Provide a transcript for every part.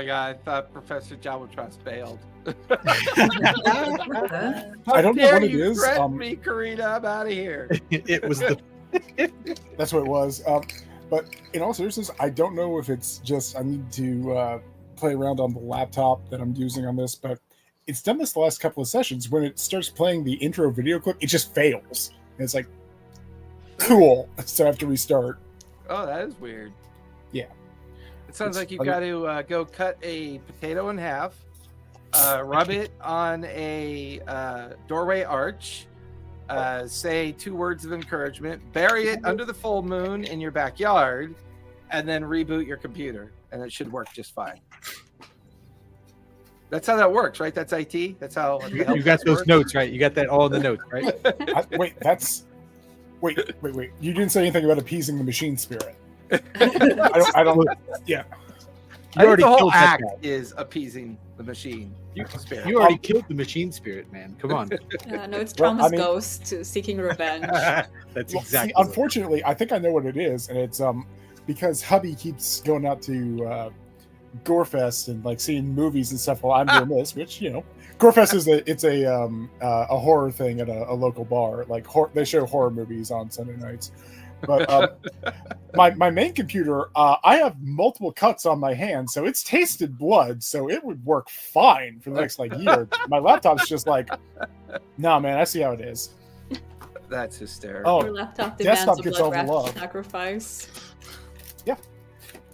my god, I thought Professor Jawatras failed. I don't know what it is. Threaten me, Karina. I'm out of here. It was the. That's what it was. But in all seriousness, I don't know if it's just I need to play around on the laptop that I'm using on this, but it's done this the last couple of sessions. When it starts playing the intro video clip, it just fails. And it's like, cool. So I have to restart. Oh, that is weird. Yeah. It sounds like you've got to go cut a potato in half, rub it on a doorway arch, say 2 words of encouragement, bury it under the full moon in your backyard, and then reboot your computer, and it should work just fine. That's how that works, right? That's IT. That's how you got those notes, right? You got that all in the notes, right? Wait. You didn't say anything about appeasing the machine spirit. I don't. Yeah. You already the whole killed act that guy. is appeasing the machine spirit. You already killed the machine spirit, man. Come on. No, it's Trauma's ghost seeking revenge. That's exactly. Unfortunately, I think I know what it is, and it's because hubby keeps going out to Gorefest and like seeing movies and stuff while I'm doing this, which Gorefest is a horror thing at a local bar. Like they show horror movies on Sunday nights. But my main computer, I have multiple cuts on my hand, so it's tasted blood, so it would work fine for the next year. My laptop's just like, nah, man, I see how it is. That's hysterical. Oh, your laptop demands desktop a gets all blood the love. sacrifice. Yeah,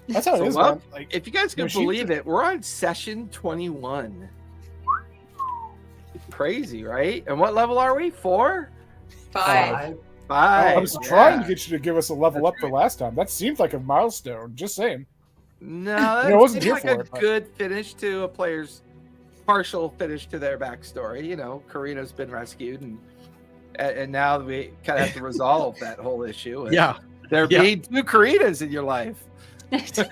that's how it is, man. Like, if you guys can believe it, we're on session 21. Crazy, right? And what level are we? 4? 5. 5. I was trying to get you to give us a level up for last time. That seemed like a milestone. Just saying. No, that wasn't seems here like for a it, good finish to a player's partial finish to their backstory. Karina's been rescued, and now we kind of have to resolve that whole issue. And there being 2 Karinas in your life. So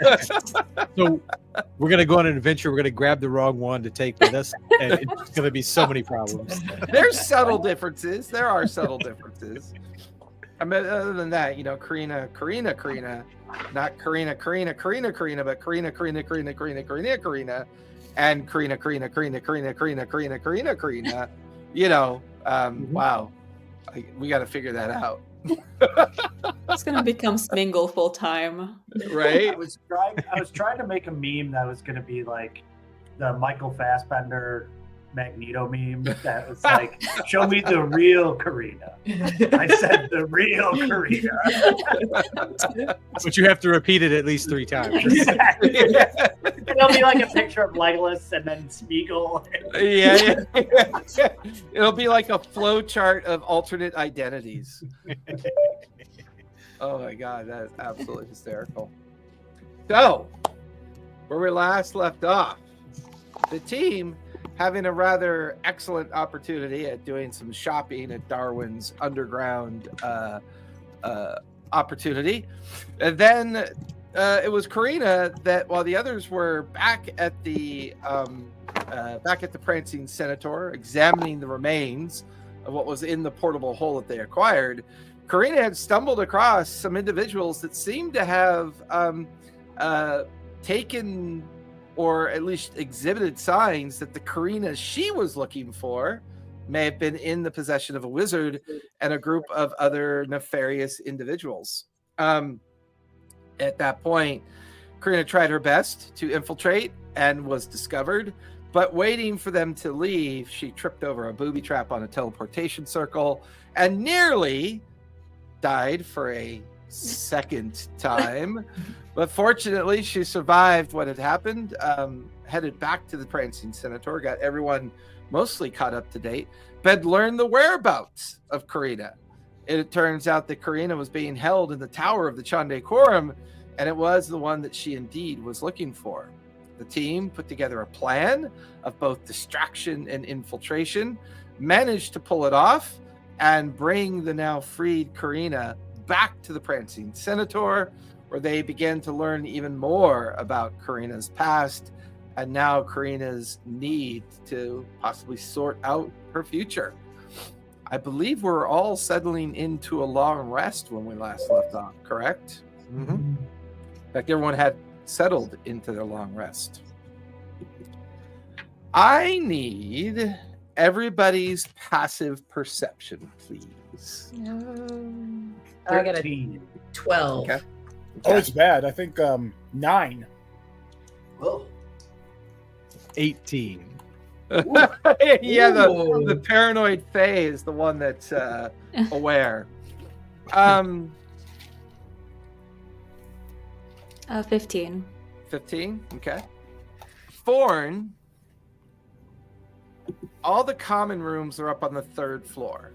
we're gonna go on an adventure. We're gonna grab the wrong one to take with us, and it's gonna be so many problems. There's subtle differences. There are subtle differences. I mean, other than that, Karina, not Karina, but Karina, and Karina. Wow, we got to figure that out. It's gonna become Smingle full time, right? I was trying to make a meme that was gonna be like the Michael Fassbender Magneto meme that was like, show me the real Karina. I said the real Karina. But you have to repeat it at least 3 times. Exactly. It'll be like a picture of Legolas and then Smeagol. Yeah. It'll be like a flow chart of alternate identities. Oh my god, that is absolutely hysterical. So, where we last left off, the team having a rather excellent opportunity at doing some shopping at Darwin's underground opportunity. And then it was Karina that, while the others were back at the Prancing Senator, examining the remains of what was in the portable hole that they acquired, Karina had stumbled across some individuals that seemed to have taken, or at least exhibited, signs that the Karina she was looking for may have been in the possession of a wizard and a group of other nefarious individuals. At that point, Karina tried her best to infiltrate and was discovered, but waiting for them to leave, she tripped over a booby trap on a teleportation circle and nearly died for a second time. But fortunately, she survived what had happened, headed back to the Prancing Senator, got everyone mostly caught up to date, but learned the whereabouts of Karina. It turns out that Karina was being held in the tower of the Chandei Quorum, and it was the one that she indeed was looking for. The team put together a plan of both distraction and infiltration, managed to pull it off, and bring the now freed Karina back to the Prancing Senator, where they began to learn even more about Karina's past and now Karina's need to possibly sort out her future. I believe we're all settling into a long rest when we last left off, correct? Mm-hmm. In fact, everyone had settled into their long rest. I need everybody's passive perception, please. I got a 13. 12. Okay. Oh, it's bad. I think 9. Whoa. 18. Yeah, Ooh. the paranoid Fae is the one that's aware. 15. 15. Okay. Thorn. All the common rooms are up on the 3rd floor.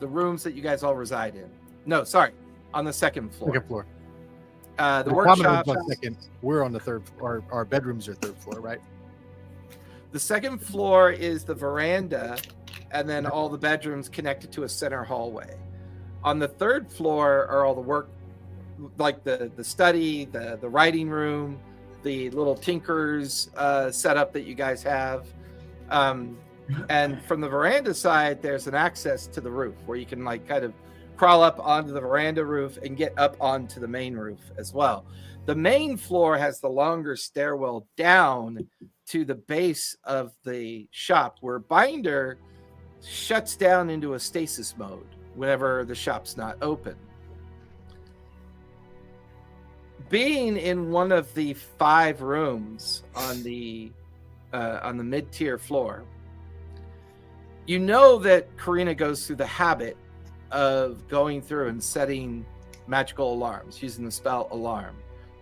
The rooms that you guys all reside in. No, sorry, on the 2nd floor. Second floor. The common workshop. room's on second. We're on the 3rd. Our bedrooms are 3rd floor, right? The 2nd floor is the veranda, and then all the bedrooms connected to a center hallway. On the 3rd floor are all the work, like the study, the writing room, the little tinker's setup that you guys have. And from the veranda side, there's an access to the roof where you can like kind of crawl up onto the veranda roof and get up onto the main roof as well. The main floor has the longer stairwell down to the base of the shop where Binder shuts down into a stasis mode whenever the shop's not open. Being in one of the 5 rooms on the mid-tier floor, you know that Karina goes through the habit of going through and setting magical alarms, using the spell Alarm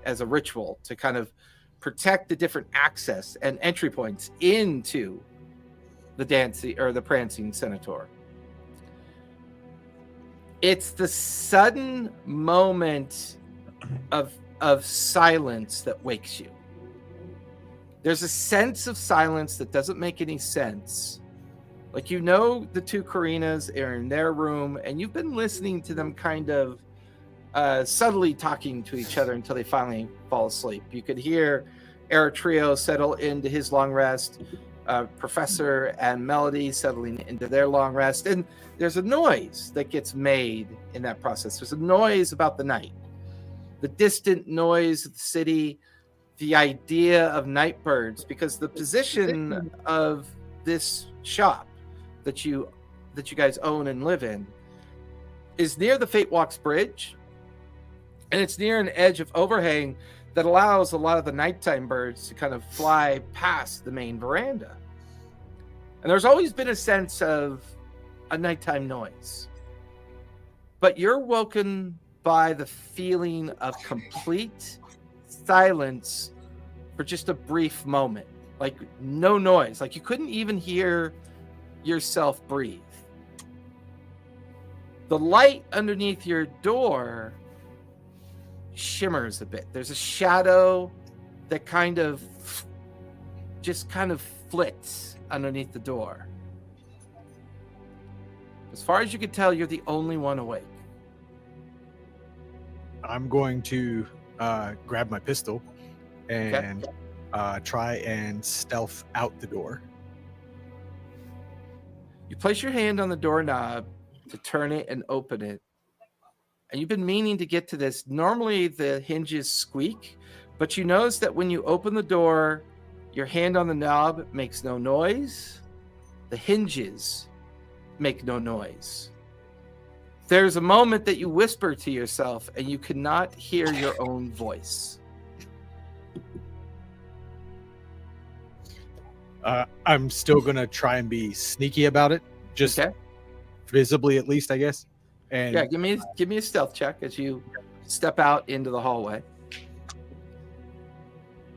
as a ritual to kind of protect the different access and entry points into the dancing or the prancing centaur. It's the sudden moment of silence that wakes you. There's a sense of silence that doesn't make any sense. Like, you know, the 2 Karinas are in their room, and you've been listening to them kind of subtly talking to each other until they finally fall asleep. You could hear Eritrea settle into his long rest, Professor and Melody settling into their long rest, and there's a noise that gets made in that process. There's a noise about the night, the distant noise of the city, the idea of night birds, because the position of this shop that you guys own and live in is near the Fate Walks Bridge, and it's near an edge of overhang that allows a lot of the nighttime birds to kind of fly past the main veranda. And there's always been a sense of a nighttime noise, but you're woken by the feeling of complete silence for just a brief moment, like no noise, like you couldn't even hear yourself breathe. The light underneath your door shimmers a bit. There's a shadow that kind of flits underneath the door. As far as you can tell, you're the only one awake. I'm going to grab my pistol and try and stealth out the door. You place your hand on the doorknob to turn it and open it. And you've been meaning to get to this. Normally the hinges squeak, but you notice that when you open the door, your hand on the knob makes no noise. The hinges make no noise. There's a moment that you whisper to yourself and you cannot hear your own voice. I'm still going to try and be sneaky about it, just visibly at least, I guess. And yeah, give me a stealth check as you step out into the hallway.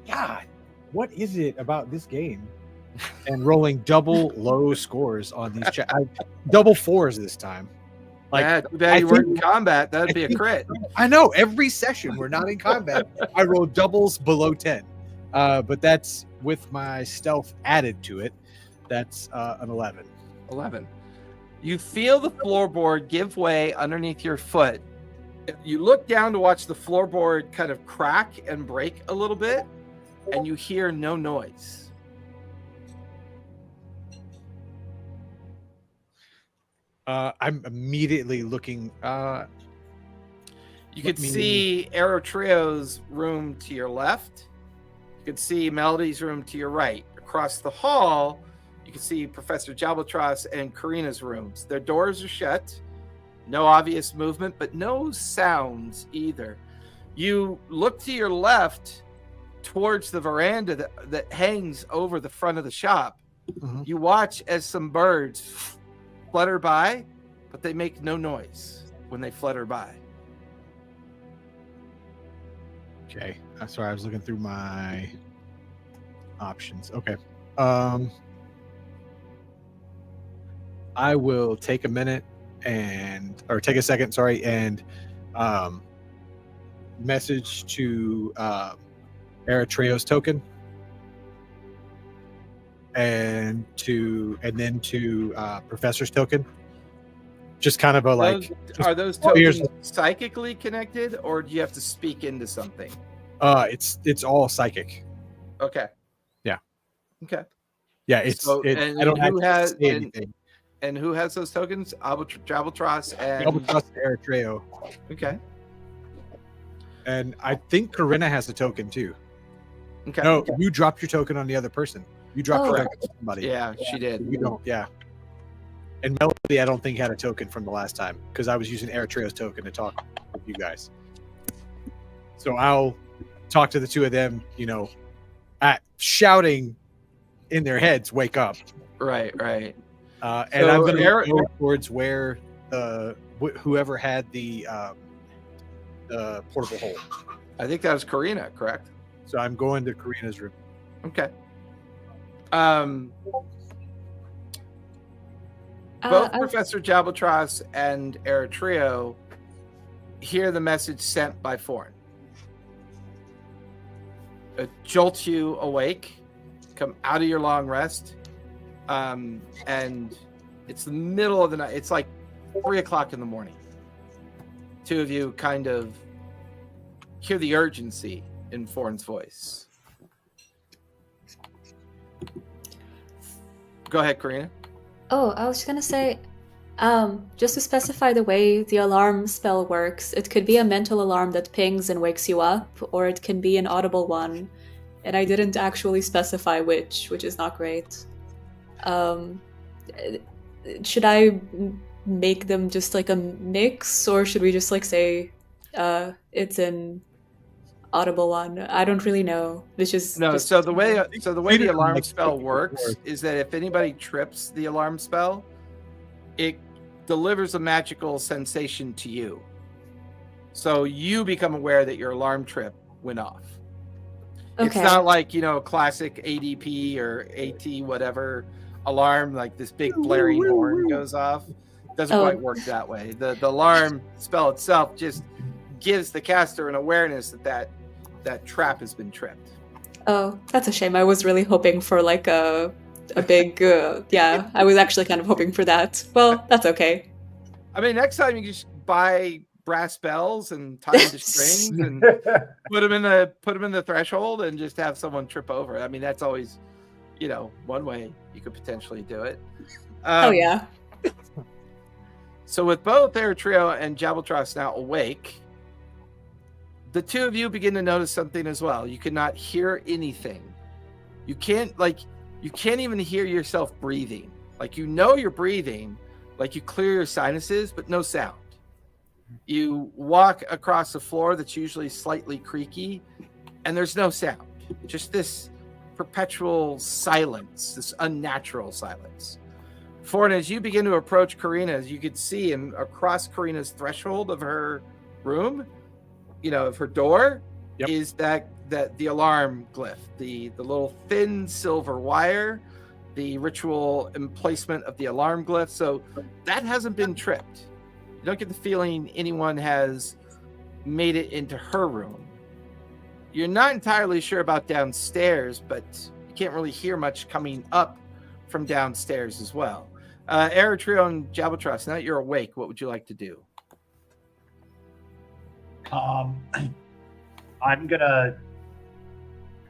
God, what is it about this game? And rolling double low scores on these checks. Double 4s this time. Like, yeah, too bad you weren't in combat. That'd be a crit. I know. Every session we're not in combat, I roll doubles below 10. But that's with my stealth added to it. That's an 11. 11. You feel the floorboard give way underneath your foot. You look down to watch the floorboard kind of crack and break a little bit, and you hear no noise. I'm immediately looking. You could see Aerotrio's room to your left, You can see Melody's room to your right. Across the hall, you can see Professor Jabaltros and Karina's rooms. Their doors are shut. No obvious movement, but no sounds either. You look to your left towards the veranda that hangs over the front of the shop. Mhm. You watch as some birds flutter by, but they make no noise when they flutter by. Okay. Sorry, I was looking through my options. Okay. I will take a minute or take a second, sorry, and message to Eritreo's token and then to Professor's token. Just kind of a like. Are those here's- tokens psychically connected, or do you have to speak into something? It's all psychic. Okay. Yeah. Okay. Yeah, I don't have to say anything. And who has those tokens? Jabaltros and Albatross and Eritreo. Okay. And I think Corinna has a token too. Okay. No, you dropped your token on the other person. You dropped your token on somebody. Yeah, she did. You don't. Yeah. And Melody, I don't think had a token from the last time because I was using Eritreo's token to talk with you guys. So I'll talk to the two of them, at shouting in their heads, "Wake up!" Right. And So I'm going to go towards where whoever had the portable hole. I think that was Karina, correct? So I'm going to Karina's room. Okay. Both Professor Jabaltros and Eritreo hear the message sent by Foreign. It jolts you awake, come out of your long rest, and it's the middle of the night. It's like 3:00 in the morning. Two of you kind of hear the urgency in Foreign's voice. Go ahead, Karina. Oh, I was just gonna say, just to specify the way the alarm spell works, it could be a mental alarm that pings and wakes you up, or it can be an audible one. And I didn't actually specify which is not great. Should I make them just like a mix, or should we just like say it's an audible one? I don't really know. Which is No, so the way the alarm like spell 54. works is that if anybody trips the alarm spell, it delivers a magical sensation to you. So you become aware that your alarm trip went off. It's Okay. not like, classic ADP or AT whatever alarm, like this big blaring horn goes off. Doesn't Oh. quite work that way. The alarm spell itself just gives the caster an awareness that trap has been tripped. Oh, that's a shame. I was really hoping for like a big yeah. I was actually kind of hoping for that. Well, that's okay. I mean, next time you just buy brass bells and tie them to strings and put them in the threshold and just have someone trip over it. I mean, that's always, one way you could potentially do it. Oh yeah. So with both Eritrea and Jabaltros now awake, the two of you begin to notice something as well. You cannot hear anything. You can't even hear yourself breathing. Like, you're breathing, like you clear your sinuses, but no sound. You walk across the floor that's usually slightly creaky, and there's no sound. Just this perpetual silence, this unnatural silence. Foreign, as you begin to approach Karina, as you could see, and across Karina's threshold of her room, of her door, Yep. is that the alarm glyph, the little thin silver wire, the ritual emplacement of the alarm glyph. So that hasn't been tripped. You don't get the feeling anyone has made it into her room. You're not entirely sure about downstairs, but you can't really hear much coming up from downstairs as well. Eritrea and Jabaltros, now that you're awake, what would you like to do? I'm gonna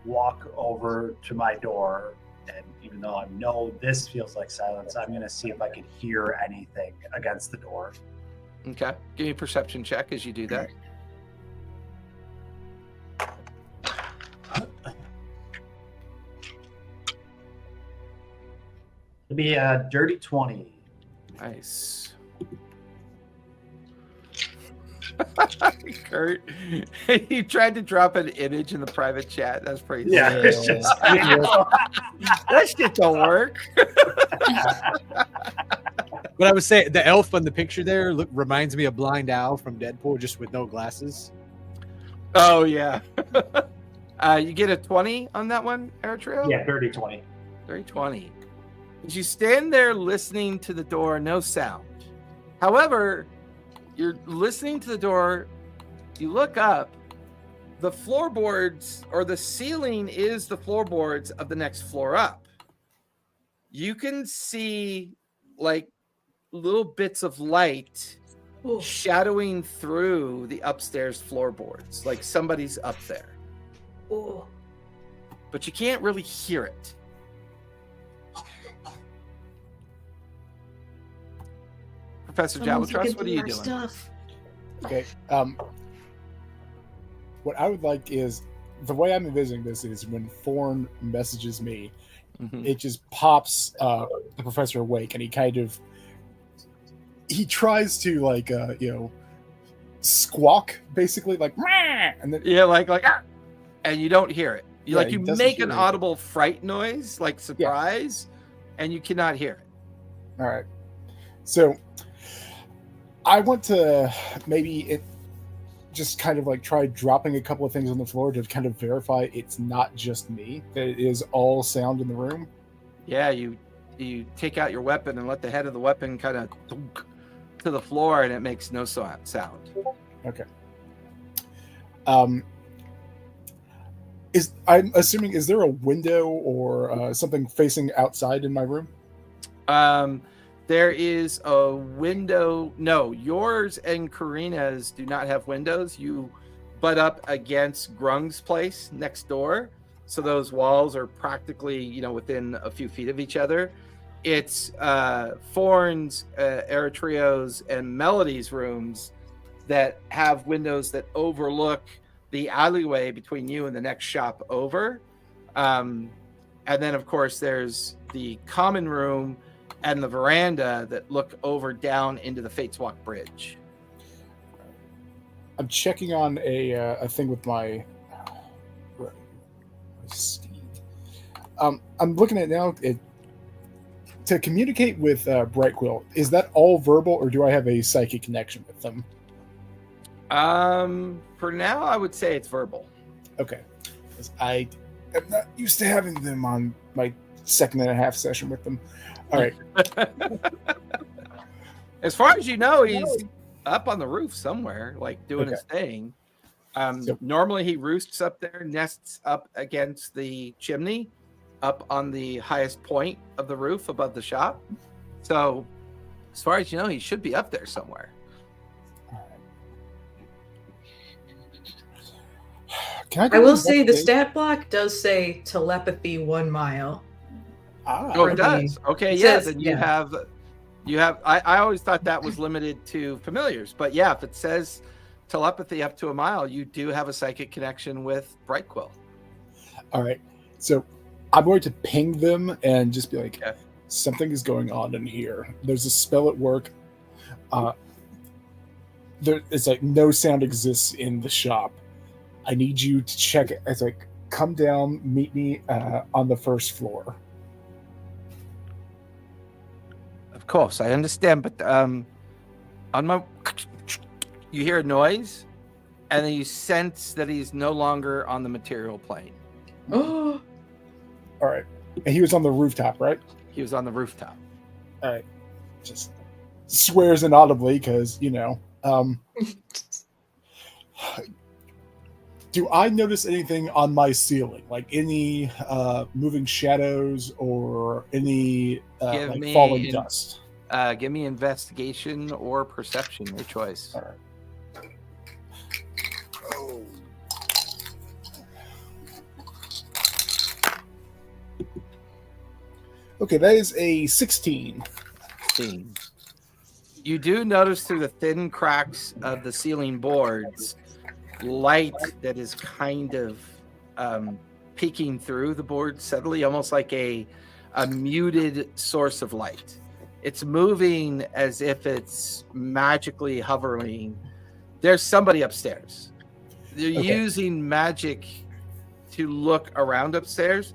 walk over to my door, and even though I know this feels like silence, I'm gonna see if I can hear anything against the door. Okay, give me a perception check as you do that. be a dirty 20. Nice. Kurt, you tried to drop an image in the private chat. That's pretty Yeah, sick. it's just That shit don't work. But I would say the elf on the picture there reminds me of Blind Owl from Deadpool, just with no glasses. Oh yeah. You get a 20 on that one, Eritrea? yeah, dirty 20. 320. As you stand there listening to the door, no sound. However, you're listening to the door, you look up, the floorboards or the ceiling is the floorboards of the next floor up. You can see like little bits of light Ooh. shadowing through the upstairs floorboards, like somebody's up there. Ooh. But you can't really hear it. Professor Someone's Jabatrust, looking what are through you our doing? Stuff. Okay. What I would like is the way I'm envisioning this is when Thorn messages me, Mhm. it just pops the professor awake, and he tries to like squawk basically like "Meow," and then Yeah, like ah! And you don't hear it. You Yeah, like he you doesn't make hear an anything. audible fright noise, like surprise, and you cannot hear it. all right. So I want to maybe just kind of like try dropping a couple of things on the floor to kind of verify it's not just me, that it is all sound in the room. Yeah, you take out your weapon and let the head of the weapon kind of to the floor, and it makes no sound. Okay. I'm assuming, is there a window or something facing outside in my room? There is a window. No, yours and Karina's do not have windows. You butt up against Grung's place next door, so those walls are practically, within a few feet of each other. It's Thorn's, Eritreo's, and Melody's rooms that have windows that overlook the alleyway between you and the next shop over. And then, of course, there's the common room and the veranda that look over down into the Fates Walk Bridge. I'm checking on a thing with my steed. I'm looking at it now. To communicate with Brightquill, is that all verbal, or do I have a psychic connection with them? For now, I would say it's verbal. Okay, because I am not used to having them on my 2.5 session with them. All right. As far as you know, he's up on the roof somewhere, like doing Okay. his thing. So- Normally he roosts up there, nests up against the chimney, up on the highest point of the roof above the shop. So, as far as you know, he should be up there somewhere. Can I go will say the investigate? stat block does say telepathy 1 mile. Ah, Oh, Or it the- does. Okay, it yeah. says- Then you yeah. have. I always thought that was limited to familiars, but yeah, if it says telepathy up to 1 mile, you do have a psychic connection with Brightquill. all right. So I'm going to ping them and just be like, Okay. something is going on in here. There's a spell at work. It's like no sound exists in the shop. I need you to check it. It's like, come down, meet me on the first floor. Of course, I understand, but on my, you hear a noise, and then you sense that he's no longer on the material plane. Oh, All right. And he was on the rooftop, right? He was on the rooftop. All right. Just swears inaudibly because, do I notice anything on my ceiling? Like any moving shadows or any Give like me falling in- dust? Give me investigation or perception, your choice. All right. Oh. Okay, that is a 16. You do notice through the thin cracks of the ceiling boards light that is kind of peeking through the board subtly, almost like a a muted source of light. It's moving as if it's magically hovering. There's somebody upstairs. They're using magic to look around upstairs.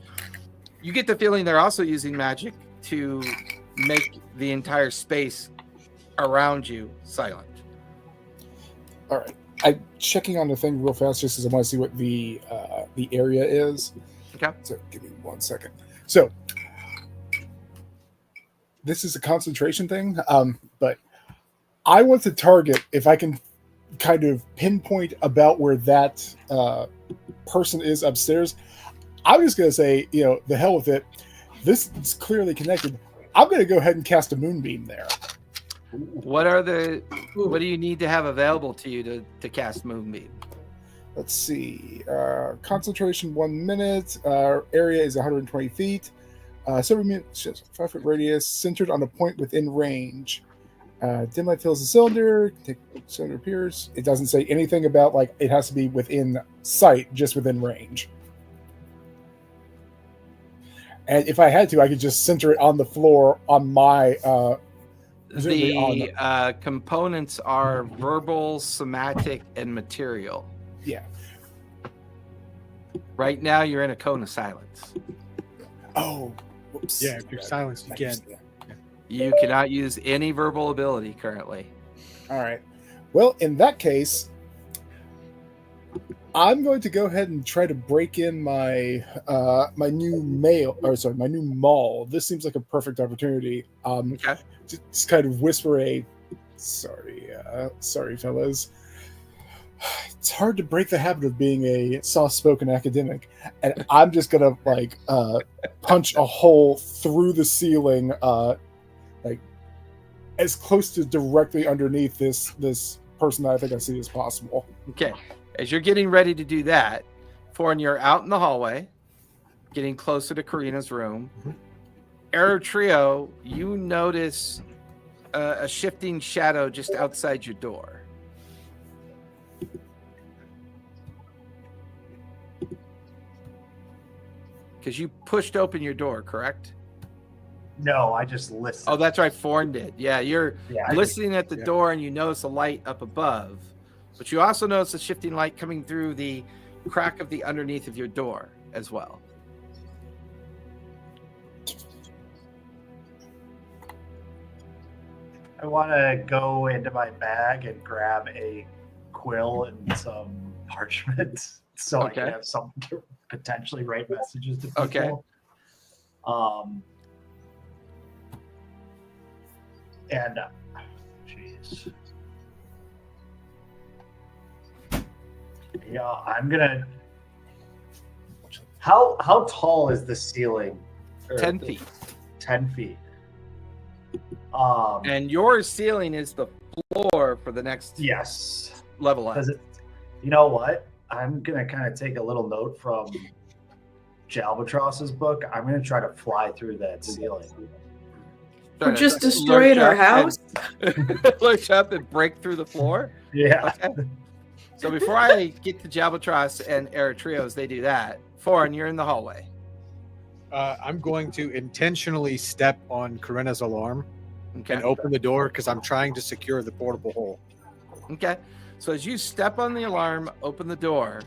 You get the feeling they're also using magic to make the entire space around you silent. All right. I'm checking on the thing real fast just because I want to see what the area is. Okay. So give me 1 second. So this is a concentration thing, but I want to target, if I can kind of pinpoint about where that person is upstairs. I'm just going to say, the hell with it. This is clearly connected. I'm going to go ahead and cast a moonbeam there. What do you need to have available to you to cast moonbeam? Let's see. Concentration 1 minute. Area is 120 feet. 7 minutes, 5 foot radius, centered on a point within range. Dim light fills the cylinder. Cylinder appears. It doesn't say anything about it has to be within sight, just within range. And if I had to, I could just center it on the floor on my. The components are verbal, somatic, and material. Yeah. Right now, you're in a cone of silence. Oh, whoops. Yeah, if you're silenced, you can't. You cannot use any verbal ability currently. All right. Well, in that case, I'm going to go ahead and try to break in my my new mall. This seems like a perfect opportunity. Okay. Just kind of whisper sorry, fellas. It's hard to break the habit of being a soft-spoken academic, and I'm just gonna punch a hole through the ceiling, as close to directly underneath this person that I think I see as possible. Okay. As you're getting ready to do that, Foreign, you're out in the hallway, getting closer to Karina's room. Arrow Trio, you notice a shifting shadow just outside your door. Because you pushed open your door, correct? No, I just listened. Oh, that's right. Foreign did. Yeah, you're Yeah, listening at the door and you notice a light up above. But you also notice a shifting light coming through the crack of the underneath of your door as well. I want to go into my bag and grab a quill and some parchment so I can have something to potentially write messages to people. Okay. And jeez. Yeah, I'm gonna. How tall is the ceiling? 10 feet. 10 feet. And your ceiling is the floor for the next level up. You know what? I'm gonna kind of take a little note from Jalbatross's book. I'm gonna try to fly through that ceiling. Who just destroyed our house? Lurch up and break through the floor? Yeah. Okay. So before I get to Jalbatross and Eritreos, they do that. Foreign, you're in the hallway. I'm going to intentionally step on Karina's alarm Okay. and open the door because I'm trying to secure the portable hole. Okay. So as you step on the alarm, open the door,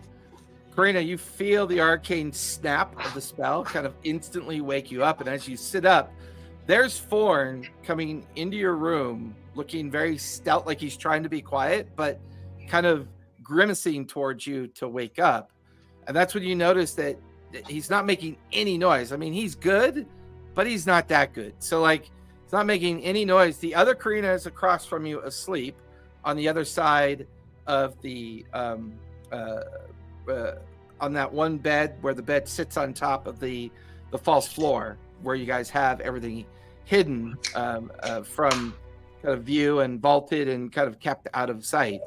Karina, you feel the arcane snap of the spell kind of instantly wake you up. And as you sit up, there's Foreign coming into your room looking very stout, like he's trying to be quiet, but kind of grimacing towards you to wake up. And that's when you notice that he's not making any noise. I mean, he's good, but he's not that good. So he's not making any noise. The other Karina is across from you asleep on the other side of the on that one bed where the bed sits on top of the false floor where you guys have everything hidden from kind of view and vaulted and kind of kept out of sight.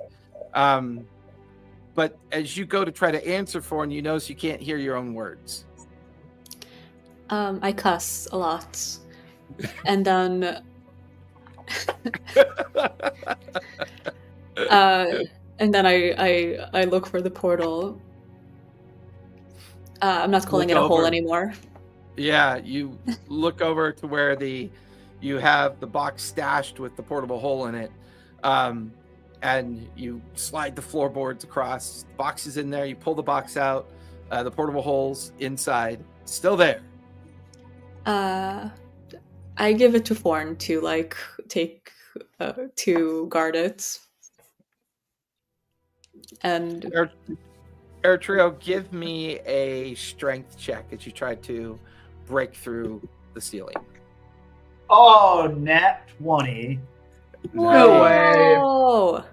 But as you go to try to answer for, and you notice you can't hear your own words. I cuss a lot. And then I look for the portal. I'm not calling it a hole anymore. Yeah, you look over to where you have the box stashed with the portable hole in it, and you slide the floorboards across. The box is in there. You pull the box out. The portable hole's inside, still there. I give it to Forn to like take to guard it. And Air Trio, give me a strength check as you try to break through the ceiling. Oh, nat 20. No way. Oh,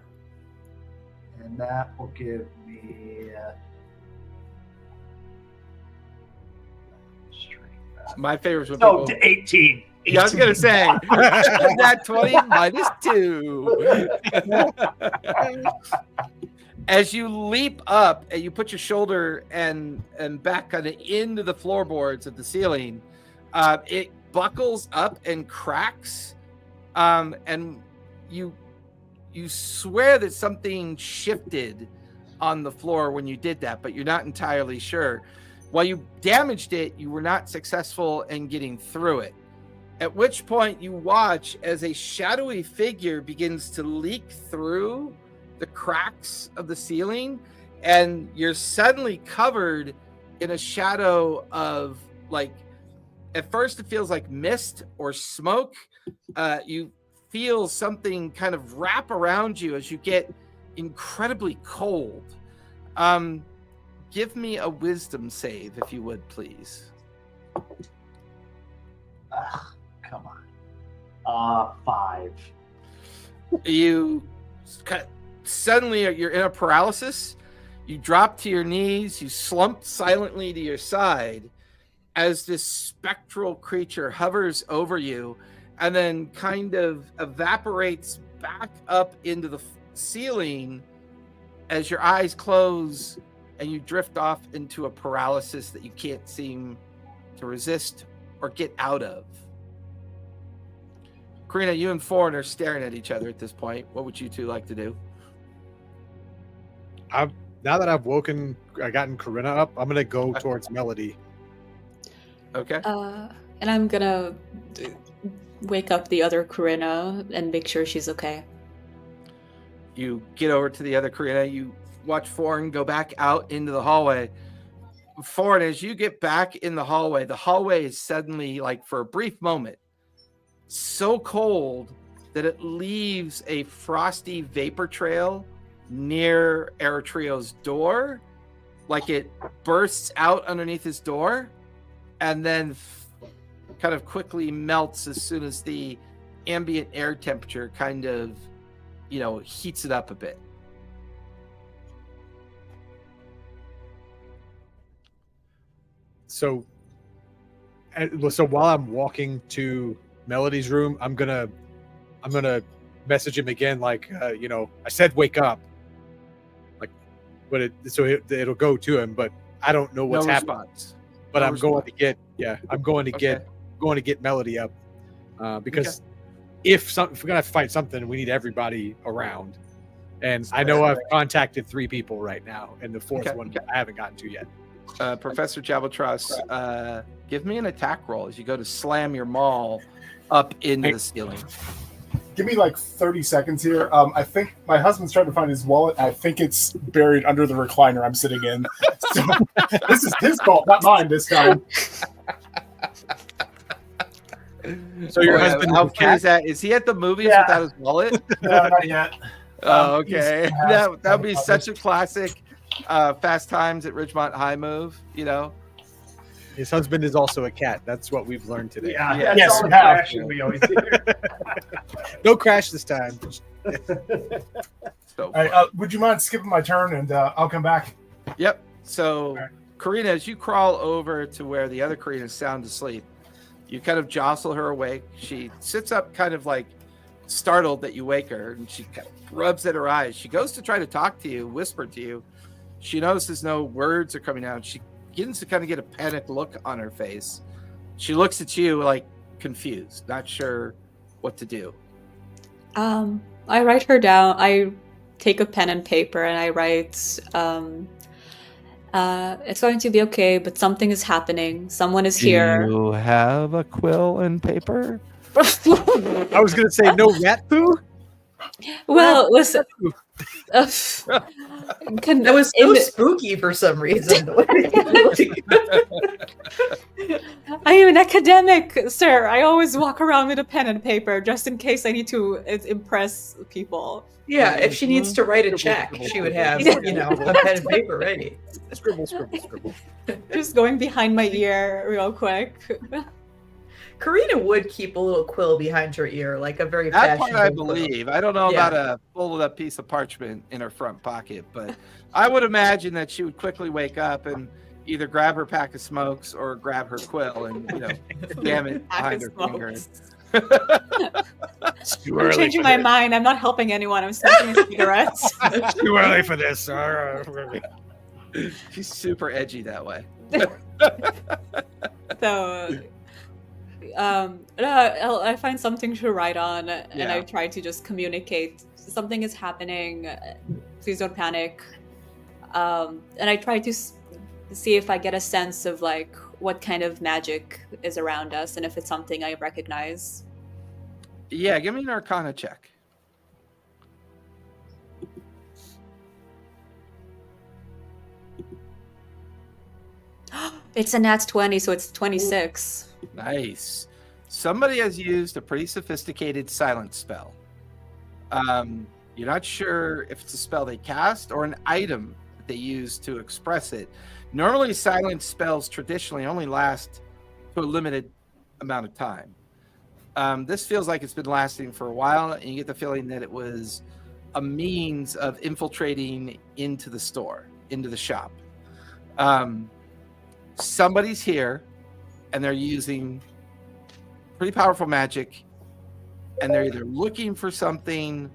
And that will give me strength. My favorite is when So people... 18. Yeah, I was gonna say that 20 minus 2. As you leap up and you put your shoulder and back kind of into the floorboards of the ceiling, it buckles up and cracks, and you swear that something shifted on the floor when you did that, but you're not entirely sure. While you damaged it, you were not successful in getting through it. At which point you watch as a shadowy figure begins to leak through the cracks of the ceiling, and you're suddenly covered in a shadow of, like, at first it feels like mist or smoke. You feel something kind of wrap around you as you get incredibly cold. Give me a wisdom save, if you would, please. Come on. 5. You suddenly you're in a paralysis. You drop to your knees. You slump silently to your side as this spectral creature hovers over you and then kind of evaporates back up into the ceiling as your eyes close and you drift off into a paralysis that you can't seem to resist or get out of. Karina, you and Forn are staring at each other at this point. What would you two like to do? Now that I've gotten Corinna up, I'm gonna go towards Melody. Okay. and I'm gonna wake up the other Corinna and make sure she's okay. You get over to the other Corinna. You watch Forn go back out into the hallway. Forn, as you get back in the hallway is suddenly, like, for a brief moment, so cold that it leaves a frosty vapor trail near Eritrio's door. Like, it bursts out underneath his door and then kind of quickly melts as soon as the ambient air temperature kind of, heats it up a bit. So while I'm walking to Melody's room, I'm gonna message him again, like, I said wake up, like, but it'll go to him, but I don't know what's happening. But I'm going to get Melody up, because if we're gonna have to fight something, we need everybody around, and I know I've contacted 3 people right now, and the 4th one I haven't gotten to yet. Professor Jabaltros, give me an attack roll as you go to slam your maul up into the ceiling. Give me like 30 seconds here. I think my husband's trying to find his wallet. I think it's buried under the recliner I'm sitting in. So this is his fault, not mine this time. So your husband, how funny is that? Is he at the movies without his wallet? No, not yet. Oh, okay. That would be such a classic Fast Times at Ridgemont High move, His husband is also a cat. That's what we've learned today. Yeah, that's all the crashing we always hear. No crash this time. So, all right, would you mind skipping my turn and I'll come back? Yep. So, Karina, as you crawl over to where the other Karina is sound asleep, you kind of jostle her awake. She sits up kind of like startled that you wake her, and she kind of rubs at her eyes. She goes to try to talk to you, whisper to you. She notices no words are coming out. She begins to kind of get a panicked look on her face. She looks at you like confused, not sure what to do. I write her down. I take a pen and paper and I write, It's going to be okay, but something is happening. Someone is Do here. you have a quill and paper? I was gonna say no rat poo. Well, listen. That was so spooky for some reason. I am an academic, sir. I always walk around with a pen and paper just in case I need to impress people. Yeah, if she needs to write a check, she would have, a pen and paper ready. Scribble, scribble, scribble. Just going behind my ear real quick. Karina would keep a little quill behind her ear, like a very That part I fashionable quill. believe. I don't know Yeah. about a folded up piece of parchment in her front pocket, but I would imagine that she would quickly wake up and either grab her pack of smokes or grab her quill and jam it behind her finger. It's too I'm early changing for my this. mind. I'm not helping anyone. I'm smoking cigarettes. It's too early for this. She's super edgy that way. So, I find something to write on, and Yeah. I try to just communicate. Something is happening. Please don't panic. And I try to see if I get a sense of like what kind of magic is around us, and if it's something I recognize. Yeah, give me an Arcana check. It's a nat 20, so it's 26. Nice. Somebody has used a pretty sophisticated silence spell. You're not sure if it's a spell they cast or an item that they use to express it. Normally, silence spells traditionally only last for a limited amount of time. This feels like it's been lasting for a while, and you get the feeling that it was a means of infiltrating into the store, into the shop. Somebody's here, and they're using pretty powerful magic, and they're either looking for something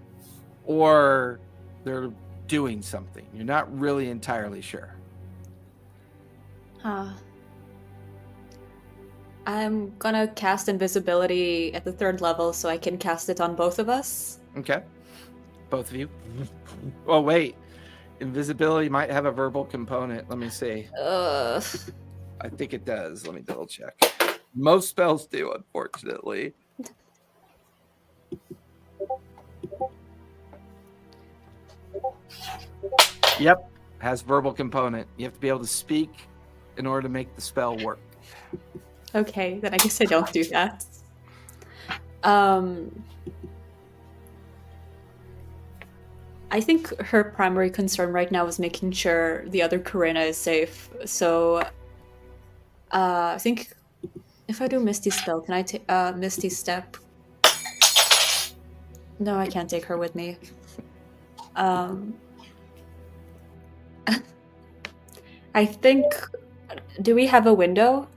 or they're doing something. You're not really entirely sure. I'm gonna cast invisibility at the 3rd level so I can cast it on both of us. Okay. Both of you. Oh, wait. Invisibility might have a verbal component. Let me see. I think it does. Let me double check. Most spells do, unfortunately. Yep. Has verbal component. You have to be able to speak in order to make the spell work. Okay, then I guess I don't do that. I think her primary concern right now is making sure the other Karina is safe. So, I think if I do Misty Spell, can I take Misty Step? No, I can't take her with me. I think. Do we have a window?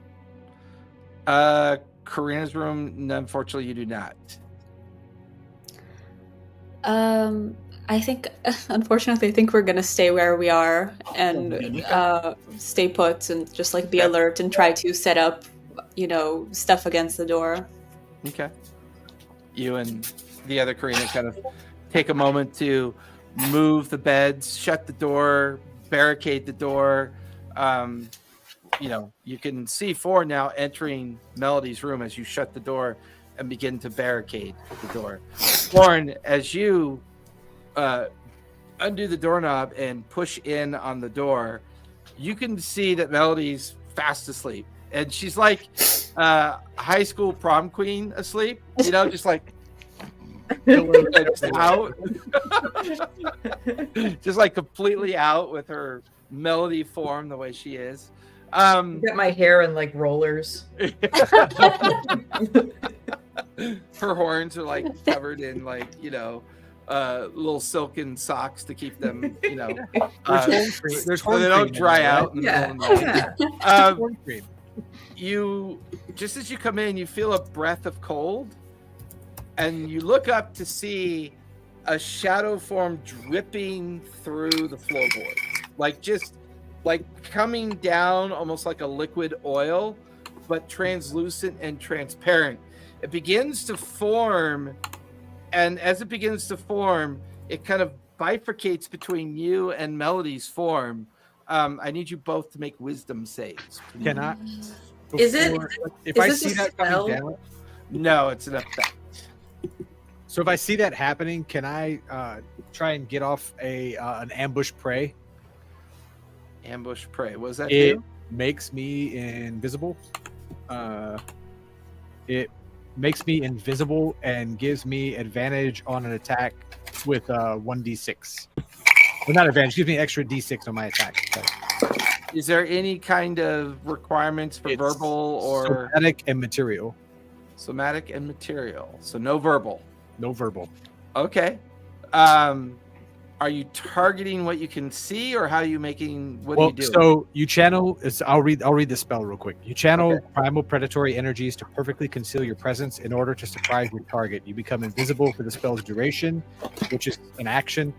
Karina's room, unfortunately, you do not. I think, unfortunately, I think we're gonna stay where we are and stay put and just like be alert and try to set up, stuff against the door. Okay. You and the other Karina kind of take a moment to move the beds, shut the door, barricade the door. You can see 4 now entering Melody's room as you shut the door and begin to barricade the door. Lauren, as you undo the doorknob and push in on the door, you can see that Melody's fast asleep. And she's like high school prom queen asleep, just like out. Just like completely out with her Melody form the way she is. Got my hair in like rollers. Her horns are like covered in like little silken socks to keep them There's so they don't dry out in the middle of the night. horn cream. You just as you come in, you feel a breath of cold, and you look up to see a shadow form dripping through the floorboard, like coming down almost like a liquid oil, but translucent and transparent. It begins to form, and as it begins to form, it kind of bifurcates between you and Melody's form, I need you both to make wisdom saves. Can I? Is it- If is I this see a that spell? coming down, No, it's an effect. so if I see that happening, can I try and get off an ambush prey? Ambush prey. What does that It do? makes me invisible. It makes me invisible and gives me advantage on an attack with 1d6. Well, not advantage, gives me extra d6 on my attack. So Is there any kind of requirements for it's verbal or somatic and material. somatic and material? So no verbal. No verbal. Okay. Are you targeting what you can see, or how are you making? What are Well, you doing? so you channel. I'll read the spell real quick. You channel Okay. primal predatory energies to perfectly conceal your presence in order to surprise your target. You become invisible for the spell's duration, which is an action,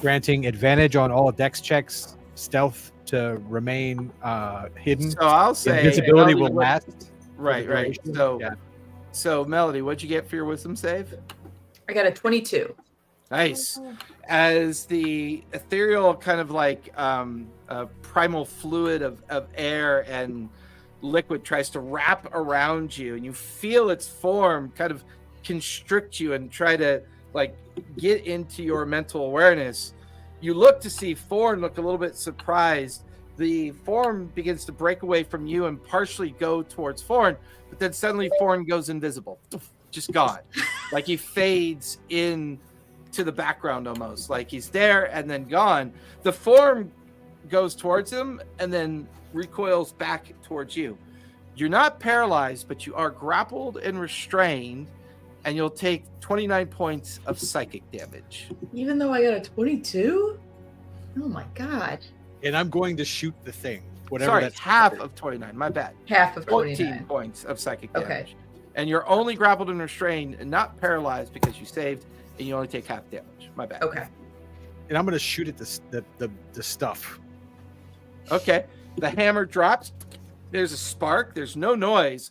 granting advantage on all dex checks. Stealth to remain hidden. So I'll say Invisibility Melody, will what- last. Right, the right. duration. So, Yeah. so Melody, what'd you get for your wisdom save? I got a 22. Nice. As the ethereal kind of like primal fluid of air and liquid tries to wrap around you, and you feel its form kind of constrict you and try to like get into your mental awareness, you look to see Thorn look a little bit surprised. The form begins to break away from you and partially go towards Thorn, but then suddenly Thorn goes invisible, just gone. Like he fades in to the background almost, like he's there and then gone. The form goes towards him and then recoils back towards you. You're not paralyzed, but you are grappled and restrained, and you'll take 29 points of psychic damage. Even though I got a 22? Oh my god. And I'm going to shoot the thing. Whatever Sorry, that's half of 29. My bad. Half of 14 29. points of psychic damage. Okay. And you're only grappled and restrained and not paralyzed because you saved, and you only take half damage. My bad. Okay. And I'm going to shoot at the stuff. Okay. The hammer drops. There's a spark. There's no noise.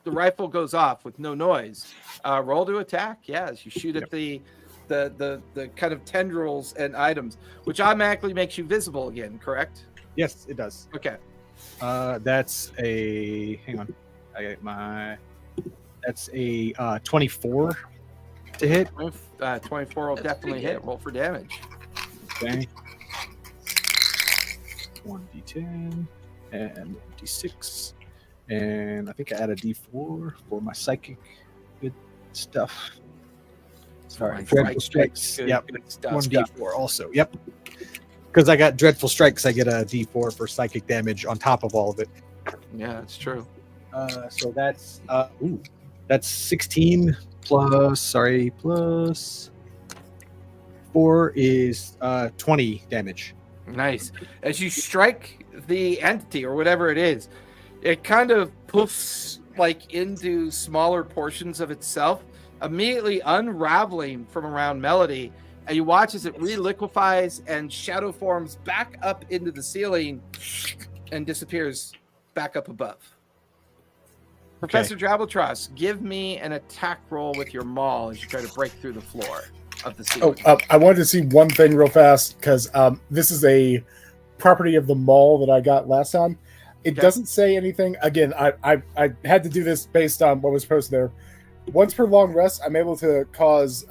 The rifle goes off with no noise. Roll to attack. Yes, you shoot at the kind of tendrils and items, which automatically makes you visible again. Correct? Yes, it does. Okay. That's a. Hang on. I got my. That's a 24 to hit. 24 will That's definitely pretty hit. good. Roll for damage. Okay. 1d10 and 1d6. And I think I add a d4 for my psychic good stuff. Sorry, My dreadful strike strikes. good- Yep, good stuff. 1d4 also. Yep. Because I got dreadful strikes, I get a d4 for psychic damage on top of all of it. Yeah, that's true. So that's 16 plus 4 is 20 damage. Nice. As you strike the entity or whatever it is, it kind of poofs like into smaller portions of itself, immediately unraveling from around Melody. And you watch as it reliquefies and shadow forms back up into the ceiling and disappears back up above. Professor Drabbletros, give me an attack roll with your maul as you try to break through the floor of the ceiling. I wanted to see one thing real fast because this is a property of the mall that I got last time. It Okay. doesn't say anything. Again, I had to do this based on what was posted there. Once per long rest, I'm able to cause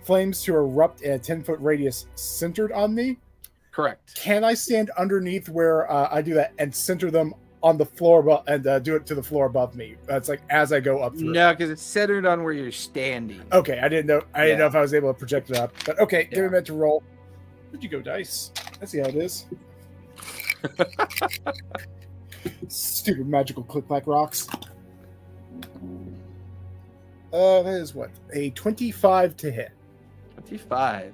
flames to erupt in a 10-foot radius centered on me. Correct. Can I stand underneath where I do that and center them on the floor and do it to the floor above me? That's like as I go up through. No, because it's centered on where you're standing. Okay, I didn't know. I didn't Yeah. know if I was able to project it up. But okay, give Yeah. me a minute to roll. Where'd you go, dice? I see how it is. Stupid magical click-clack rocks. That is what? A 25 to hit. 25.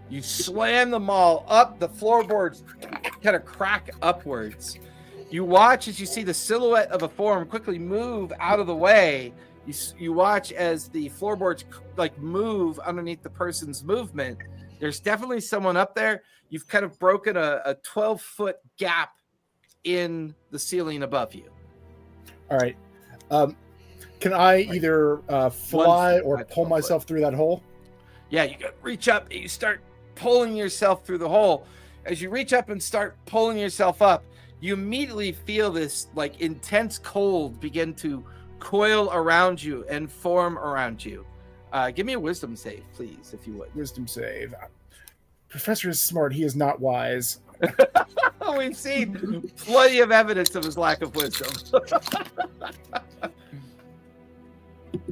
You slam them all up. The floorboards kind of crack upwards. You watch as you see the silhouette of a form quickly move out of the way. You watch as the floorboards like move underneath the person's movement. There's definitely someone up there. You've kind of broken a 12-foot gap in the ceiling above you. All right. Can I either fly or pull 12 myself through that hole? Yeah, you got reach up and you start pulling yourself through the hole. as you reach up and start pulling yourself up, you immediately feel this like intense cold begin to coil around you and form around you. Give me a wisdom save, please, if you would. Wisdom save. Professor is smart. He is not wise. We've seen plenty of evidence of his lack of wisdom.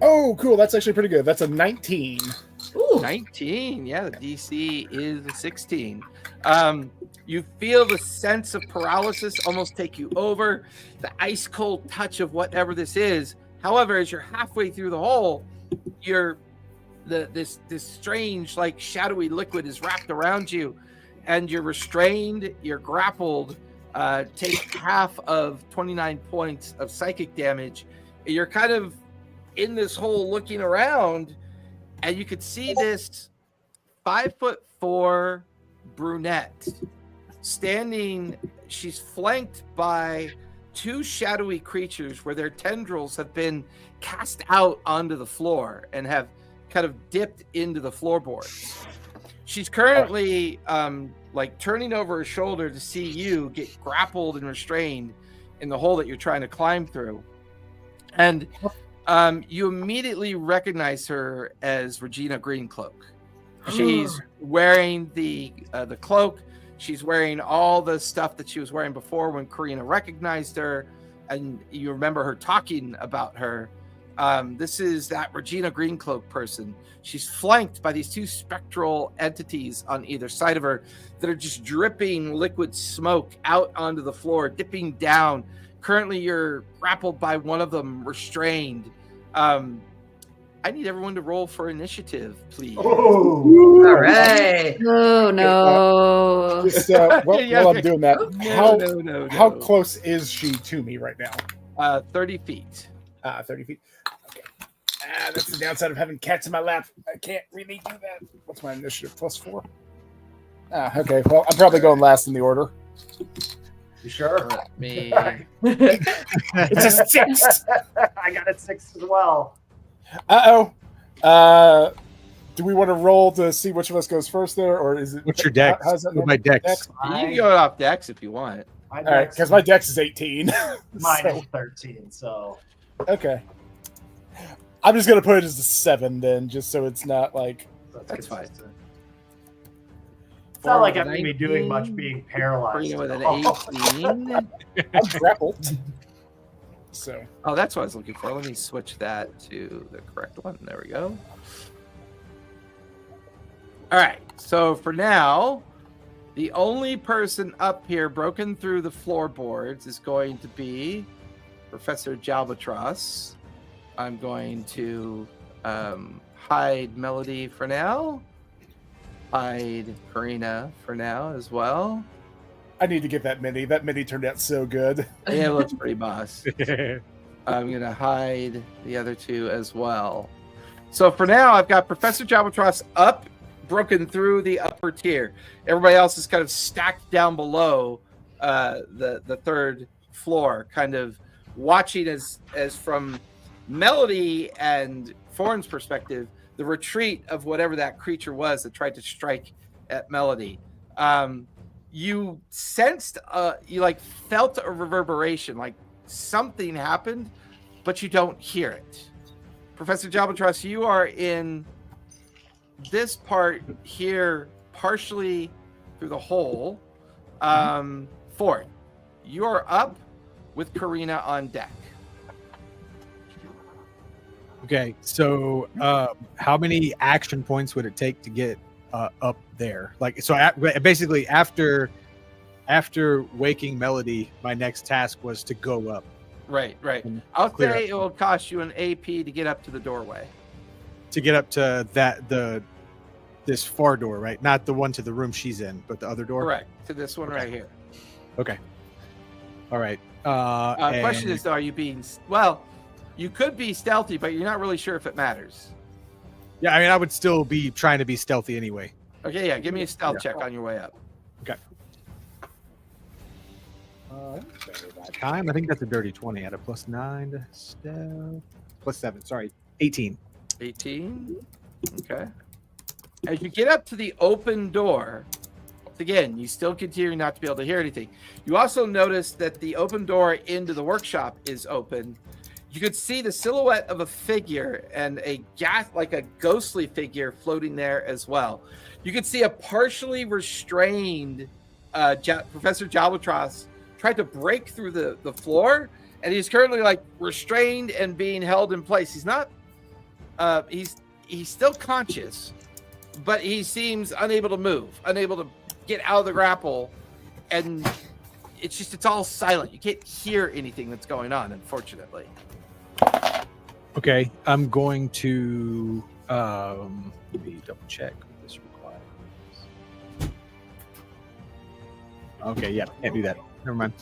Oh, cool. That's actually pretty good. That's a 19. Ooh. 19. Yeah, the DC is a 16. You feel the sense of paralysis almost take you over, the ice cold touch of whatever this is. However, as you're halfway through the hole, this strange, like shadowy liquid is wrapped around you, and you're restrained, you're grappled, take half of 29 points of psychic damage. You're kind of in this hole looking around, and you could see this 5'4" brunette standing. She's flanked by two shadowy creatures where their tendrils have been cast out onto the floor and have kind of dipped into the floorboards. She's currently like turning over her shoulder to see you get grappled and restrained in the hole that you're trying to climb through. And you immediately recognize her as Regina Greencloak. She's wearing the cloak. She's wearing all the stuff that she was wearing before when Karina recognized her, and you remember her talking about her. This is that Regina Greencloak person. She's flanked by these two spectral entities on either side of her that are just dripping liquid smoke out onto the floor, dipping down. Currently, you're grappled by one of them, restrained. I need everyone to roll for initiative, please. Oh, All right. Oh no. Just, while I'm doing that, how close is she to me right now? 30 feet. 30 feet. Okay. That's the downside of having cats in my lap. I can't really do that. What's my initiative? +4? Okay. Well, I'm probably going last in the order. you sure? Let me. It's a 6. I got a 6 as well. Do we want to roll to see which of us goes first there, or is it? What's your dex? How's that? My dex. You can go off dex if you want. My All right, because my dex is 18. mine So, is 13, so okay. I'm just gonna put it as a 7 then, just so it's not like. That's fine. consistent. It's not like I'm Form going to be doing much being paralyzed. Karina with an Oh. 18. I'm grappled. So. Oh, that's what I was looking for. Let me switch that to the correct one. There we go. All right. So for now, the only person up here broken through the floorboards is going to be Professor Jalbatros. I'm going to hide Melody for now. Hide Karina for now as well. I need to get that mini. That mini turned out so good. Yeah, it looks pretty boss. I'm going to hide the other two as well. So for now, I've got Professor Jalbatros up, broken through the upper tier. Everybody else is kind of stacked down below the third floor, kind of watching as from Melody and Foreign's perspective, the retreat of whatever that creature was that tried to strike at Melody. You sensed, you like felt a reverberation, like something happened, but you don't hear it. Professor Jalbatros, you are in this part here, partially through the hole. Ford, you are up with Karina on deck. Okay, so how many action points would it take to get up there? Like, so basically, after waking Melody, my next task was to go up. Right. And I'll clear say up. it will cost you an AP to get up to the doorway. To get up to this far door, right? Not the one to the room she's in, but the other door. Correct. To this one right here. Okay. All right. Question is, though, are you being... Well, you could be stealthy, but you're not really sure if it matters. Yeah, I mean, I would still be trying to be stealthy anyway. Okay, yeah. Give me a stealth check on your way up. Okay. That time, I think that's a dirty 20 at a +9 to stealth. +7, sorry. 18. 18. Okay. As you get up to the open door, again, you still continue not to be able to hear anything. You also notice that the open door into the workshop is open. You could see the silhouette of a figure and a ghostly figure floating there as well. You could see a partially restrained Professor Jalbatros tried to break through the floor, and he's currently like restrained and being held in place. He's not. He's still conscious, but he seems unable to move, unable to get out of the grapple, and it's all silent. You can't hear anything that's going on, unfortunately. Okay, I'm going to let me double check what this requires. Okay, yeah, can't do that. Never mind.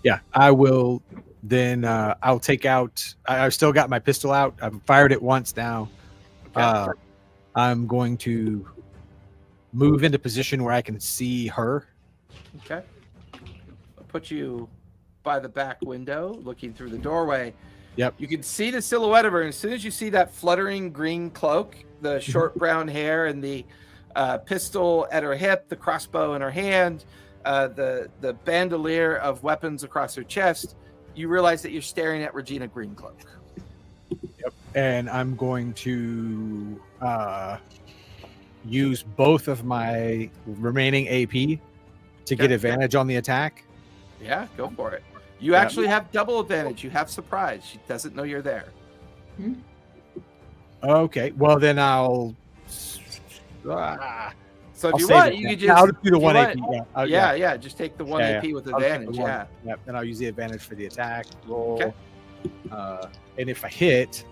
Yeah, I will. Then I'll take out. I've still got my pistol out. I've fired it once now. Okay. I'm going to move into position where I can see her. Okay. I'll put you by the back window, looking through the doorway. Yep. You can see the silhouette of her. And as soon as you see that fluttering green cloak, the short brown hair, and the pistol at her hip, the crossbow in her hand, the bandolier of weapons across her chest, you realize that you're staring at Regina Greencloak. Yep. And I'm going to use both of my remaining AP to get advantage on the attack. Yeah, go for it. You actually have double advantage. You have surprise. She doesn't know you're there. Okay. Well, then I'll. So if I'll you save want, it. you could Yeah, I'll just just do the if you 1 AP. want- yeah, just take the 1 Yeah, AP with I'll take the advantage. one. Yeah. Yep. And I'll use the advantage for the attack roll. Okay. And if I hit,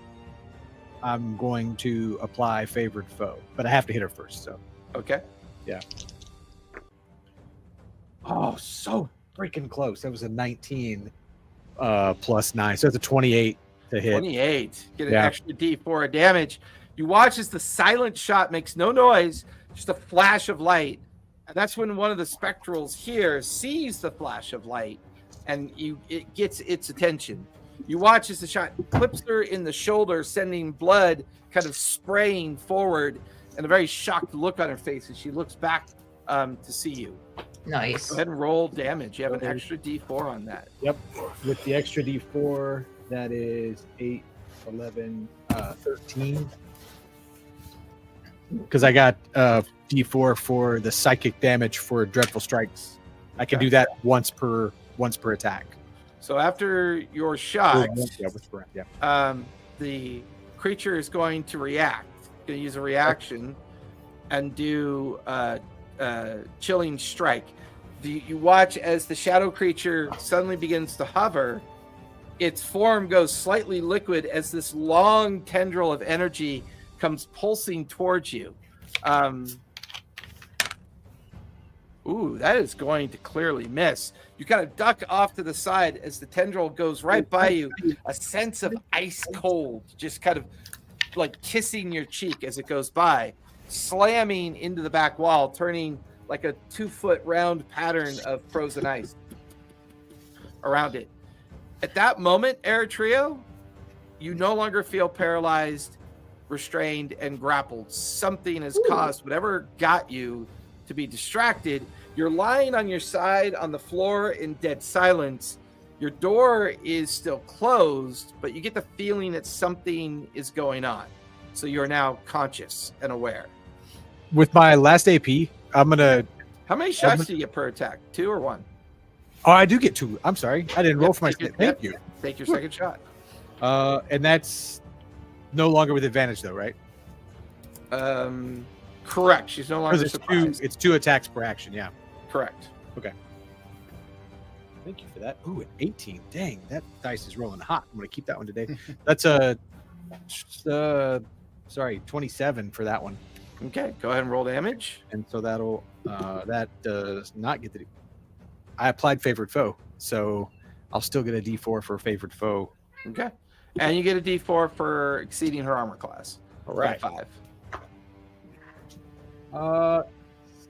I'm going to apply favored foe, but I have to hit her first. So. Okay. Yeah. Oh, so freaking close. That was a 19 plus 9. So it's a 28 to hit. 28. Get an Yeah. extra D4 of damage. You watch as the silent shot makes no noise, just a flash of light. And that's when one of the spectrals here sees the flash of light, and it gets its attention. You watch as the shot clips her in the shoulder, sending blood kind of spraying forward, and a very shocked look on her face as she looks back to see you. Nice. Go ahead and roll damage. You have an extra D4 on that. Yep. With the extra D4, that is 8, 11, 13. Because I got D4 for the psychic damage for dreadful strikes. I can do that once per attack. So after your shot, Yeah. the creature is going to react. Going to use a reaction and do chilling strike. You watch as the shadow creature suddenly begins to hover. Its form goes slightly liquid as this long tendril of energy comes pulsing towards you. Ooh, that is going to clearly miss. You kind of duck off to the side as the tendril goes right by you. A sense of ice cold just kind of like kissing your cheek as it goes by, slamming into the back wall, turning like a 2-foot round pattern of frozen ice around it. At that moment, Eritrea, you no longer feel paralyzed, restrained, and grappled. Something has caused whatever got you to be distracted. You're lying on your side on the floor in dead silence. Your door is still closed, but you get the feeling that something is going on. So you're now conscious and aware. With my last AP, I'm gonna. How many shots do you get per attack? 2 or 1? Oh, I do get 2. I'm sorry, I didn't roll for my. Thank you. Take your second shot. And that's no longer with advantage, though, right? Correct. She's no longer It's surprised. it's 2 attacks per action. Yeah. Correct. Thank you for that. Ooh, an 18. Dang, that dice is rolling hot. I'm gonna keep that one today. That's a 27 for that one. Okay, go ahead and roll damage. And so that'll that does not get the. I applied favored foe, so I'll still get a D4 for favored foe. Okay, and you get a D4 for exceeding her armor class. All right. 5.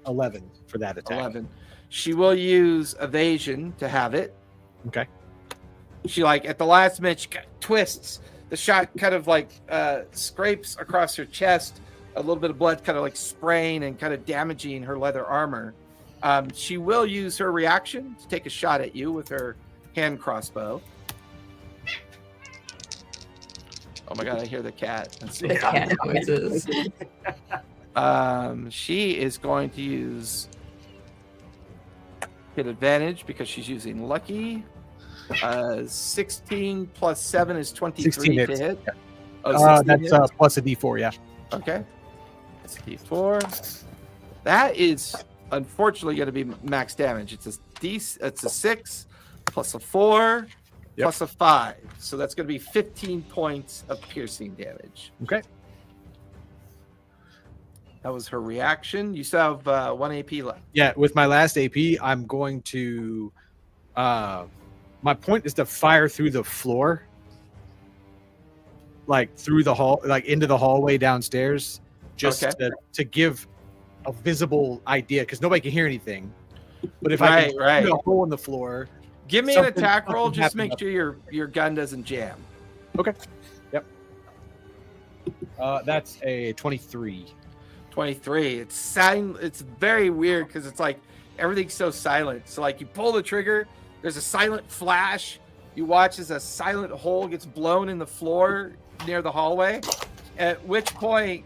11 for that attack. 11. She will use evasion to have it. Okay. She at the last minute she twists. The shot kind of scrapes across her chest, a little bit of blood kind of like spraying and kind of damaging her leather armor. She will use her reaction to take a shot at you with her hand crossbow. Oh my god, I hear the cat. That's The cat noises. She is going to use hit advantage because she's using lucky. 16 plus 7 is 23 16 to hits. hit. Yeah. Oh, 16 That's hits? plus a D4, yeah. Okay. It's a D4. That is unfortunately going to be max damage. It's a 6 plus a 4 plus a 5. So that's going to be 15 points of piercing damage. Okay. That was her reaction. You still have 1 AP left. Yeah, with my last AP, I'm going to my point is to fire through the floor. Like through the hall, like into the hallway downstairs, just to give a visible idea, because nobody can hear anything. But if I can shoot a hole in the floor, give me an attack roll. Just make sure your gun doesn't jam. Okay. Yep. That's a 23. 23. It's very weird because it's like everything's so silent. So like you pull the trigger, there's a silent flash. You watch as a silent hole gets blown in the floor near the hallway. At which point,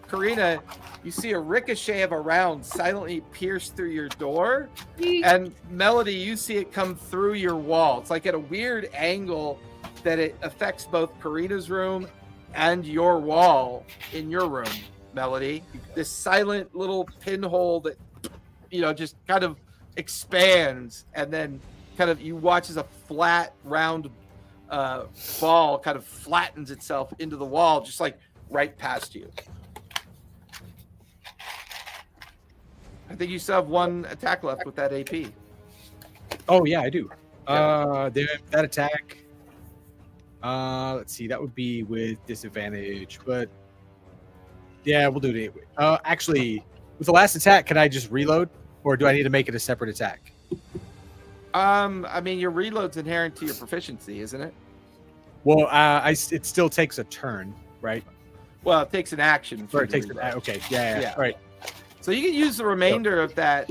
Karina, you see a ricochet of a round silently pierce through your door. And Melody, you see it come through your wall. It's like at a weird angle that it affects both Karina's room and your wall in your room, Melody. This silent little pinhole that, just kind of expands, and then kind of you watch as a flat, round ball kind of flattens itself into the wall, just like right past you. I think you still have 1 attack left with that AP. Oh yeah, I do. That attack. Let's see, that would be with disadvantage, but yeah, we'll do it anyway. Actually, with the last attack, can I just reload, or do I need to make it a separate attack? I mean, your reload's inherent to your proficiency, isn't it? Well, it still takes a turn, right? Well, it takes an action. Or it takes okay, yeah. All right. So you can use the remainder of that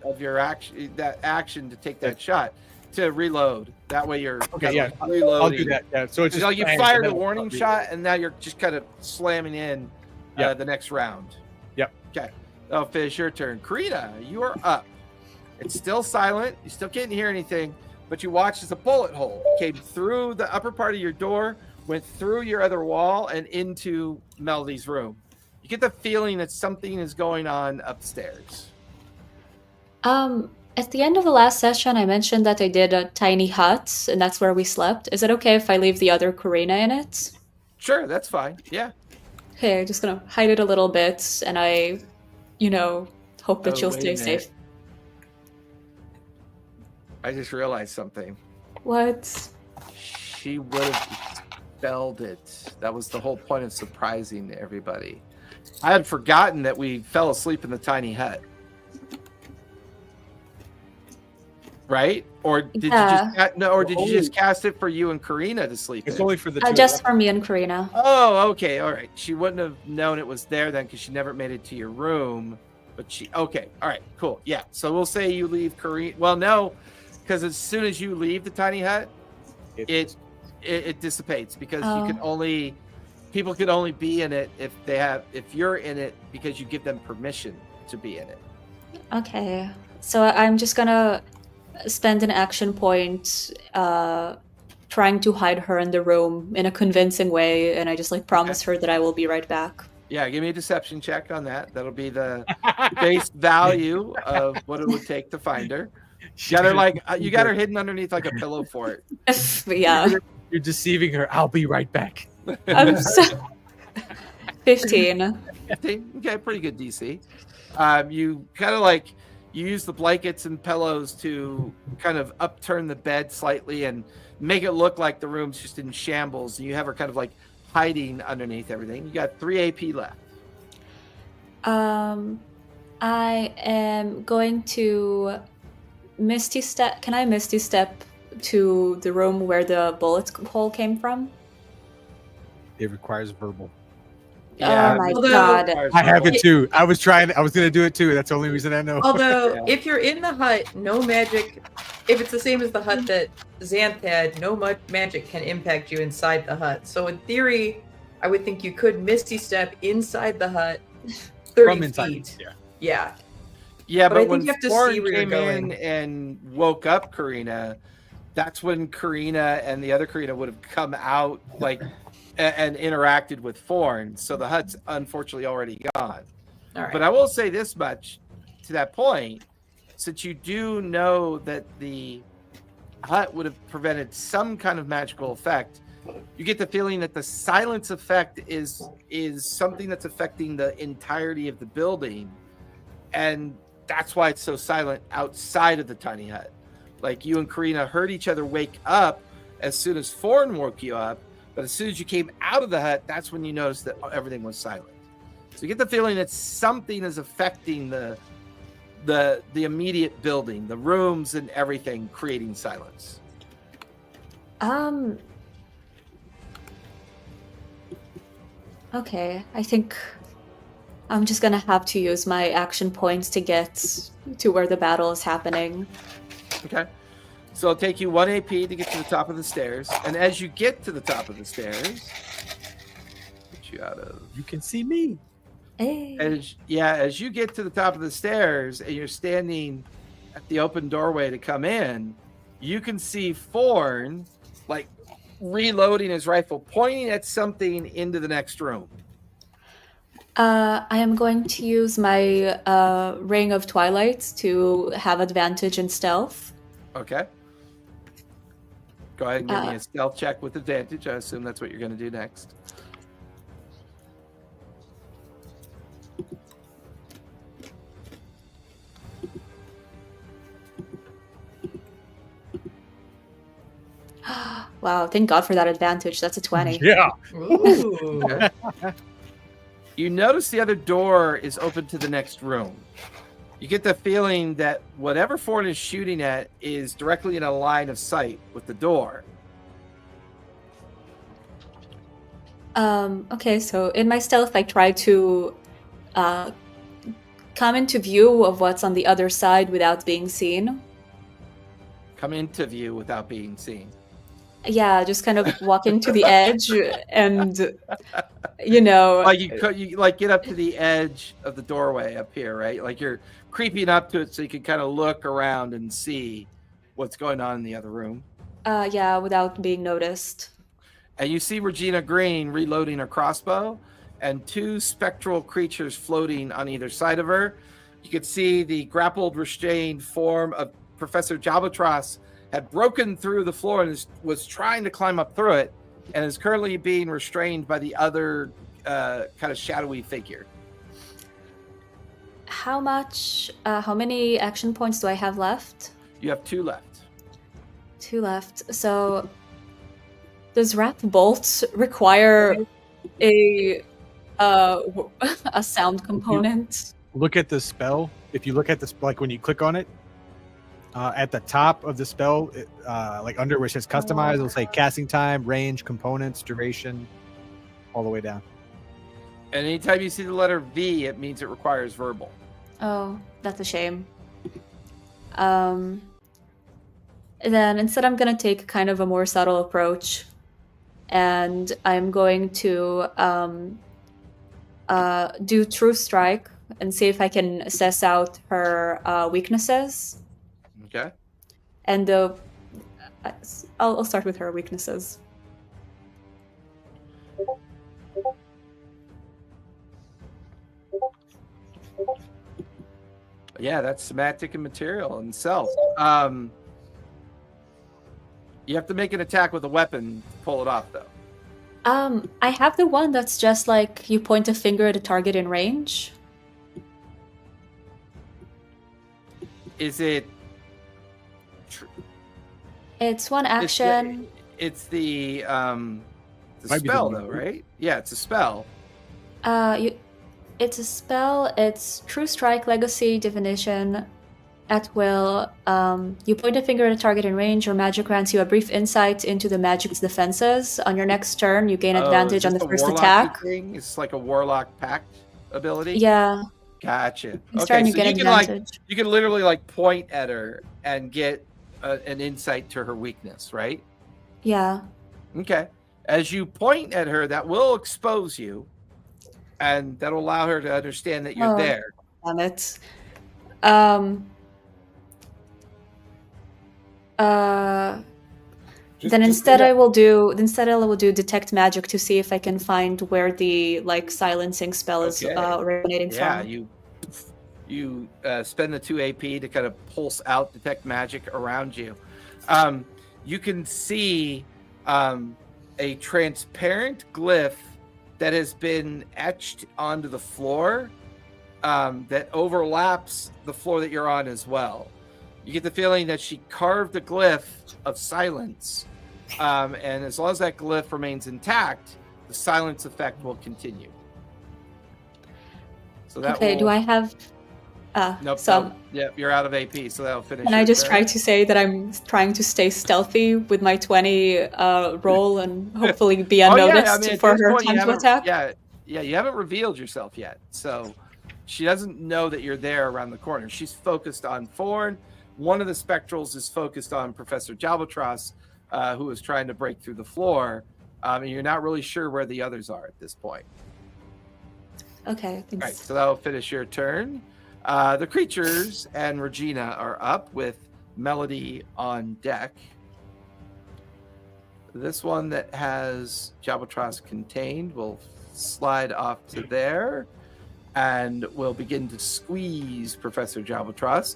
of your action to take that shot to reload. That way you're reloading. I'll do that. Yeah. So it's just like you fired a warning shot, and now you're just kind of slamming in the next round. Yep. Okay. Oh, Fish, your turn. Karina, you are up. It's still silent. You still can't hear anything, but you watch as a bullet hole came through the upper part of your door, went through your other wall, and into Melody's room. You get the feeling that something is going on upstairs. At the end of the last session, I mentioned that I did a tiny hut, and that's where we slept. Is it okay if I leave the other Karina in it? Sure, that's fine. Yeah. Okay, I'm just gonna hide it a little bit, and I, hope that she'll stay safe. I just realized something. What? She would have expelled it. That was the whole point of surprising everybody. I had forgotten that we fell asleep in the tiny hut. Right? Or did you just cast it for you and Karina to sleep It's in? only for the two just for me and Karina. Oh, okay, all right. She wouldn't have known it was there then because she never made it to your room. But okay, all right, cool. Yeah, so we'll say you leave Karina. Well, no, because as soon as you leave the tiny hut, it dissipates because people can only be in it if you're in it because you give them permission to be in it. Okay, so I'm just gonna spend an action point trying to hide her in the room in a convincing way, and I just promise her that I will be right back. Yeah, give me a deception check on that. That'll be the base value of what it would take to find her. You got her hidden underneath a pillow fort. Yeah. You're deceiving her. I'll be right back. I'm 15. 15? Okay, pretty good DC. You kind of you use the blankets and pillows to kind of upturn the bed slightly and make it look like the room's just in shambles. And you have her kind of hiding underneath everything. You got 3 AP left. I am going to Misty Step. Can I Misty Step to the room where the bullet hole came from? It requires verbal. Yeah, Oh my Although- god. requires I have verbal. it too. I was gonna do it too. That's the only reason I know. Although, Yeah. if you're in the hut, no magic. If it's the same as the hut that Xanth had, no magic can impact you inside the hut. So in theory, I would think you could Misty Step inside the hut, 30 From inside. feet. Yeah. Yeah. Yeah, But I but think when you have to Thorn see where you're came in going. and woke up Karina, that's when Karina and the other Karina would have come out like and interacted with Thorn. So the hut's unfortunately already gone. All right. But I will say this much to that point, since you do know that the hut would have prevented some kind of magical effect, you get the feeling that the silence effect is something that's affecting the entirety of the building, and that's why it's so silent outside of the tiny hut. Like you and Karina heard each other wake up as soon as Thorn woke you up, but as soon as you came out of the hut, that's when you noticed that everything was silent. So you get the feeling that something is affecting the immediate building, the rooms and everything, creating silence. Okay, I think I'm just gonna have to use my action points to get to where the battle is happening. Okay. So it'll take you 1 AP to get to the top of the stairs. And as you get to the top of the stairs, get you out of. You can see me. Hey. As you get to the top of the stairs and you're standing at the open doorway to come in, you can see Thorn like reloading his rifle, pointing at something into the next room. I am going to use my Ring of Twilight to have advantage in stealth. Okay. Go ahead and give me a stealth check with advantage. I assume that's what you're going to do next. Wow, thank God for that advantage. That's a 20. Yeah. Ooh. Okay. You notice the other door is open to the next room. You get the feeling that whatever Thorn is shooting at is directly in a line of sight with the door. Okay, so in my stealth, I try to come into view of what's on the other side without being seen. Come into view without being seen. Yeah, just kind of walking to the edge and, you know. Like you like get up to the edge of the doorway up here, right? Like you're creeping up to it so you can kind of look around and see what's going on in the other room. Yeah, without being noticed. And you see Regina Green reloading her crossbow and two spectral creatures floating on either side of her. You could see the grappled, restrained form of Professor Jabatras had broken through the floor and was trying to climb up through it and is currently being restrained by the other kind of shadowy figure. How many action points do I have left? You have 2 left. 2 left. So, does Wrath Bolt require a sound component? Look at the spell. If you look at this, like when you click on it, at the top of the spell, like under where it says customize, it'll say casting time, range, components, duration, all the way down. And anytime you see the letter V, it means it requires verbal. Oh, that's a shame. Then instead I'm going to take kind of a more subtle approach, and I'm going to do True Strike and see if I can assess out her weaknesses. Okay. And I'll start with her weaknesses. Yeah, that's somatic and material and self. You have to make an attack with a weapon to pull it off, though. I have the one that's just like you point a finger at a target in range. Is it? It's one action. It's the Might be the spell, one. though, right? Yeah, it's a spell. It's a spell. It's True Strike, Legacy, Divination. At will, you point a finger at a target in range, or magic grants you a brief insight into the magic's defenses. On your next turn, you gain advantage on the first attack. Thing? It's like a warlock pact ability. Yeah. Gotcha. Next turn, you get advantage. You can literally like point at her and get an insight to her weakness, right? Yeah. Okay. As you point at her, that will expose you, and that'll allow her to understand that you're there. Damn it. Then instead I will do detect magic to see if I can find where the like silencing spell is originating from. Yeah, you spend the 2 AP to kind of pulse out detect magic around you. You can see a transparent glyph that has been etched onto the floor that overlaps the floor that you're on as well. You get the feeling that she carved a glyph of silence, and as long as that glyph remains intact, the silence effect will continue. So that do I have... Nope. Yep, you're out of AP, so that'll finish. And I just try to say that I'm trying to stay stealthy with my 20 roll and hopefully be unnoticed for her time to attack. Yeah, you haven't revealed yourself yet, so she doesn't know that you're there around the corner. She's focused on Forn. One of the spectrals is focused on Professor Jalbatros, who is trying to break through the floor, and you're not really sure where the others are at this point. Okay, thanks. All right, so that'll finish your turn. The creatures and Regina are up with Melody on deck. This one that has Jalbatros contained will slide off to there and will begin to squeeze Professor Jalbatros.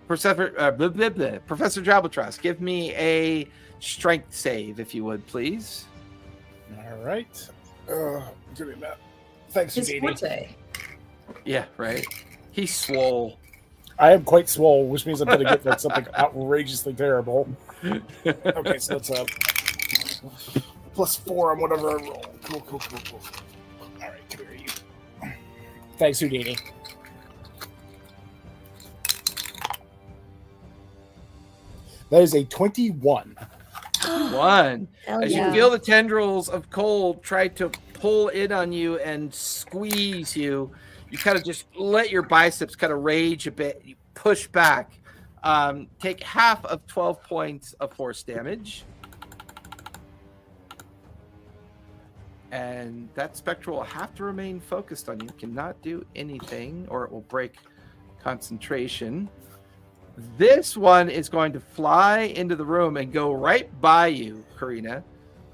Professor Jalbatros, give me a strength save, if you would, please. All right. Doing that. Thanks, Houdini. Yeah, right. He's swole. I am quite swole, which means I'm going to get like something outrageously terrible. Okay, so that's a +4 on whatever I roll. Cool. All right, here are you. Thanks, Houdini. That is a 21. As you feel the tendrils of cold try to pull in on you and squeeze you, you kind of just let your biceps kind of rage a bit. You push back. Take half of 12 points of force damage. And that spectral will have to remain focused on you. Cannot do anything or it will break concentration. This one is going to fly into the room and go right by you, Karina.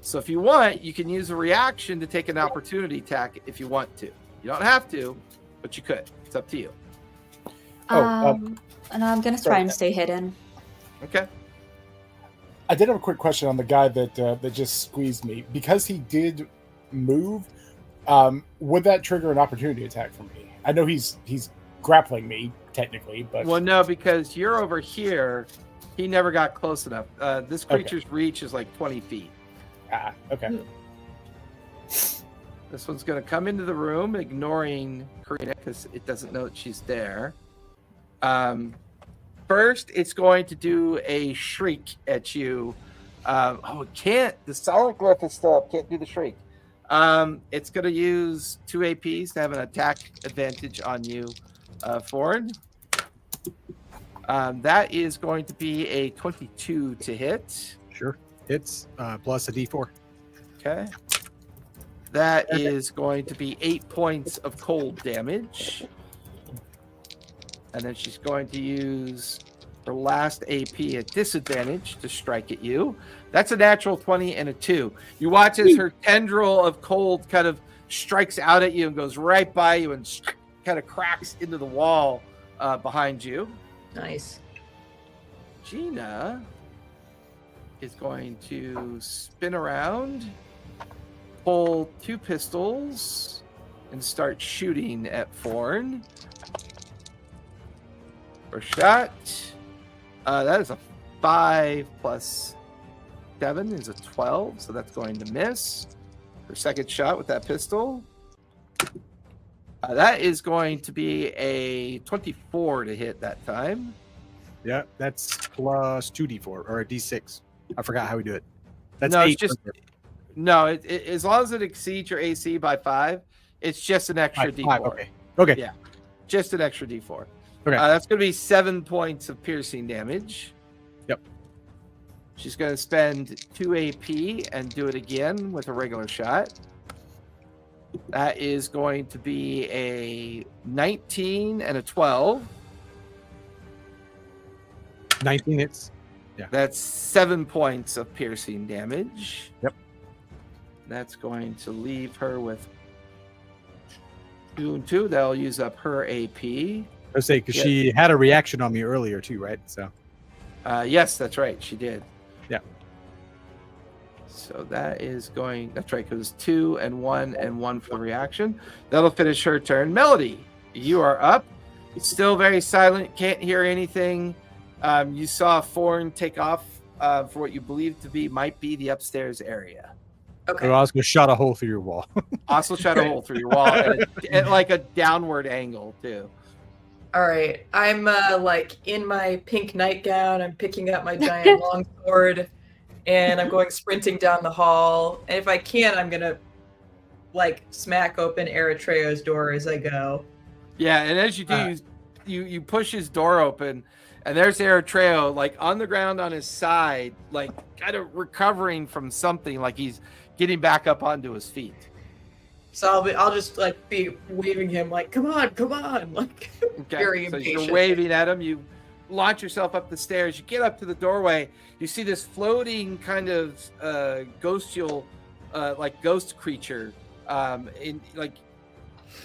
So if you want, you can use a reaction to take an opportunity attack if you want to. You don't have to, but you could. It's up to you. And I'm going to try and stay hidden. Okay. I did have a quick question on the guy that just squeezed me. Because he did move, would that trigger an opportunity attack for me? I know he's grappling me, technically, but... Well, no, because you're over here. He never got close enough. This creature's reach is like 20 feet. Okay. This one's going to come into the room, ignoring Karina because it doesn't know that she's there. First, it's going to do a shriek at you. It can't. The solid glyph is still up. Can't do the shriek. It's going to use 2 APs to have an attack advantage on you, Ford. That is going to be a 22 to hit. Sure. Hits plus a D4. Okay. That is going to be 8 points of cold damage. And then she's going to use her last AP at disadvantage to strike at you. That's a natural 20 and a 2. You watch as her tendril of cold kind of strikes out at you and goes right by you and kind of cracks into the wall behind you. Nice. Gina is going to spin around, pull 2 pistols, and start shooting at Forn. First shot. That is a 5 plus 7 is a 12, so that's going to miss. Her second shot with that pistol. That is going to be a 24 to hit that time. Yeah, that's plus 2d4 or a d6. I forgot how we do it. That's No, 8. it's just no. As long as it exceeds your AC by 5, it's just an extra D4. Okay. Okay. Yeah, just an extra D4. Okay. That's going to be 7 points of piercing damage. Yep. She's going to spend 2 AP and do it again with a regular shot. That is going to be a 19 and a 12. 19 hits. Yeah. That's 7 points of piercing damage. Yep. That's going to leave her with 2 and 2. That'll use up her AP. I was saying because she had a reaction on me earlier too, right? So. Yes, that's right. She did. Yeah. So that is going. That's right. Because 2 and 1 and 1 for the reaction. That'll finish her turn. Melody, you are up. It's still very silent. Can't hear anything. You saw Forn take off for what you believe to be might be the upstairs area. Okay. I was going to shot a hole through your wall. Also shot a hole through your wall at like a downward angle too. All right. I'm like in my pink nightgown. I'm picking up my giant longsword, and I'm going sprinting down the hall. And if I can, I'm gonna like smack open Eritrea's door as I go. Yeah, and as you do, you push his door open, and there's Eritrea like on the ground on his side, like kind of recovering from something, like he's getting back up onto his feet. So I'll just like be waving him like, come on, like Okay. very So impatient. you're waving at him. You launch yourself up the stairs. You get up to the doorway. You see this floating kind of ghostial, like ghost creature, in like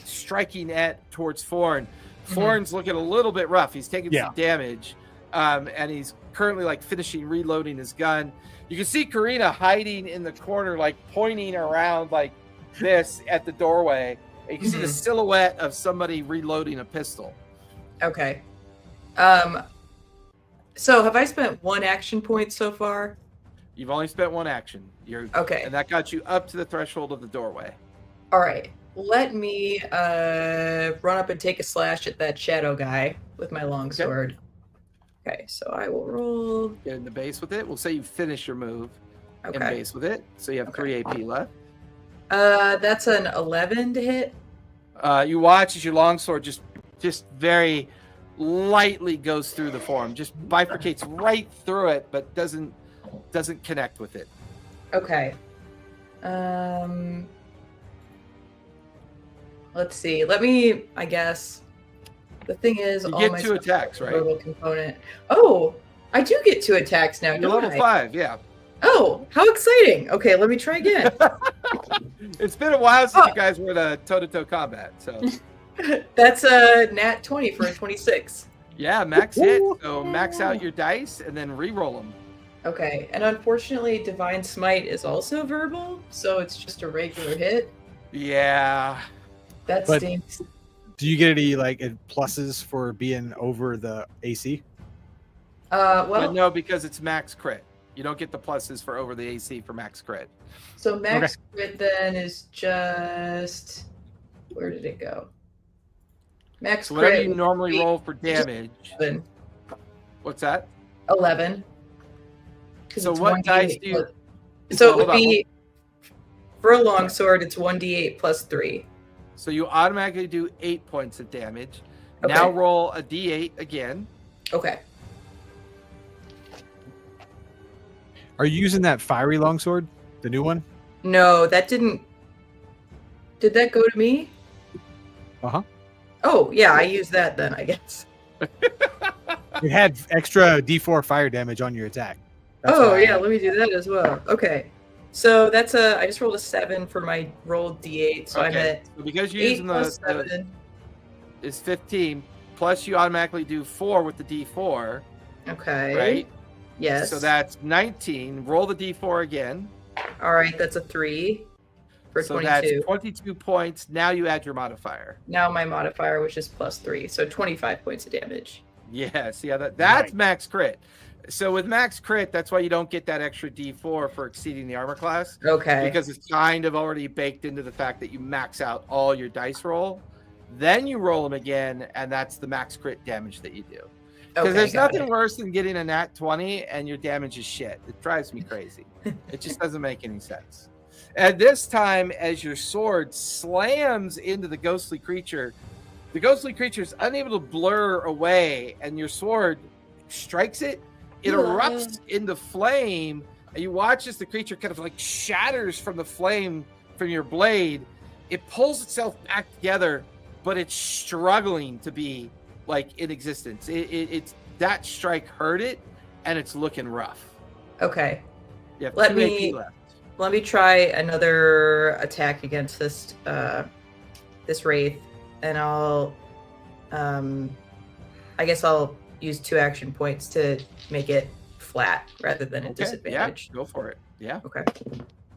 striking towards Forn. Forn's looking a little bit rough. He's taking some damage, and he's currently like finishing reloading his gun. You can see Karina hiding in the corner, like pointing around like this at the doorway. And you can see the silhouette of somebody reloading a pistol. Okay. So have I spent 1 action point so far? You've only spent 1 action. You're Okay. and that got you up to the threshold of the doorway. All right. Let me run up and take a slash at that shadow guy with my longsword. Okay, so I will roll. Get in the base with it. We'll say you finish your move in Okay. base with it. So you have 3 AP left. That's an 11 to hit. You watch as your longsword just very lightly goes through the form, just bifurcates right through it, but doesn't connect with it. Okay. Let's see. Let me. I guess. The thing is, You all get my 2 stuff attacks, has a right? verbal component. Oh, I do get 2 attacks now. You're Don't level I? 5, yeah. Oh, how exciting! Okay, let me try again. It's been a while since you guys were in a toe-to-toe combat, so That's a nat 20 for a 26. yeah, max hit. So max out your dice and then re-roll them. Okay, and unfortunately, Divine Smite is also verbal, so it's just a regular hit. Yeah. That But- stinks. Do you get any like pluses for being over the AC? But Well, no, because it's max crit. You don't get the pluses for over the AC for max crit. so max crit then is just where did it go? Max So whatever crit you would normally be roll for damage. 11. What's that? 11. 'Cause So it's what 1d8 dice do you? plus- So it Hold would on, be for a longsword. It's 1d8 plus 3. So you automatically do 8 points of damage. Now Okay. roll a D8 again. Okay. Are you using that fiery longsword, the new one? No, that didn't. Did that go to me? Uh-huh. Oh yeah, I used that then. I guess. It had extra D4 fire damage on your attack. That's Oh why- yeah, let me do that as well. Okay. So that's I just rolled a 7 for my rolled d8, so I'm at So because you're 8 using plus the 7. is 15 plus you automatically do 4 with the D4, Okay. right? Yes. So that's 19. Roll the D4 again. All right. That's a 3 for So 22. that's 22 points. Now you add your modifier. Now my modifier, which is plus 3, so 25 points of damage. Yeah, see how that's Right. max crit. So with max crit, that's why you don't get that extra D4 for exceeding the armor class, Okay. because it's kind of already baked into the fact that you max out all your dice roll. Then you roll them again, and that's the max crit damage that you do. Because Okay, there's got nothing it. worse than getting a nat 20 and your damage is shit. It drives me crazy. It just doesn't make any sense. And this time, as your sword slams into the ghostly creature is unable to blur away, and your sword strikes it. It erupts into flame, and you watch as the creature kind of like shatters from the flame from your blade. It pulls itself back together, but it's struggling to be like in existence. It's that strike hurt it, and it's looking rough. Okay. You have Let 2 me- AP left. Let me try another attack against this this wraith, and I'll I guess I'll use 2 action points to make it flat rather than a disadvantage. Yeah, go for it. Yeah. Okay.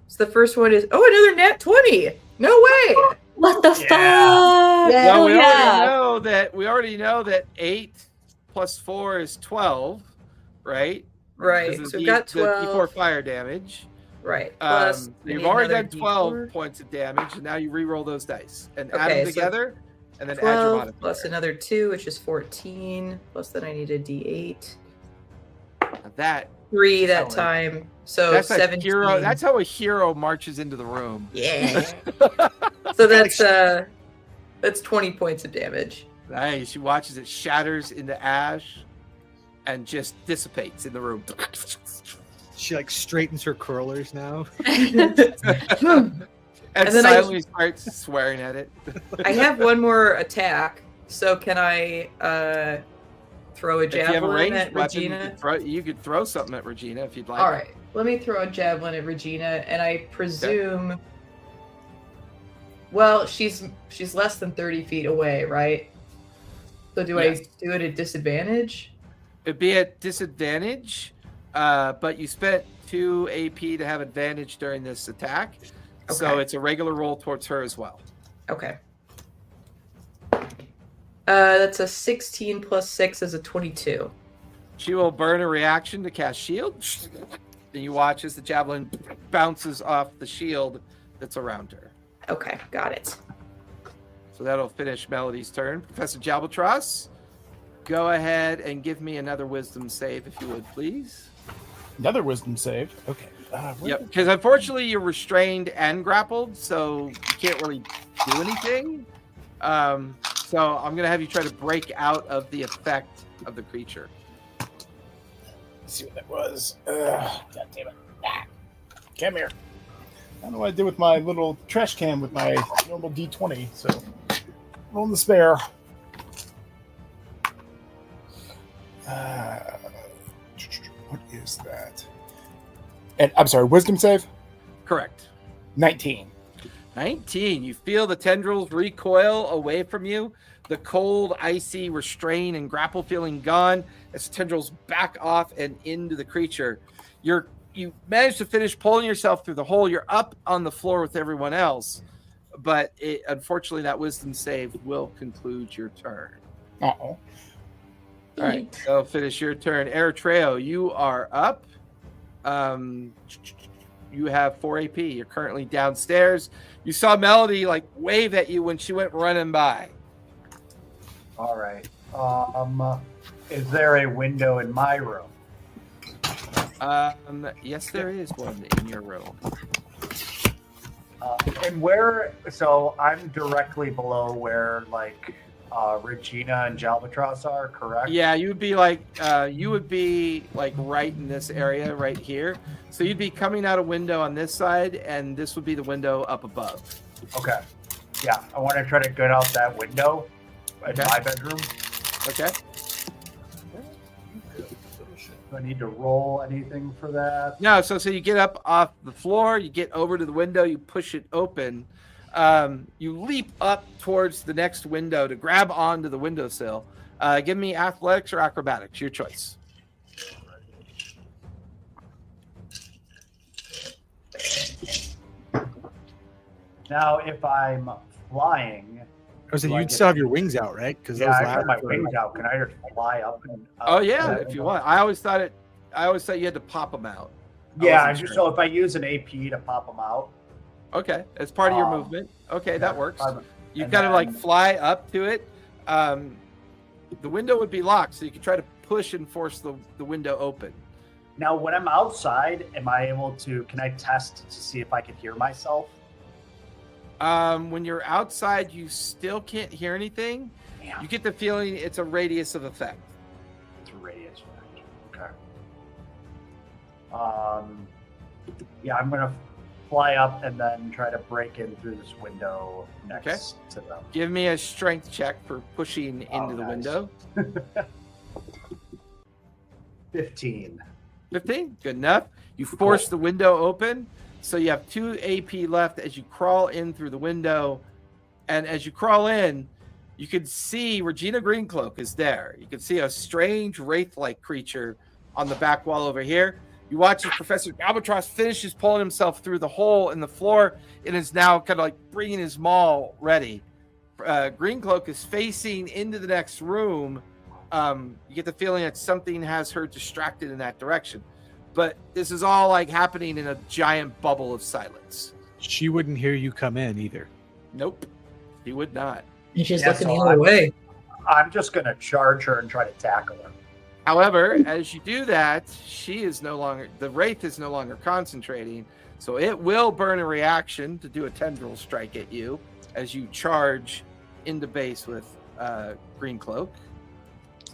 So the first one is another nat 20. No way. What the Yeah. fuck? Yeah. Well, Yeah. we already know that 8 plus 4 is 12, right? Right. Because So of we've got the 12. D4 fire damage. Right. Plus I You've need already another done 12 D4. points of damage, and now you re-roll those dice and add Okay, them so together, and then add your 12 modifier. plus another 2, which is 14. Plus then I need a D8. Now that 3 that Solid. time. So that's a 17. hero. That's how a hero marches into the room. Yeah. So that's 20 points of damage. Nice. She watches it shatters into ash, and just dissipates in the room. She like straightens her curlers now. And then silently starts swearing at it. I have one more attack. So can I throw a If you have a javelin ranged at weapon, Regina? you could throw something at Regina if you'd like. All right. Let me throw a javelin at Regina, and I presume. Well, she's less than 30 feet away, right? So do Yes. I do it at disadvantage? It'd be at disadvantage, but you spent 2 AP to have advantage during this attack. So Okay. it's a regular roll towards her as well. Okay. That's a 16 plus 6 is a 22. She will burn a reaction to cast shield. And you watch as the javelin bounces off the shield that's around her. Okay, got it. So that'll finish Melody's turn. Professor Jalbatros, go ahead and give me another wisdom save if you would, please. Another wisdom save. Okay. Yep, because unfortunately you're restrained and grappled, so you can't really do anything. So I'm going to have you try to break out of the effect of the creature. Let's see what that was. God damn it. Come here. I don't know what I did with my little trash can with my normal D20, so rolling the spare. What is that? And I'm sorry, wisdom save? Correct. 19. 19. You feel the tendrils recoil away from you. The cold, icy restrain and grapple feeling gone as the tendrils back off and into the creature. You manage to finish pulling yourself through the hole. You're up on the floor with everyone else, but unfortunately that wisdom save will conclude your turn. Uh-oh. All right, so finish your turn. Eritrea, you are up. You have 4 AP. You're currently downstairs. You saw Melody like wave at you when she went running by. All right. Is there a window in my room? Yes, there is one in your room. And where? So I'm directly below where like Regina and Jalbatros are, correct? Yeah, you would be like right in this area right here. So you'd be coming out a window on this side, and this would be the window up above. Okay. Yeah, I want to try to get out that window in Okay. my bedroom. Okay. Do I need to roll anything for that? No, so you get up off the floor, you get over to the window, you push it open. You leap up towards the next window to grab onto the windowsill. Give me athletics or acrobatics, your choice. Now, if I'm flying, So Do I you'd get- still have your wings out, right? Because yeah, I got my wings out. Can I just fly up? And Oh yeah, that if you window? want. I always thought you had to pop them out. Yeah, wasn't sure. so if I use an AP to pop them out. Okay, as part of your Um, movement. Okay, that yeah, works. You And kind of like then- fly up to it. The window would be locked, so you could try to push and force the window open. Now, when I'm outside, am I able to? Can I test to see if I can hear myself? When you're outside, you still can't hear anything. Damn, You get the feeling it's a radius of effect. it's a radius effect. Okay. Yeah, I'm gonna fly up and then try to break in through this window next to them. Give me a strength check for pushing into the nice. window. 15. 15, good enough. You force the window open, so you have 2 AP left as you crawl in through the window. And as you crawl in, you can see Regina Greencloak is there. You can see a strange wraith-like creature on the back wall over here. You watch as Professor Albatross finishes pulling himself through the hole in the floor and is now kind of like bringing his maul ready. Greencloak is facing into the next room. You get the feeling that something has her distracted in that direction. But this is all like happening in a giant bubble of silence. She wouldn't hear you come in either. Nope, he would not. And she's Yeah, looking so the other I'm- way. I'm just gonna charge her and try to tackle her. However, as you do that, the wraith is no longer concentrating, so it will burn a reaction to do a tendril strike at you as you charge into base with Greencloak.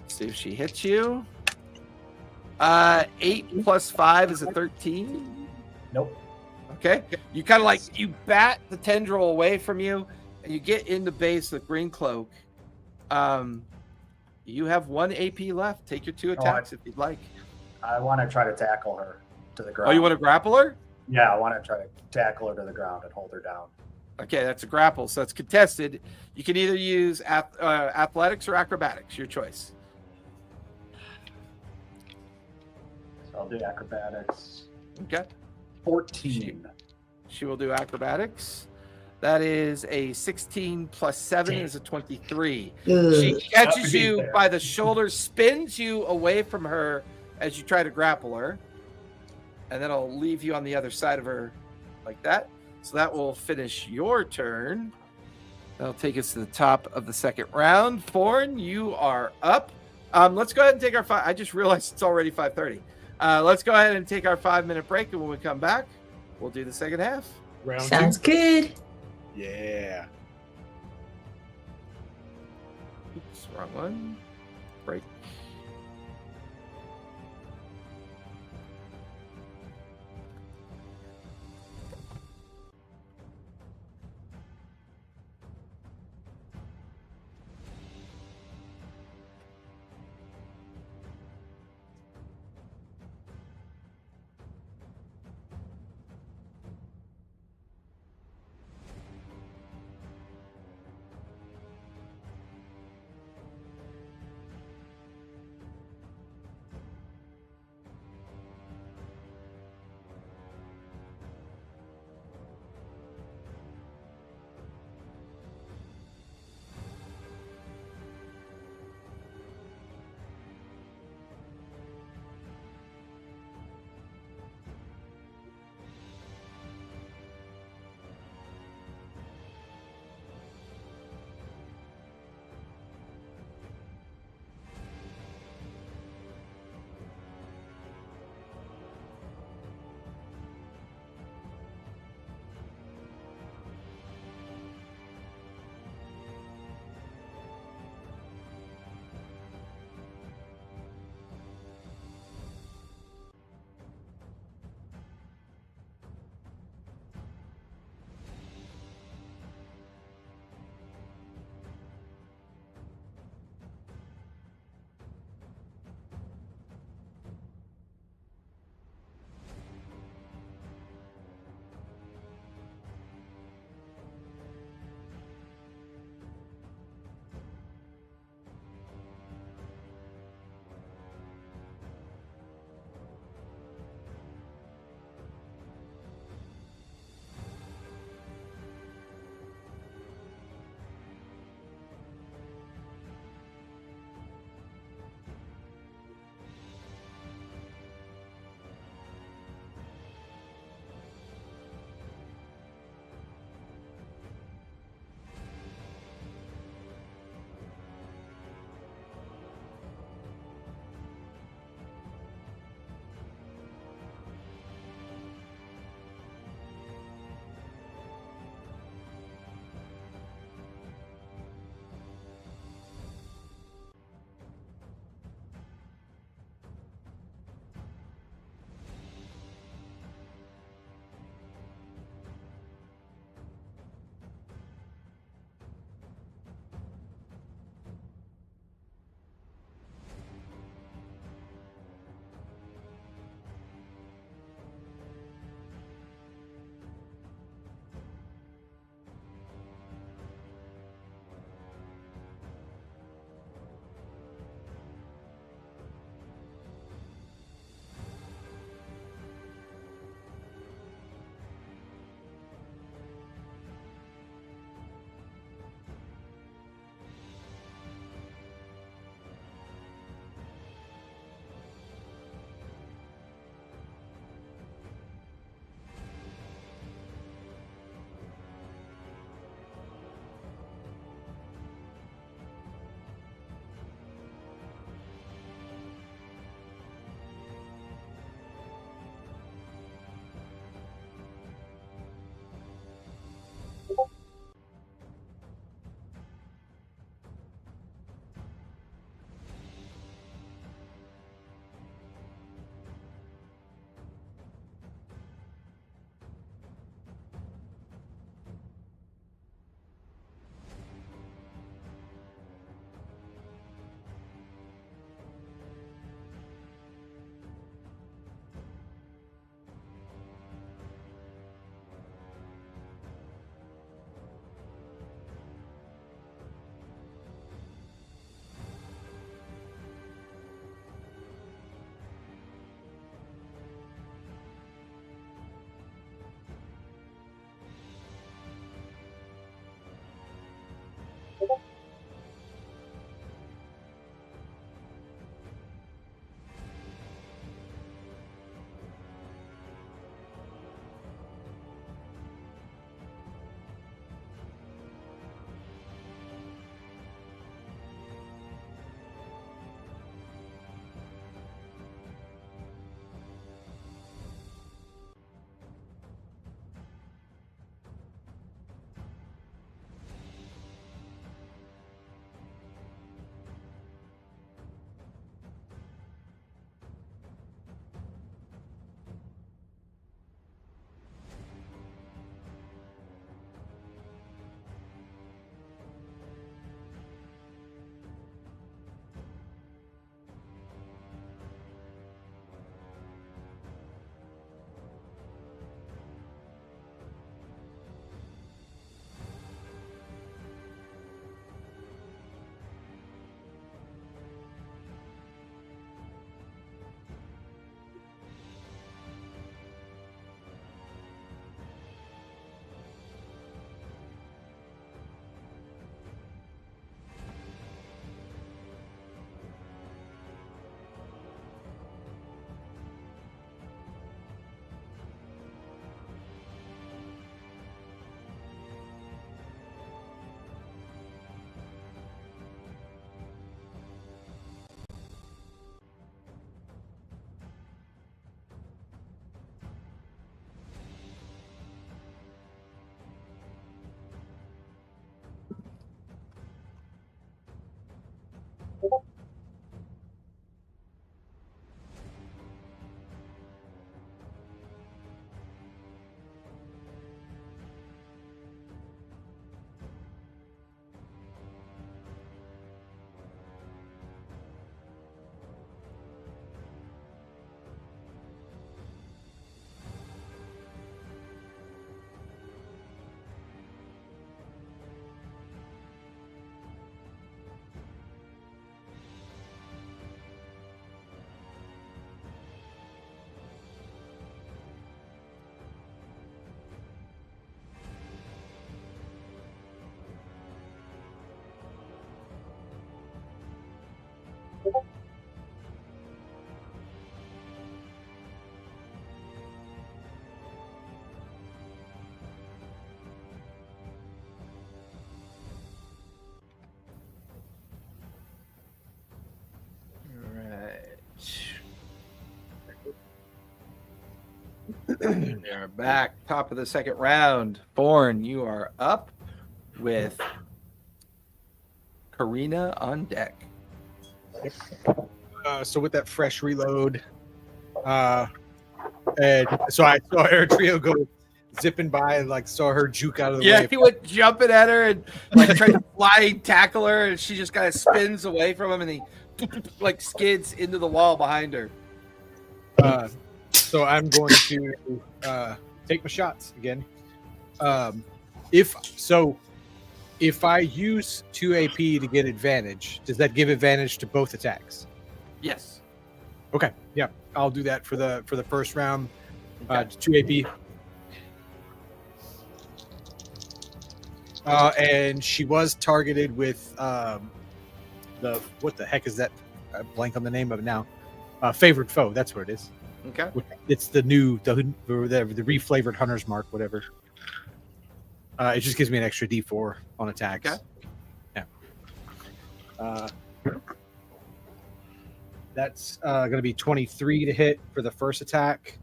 Let's see if she hits you. 8 plus 5 is a 13. Nope. Okay. You kind of like, you bat the tendril away from you, and you get into base with Greencloak. You have 1 AP left. Take your 2 attacks if you'd like. I want to try to tackle her to the ground. Oh, you want to grapple her? Yeah, I want to try to tackle her to the ground and hold her down. Okay, that's a grapple, so it's contested. You can either use athletics or acrobatics, your choice. So I'll do acrobatics. Okay. 14. She will do acrobatics. That is a 16 plus 7 is a 23. She catches Not to be you fair. by the shoulder, spins you away from her as you try to grapple her, and then I'll leave you on the other side of her like that. So that will finish your turn. That'll take us to the top of the second round. Forn, you are up. Let's go ahead and take our I just realized it's already 5:30. Let's go ahead and take our 5-minute break, and when we come back, we'll do the second half. Round Sounds 2. good. Yeah. Oops, wrong one. Break. We are back. Top of the second round. Born, you are up with Karina on deck. So with that fresh reload, and so I saw Eritrea go zipping by and like saw her juke out of the Yeah, way. he went jumping at her and like tried to fly tackle her, and she just kind of spins away from him, and he like skids into the wall behind her. So I'm going to take my shots again. If I use 2 AP to get advantage, does that give advantage to both attacks? Yes. Okay, yeah, I'll do that for the first round. Okay. 2 AP. And she was targeted with the what the heck is that? I blank on the name of it now. Favored foe. That's what it is. Okay. It's the reflavored hunter's mark, whatever. It just gives me an extra D4 on attacks. Okay. Yeah. That's going to be 23 to hit for the first attack,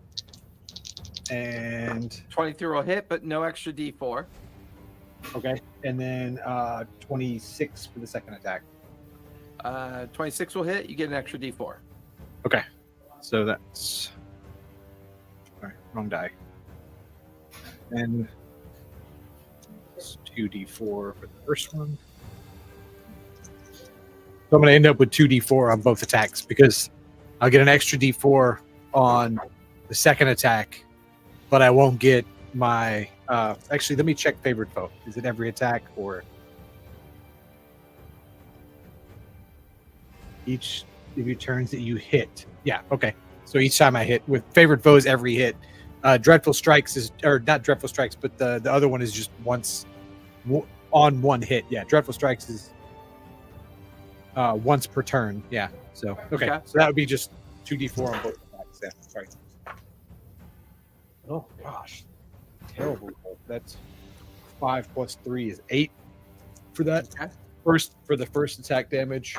and 23 will hit, but no extra D4. okay, and then 26 for the second attack. 26 will hit. You get an extra D4. Okay, so that's all right. Wrong die. And 2d4 for the first one. So I'm going to end up with 2d4 on both attacks because I'll get an extra d4 on the second attack, but I won't get my. Actually, let me check favored foe. Is it every attack or each of your turns that you hit? Yeah, okay. So each time I hit with favored foes, every hit. Dreadful strikes is, or not dreadful strikes, but the other one is just once on one hit. Yeah, Dreadful Strikes is once per turn. Yeah. So okay. Okay. So that would be just 2d4 on both attacks. Yeah. Sorry. Oh gosh, terrible roll. That's 5 plus 3 is 8 for that. Okay. For the first attack damage.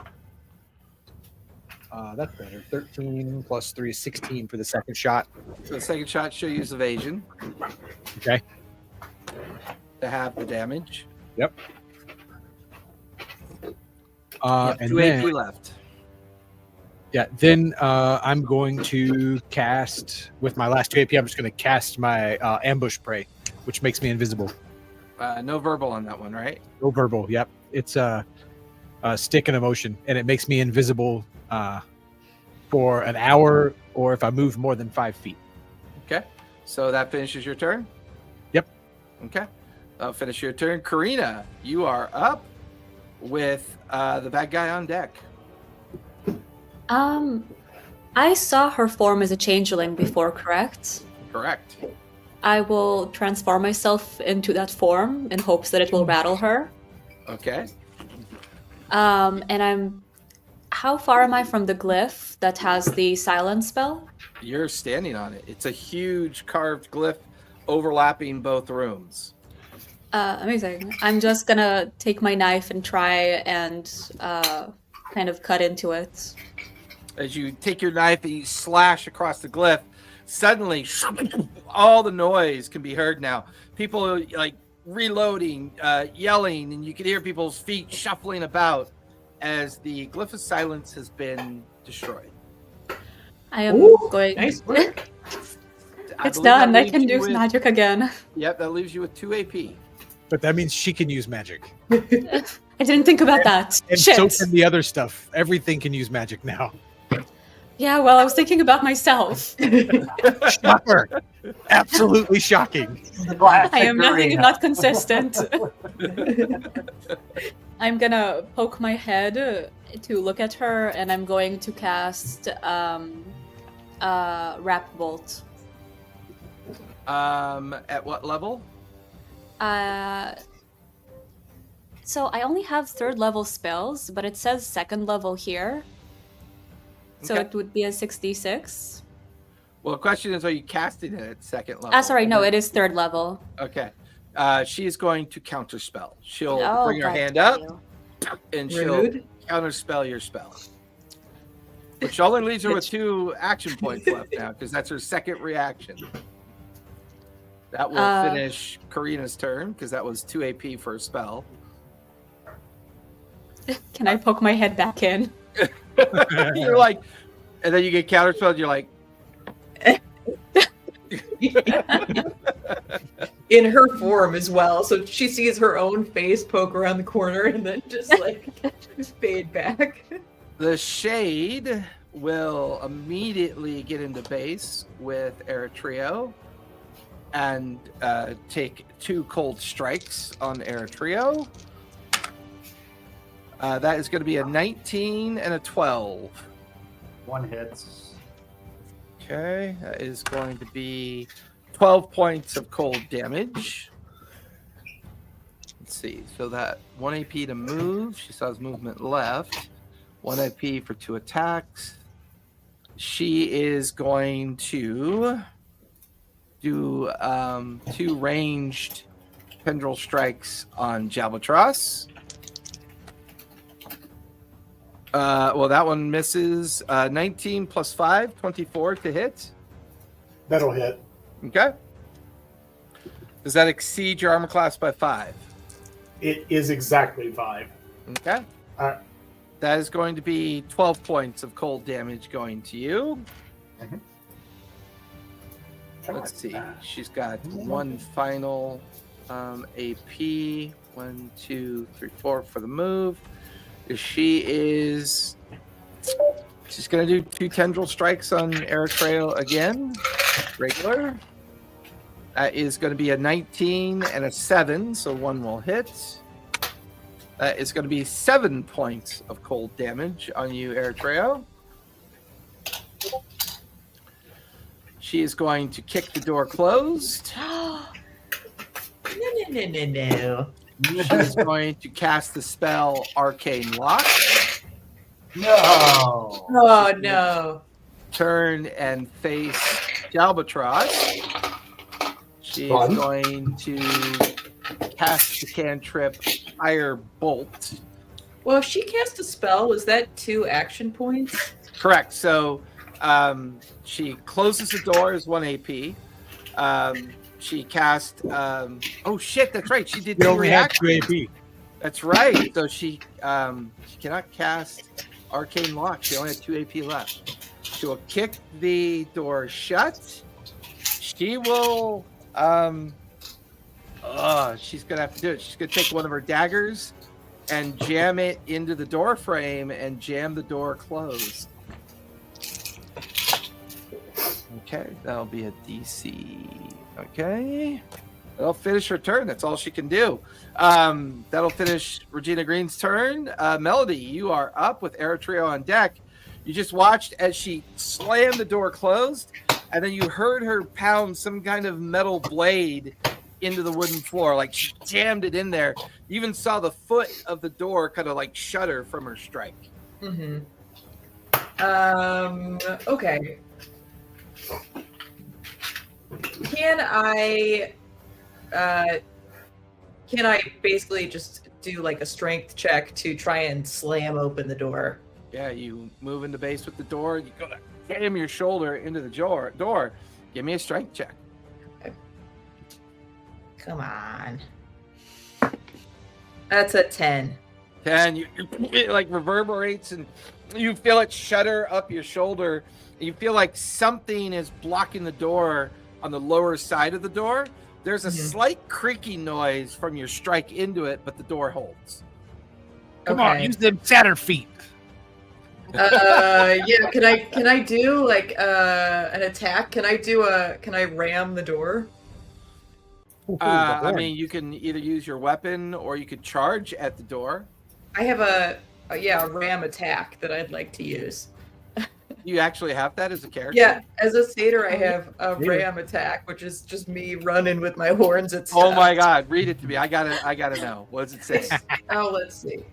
That's better. 13 plus 3 is 16 for the second shot. So the second shot she'll use evasion Okay. to have the damage. Yep. You have And 2 then, AP left. yeah, then I'm going to cast with my last 2 AP. I'm just going to cast my ambush prey, which makes me invisible. No verbal on that one, right? No verbal. Yep. It's a stick and a motion, and it makes me invisible for an hour, or if I move more than 5 feet. Okay. So that finishes your turn? Yep. Okay. That'll finish your turn. Karina, you are up with the bad guy on deck. I saw her form as a changeling before, correct? Correct. I will transform myself into that form in hopes that it will rattle her. Okay. And how far am I from the glyph that has the silence spell? You're standing on it. It's a huge carved glyph overlapping both rooms. Amazing. I'm just gonna take my knife and try and kind of cut into it. As you take your knife and you slash across the glyph, suddenly all the noise can be heard now. People are like reloading, yelling, and you can hear people's feet shuffling about as the glyph of silence has been destroyed. I am Ooh, going. nice work. It's believe done. that I leaves can you do with- magic again. Yep, that leaves you with 2 AP. But that means she can use magic. I didn't think about that. And Shit. so can the other stuff. Everything can use magic now. Yeah, well, I was thinking about myself. Shocker. Absolutely shocking. The classic I am nothing if Karina. not consistent. I'm gonna poke my head to look at her, and I'm going to cast Wrap Bolt. At what level? So I only have 3rd level spells, but it says 2nd level here. So Okay. it would be a 6d6. Well, the question is, are you casting it at 2nd level? Sorry, no, it is 3rd level. Okay. She is going to counterspell. She'll Oh, bring her thank hand up you. and she'll Rude. counterspell your spell. Which only leaves her with 2 action points left now, because that's her second reaction. That will finish Karina's turn, because that was 2 AP for a spell. Can I poke my head back in? You're like, and then you get counterspelled, you're like, In her form as well, so she sees her own face poke around the corner and then just like fade back. the shade will immediately get into base with Eritrea and take 2 cold strikes on Eritrea. That is going to be a 19 and a 12. 1 hits. Okay, that is going to be 12 points of cold damage. Let's see. So that 1 AP to move. She still has movement left. 1 AP for 2 attacks. She is going to do 2 ranged tendril strikes on Jabatros. Well, that one misses. 19 plus 5, 24 to hit. That'll hit. Okay. Does that exceed your armor class by 5? It is exactly 5. Okay. Alright. That is going to be 12 points of cold damage going to you. Let's see. She's got 1 final AP. 1, 2, 3, 4 for the move. She's going to do 2 tendril strikes on Eritrea again. Regular. That is going to be a 19 and a 7, so 1 will hit. That is going to be 7 points of cold damage on you, Eritrea. She is going to kick the door closed. No. She's going to cast the spell Arcane Lock. No. Oh no. Turn and face Galbatross. She's Fun. going to cast the cantrip Fire Bolt. Well, if she cast a spell, was that 2 action points? Correct. So she closes the door as 1 AP. She cast. Oh shit! That's right. She did We 2 only had reactions. 2 AP. That's right. So she cannot cast Arcane Lock. She only had 2 AP left. She will kick the door shut. She will. She's gonna have to do it. She's gonna take one of her daggers and jam it into the door frame and jam the door closed. Okay, that'll be a DC. Okay. That'll finish her turn. That's all she can do. That'll finish Regina Green's turn. Melody, you are up with Eritrea on deck. You just watched as she slammed the door closed, and then you heard her pound some kind of metal blade into the wooden floor. Like she jammed it in there. You even saw the foot of the door kind of like shudder from her strike. Mm-hmm. Okay. Can I basically just do like a strength check to try and slam open the door? Yeah, you move into base with the door. You go to jam your shoulder into the door. Give me a strength check. Come on. That's a 10. 10. It like reverberates and you feel it shudder up your shoulder. You feel like something is blocking the door on the lower side of the door. There's a slight creaking noise from your strike into it, but the door holds. Come on, use them Saturn feet. Yeah, can I do like an attack? Can I ram the door? I mean, you can either use your weapon or you could charge at the door. I have a ram attack that I'd like to use. You actually have that as a character? Yeah, as a satyr, I have a ram attack, which is just me running with my horns at stuff. Oh my god, read it to me. I gotta know. What does it say? Oh, let's see.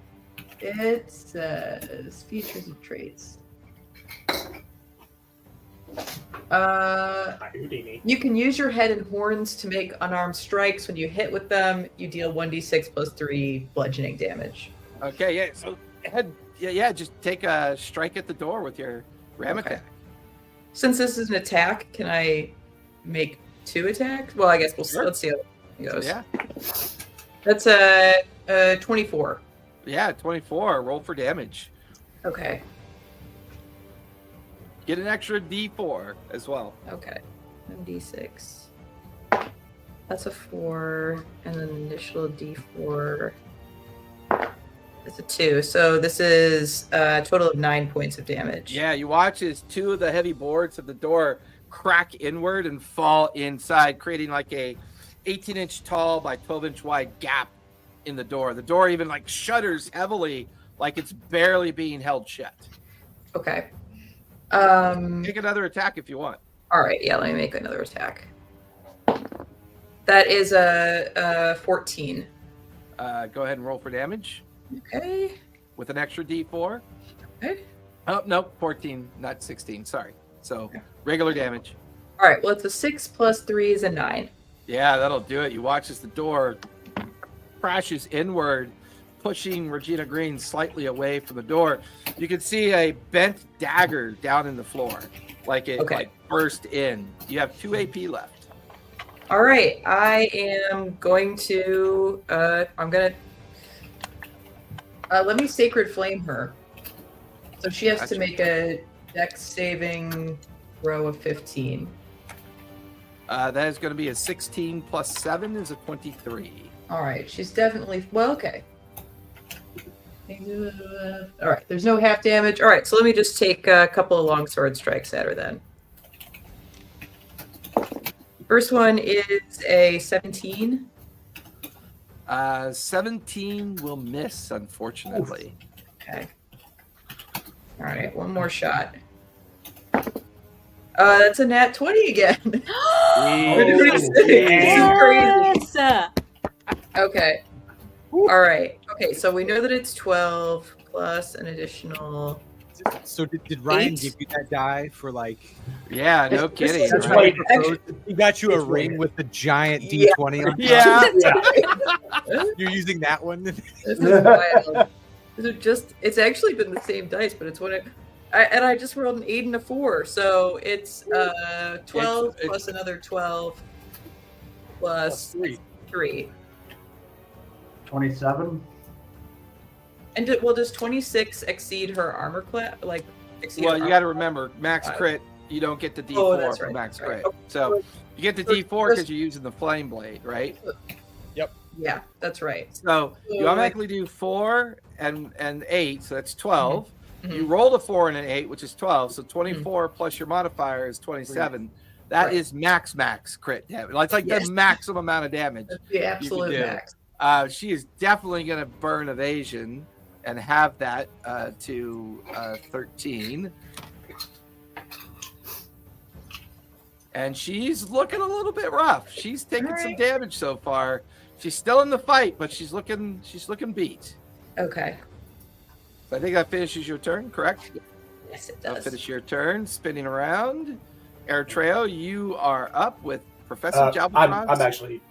It says features and traits. You can use your head and horns to make unarmed strikes. When you hit with them, you deal 1d6 plus 3 bludgeoning damage. Okay, yeah. So just take a strike at the door with your ram attack. Since this is an attack, can I make 2 attacks? Well, I guess let's see how it goes. Yeah. That's a 24. Yeah, 24. Roll for damage. Okay. Get an extra D4 as well. Okay. 1d6. That's a 4, and then initial D4. It's a 2. So this is a total of 9 points of damage. Yeah, you watch as 2 of the heavy boards of the door crack inward and fall inside, creating like a 18-inch tall by 12-inch wide gap in the door. The door even like shudders heavily, like it's barely being held shut. Okay. Make another attack if you want. All right. Yeah, let me make another attack. That is a 14. Go ahead and roll for damage. Okay. With an extra D4. Okay. Oh, no, 14, not 16. Sorry. So regular damage. All right. Well, it's a 6 plus 3 is a 9. Yeah, that'll do it. You watch as the door crashes inward, pushing Regina Green slightly away from the door. You can see a bent dagger down in the floor, like it like burst in. You have 2 AP left. All right. I am going to. Let me Sacred Flame her. So she has to make a Dex saving throw of 15. That is going to be a 16 plus 7 is a 23. All right. She's definitely okay. All right. There's no half damage. All right. So let me just take a couple of longsword strikes at her then. First one is a 17. 17 will miss, unfortunately. Okay. All right, one more shot. That's a nat 20 again. Oh, This is crazy. Yes! Okay. All right. Okay, so we know that it's 12 plus an additional. So did Ryan 8? give you that die for like? Yeah, no This kidding. is That's Right? right. He got you a It's ring weird. with the giant Yeah. D20 on top. Yeah. You're using that one. This is wild. It's actually been the same dice, but it's I just rolled an 8 and a 4, so it's 12 It's- plus another 12 plus 3. 27. And does 26 exceed her armor class? Like, exceed Well, her you got to armor remember, max Five. crit, you don't get the D4 Oh, that's for right, max that's right. crit. So you get the So D4 just- because you're using the flame blade, right? class? Yeah, that's right. So you So, automatically do 4 and 8, so that's 12. Mhm. You rolled a 4 and an 8, which is 12. So 24 plus your modifier is 27. That Right. is max crit damage. It's like Yes. the maximum amount of damage. That's the absolute do. max. She is definitely going to burn evasion and have that to 13. And she's looking a little bit rough. She's taking some Alright. damage so far. She's still in the fight, but she's looking beat. Okay. So I think that finishes your turn, correct? Yes, it That'll does. finish your turn. Spinning around. Eritrea, you are up with Professor Jalbatron. I'm actually.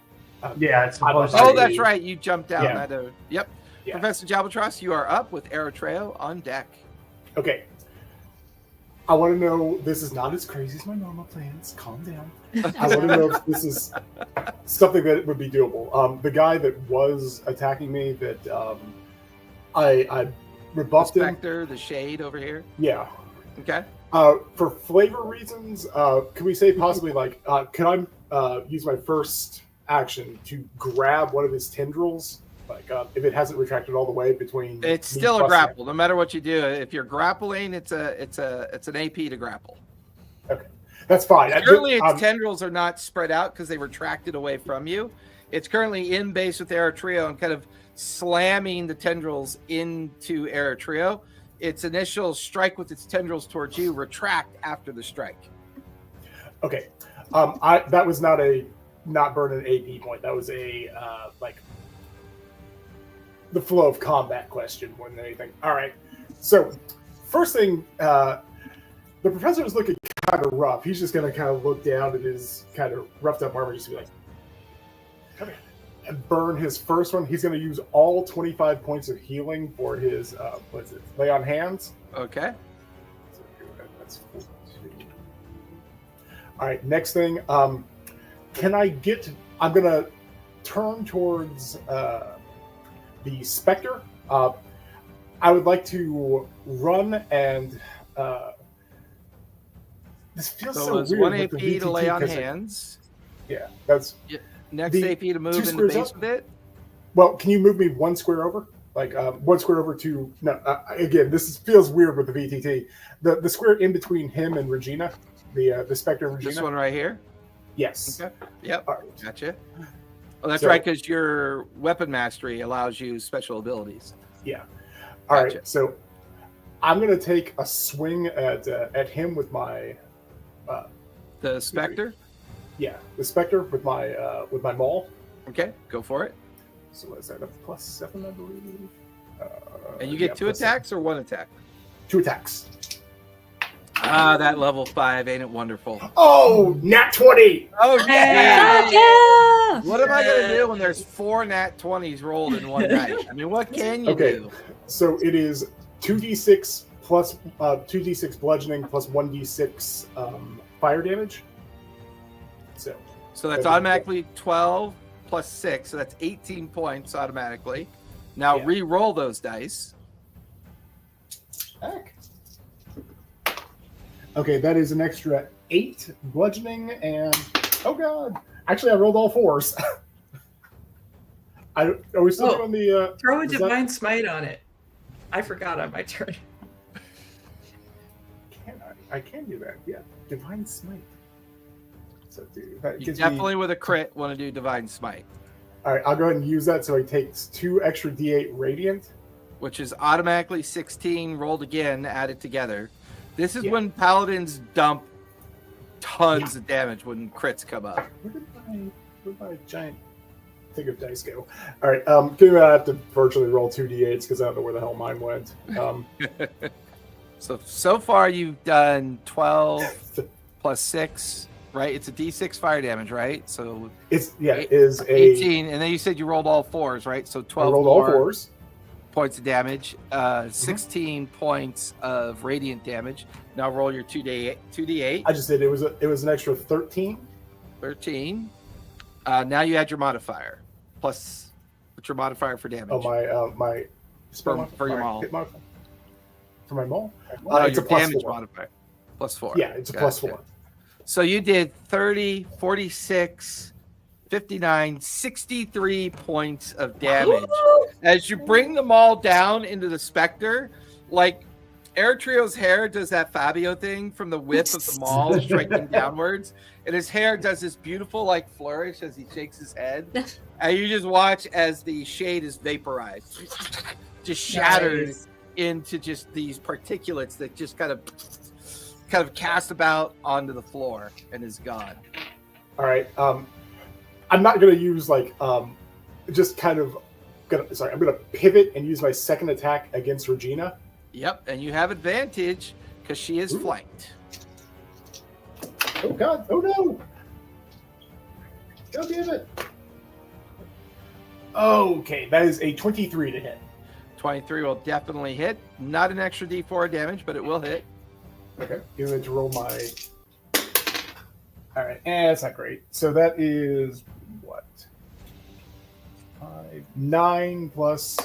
Yeah, it's I'm supposed also- Oh, to that's be. right. You jumped out. Yeah. Yep. Yeah. Professor Jalbatros, you are up with Eritrea on deck. Okay. I want to know. This is not as crazy as my normal plans. Calm down. I want to know if this is something that would be doable. The guy that was attacking me, that I rebuffed him. Spectre, the shade over here. Yeah. Okay. For flavor reasons, can we say possibly like, can I use my first action to grab one of his tendrils? Like, if it hasn't retracted all the way between. It's me still a plus grapple, no matter what you do. If you're grappling, it's an AP to grapple. That's fine. Currently, its tendrils are not spread out because they retracted away from you. It's currently in base with Eritrea and kind of slamming the tendrils into Eritrea. Its initial strike with its tendrils towards you retract after the strike. Okay. That was not burn an AP point. That was a like the flow of combat question more than anything. All right. So first thing, the professor is looking kind of rough. He's just gonna kind of look down at his kind of roughed up armor, just be like, "Come here," and burn his first one. He's gonna use all 25 points of healing for his lay on hands. Okay. So that's 14. All right, next thing. Can I get? I'm gonna turn towards the Spectre. I would like to run and. This feels So so it's weird. 1 with AP the to VTT, lay on 'cause hands. yeah, that's Next The AP to move 2 into squares base up? with it. well. Can you move me 1 square over? Like 1 square over to no. Again, feels weird with the VTT. The square in between him and Regina, the Spectre and Regina. This one right here. Yes. Okay. Yep. All right. Gotcha. Oh, that's So- right, because your weapon mastery allows you special abilities. Yeah. All Gotcha. right. So I'm gonna take a swing at him with my The Spectre. the Spectre with my maul. Okay, go for it. So what is that? A +7, I believe. And you get yeah, two +7. attacks or one attack? 2 attacks. Ah, that level 5, ain't it wonderful? Oh, nat 20. Oh, Fuck yeah! What am I gonna do when there's 4 nat 20s rolled in one night? I mean, what can you Okay. do? So it is 2d6 plus 2d6 bludgeoning plus 1d6 fire damage. So So that's automatically 12 plus 6, so that's 18 points automatically. Now Yeah. re-roll those dice. heck. Okay, that is an extra 8 bludgeoning and oh god. Actually, I rolled all 4s. Are we still Oh. doing the Throw a is that- divine smite on it. I forgot on my turn. I can do that. Yeah, divine smite. So that You gives definitely me. with a crit want to do Divine Smite, All right, I'll go ahead and use that. So he takes 2 extra d8 radiant. which is automatically 16 rolled again, added together. This is Yeah. when paladins dump tons of damage when crits come up. Where did my giant? think of dice go. All right, gonna have to virtually roll 2d8s because I don't know where the hell mine went. So far you've done 12 plus 6, right? It's a d6 fire damage, right? So it is 18, and then you said you rolled all 4s, right? So 12 I rolled more all 4s. points of damage, 16 points of radiant damage. Now roll your 2d8. I just did. It was an extra 13. 13. Now you add your modifier. Plus, what's your modifier for damage? Oh, my spell for your maul. hit modifier. For my maul? It's a a plus damage 4. modifier. Plus 4. Yeah, it's a plus 4. So you did 30, 46, 59, 63 points of damage. As you bring them all down into the Spectre, like Eritreo's hair does that Fabio thing from the whip of the maul striking downwards, and his hair does this beautiful like flourish as he shakes his head, and you just watch as the shade is vaporized, just shattered into just these particulates that just kind of cast about onto the floor and is gone. All right. I'm not gonna use just kind of I'm gonna pivot and use my second attack against Regina. Yep, and you have advantage because she is flanked. Oh God! Oh no! God damn it! Okay, that is a 23 to hit. 23 will definitely hit. Not an extra d4 damage, but it will hit. Okay, going to roll my. All right, that's not great. So that is what? 9 plus.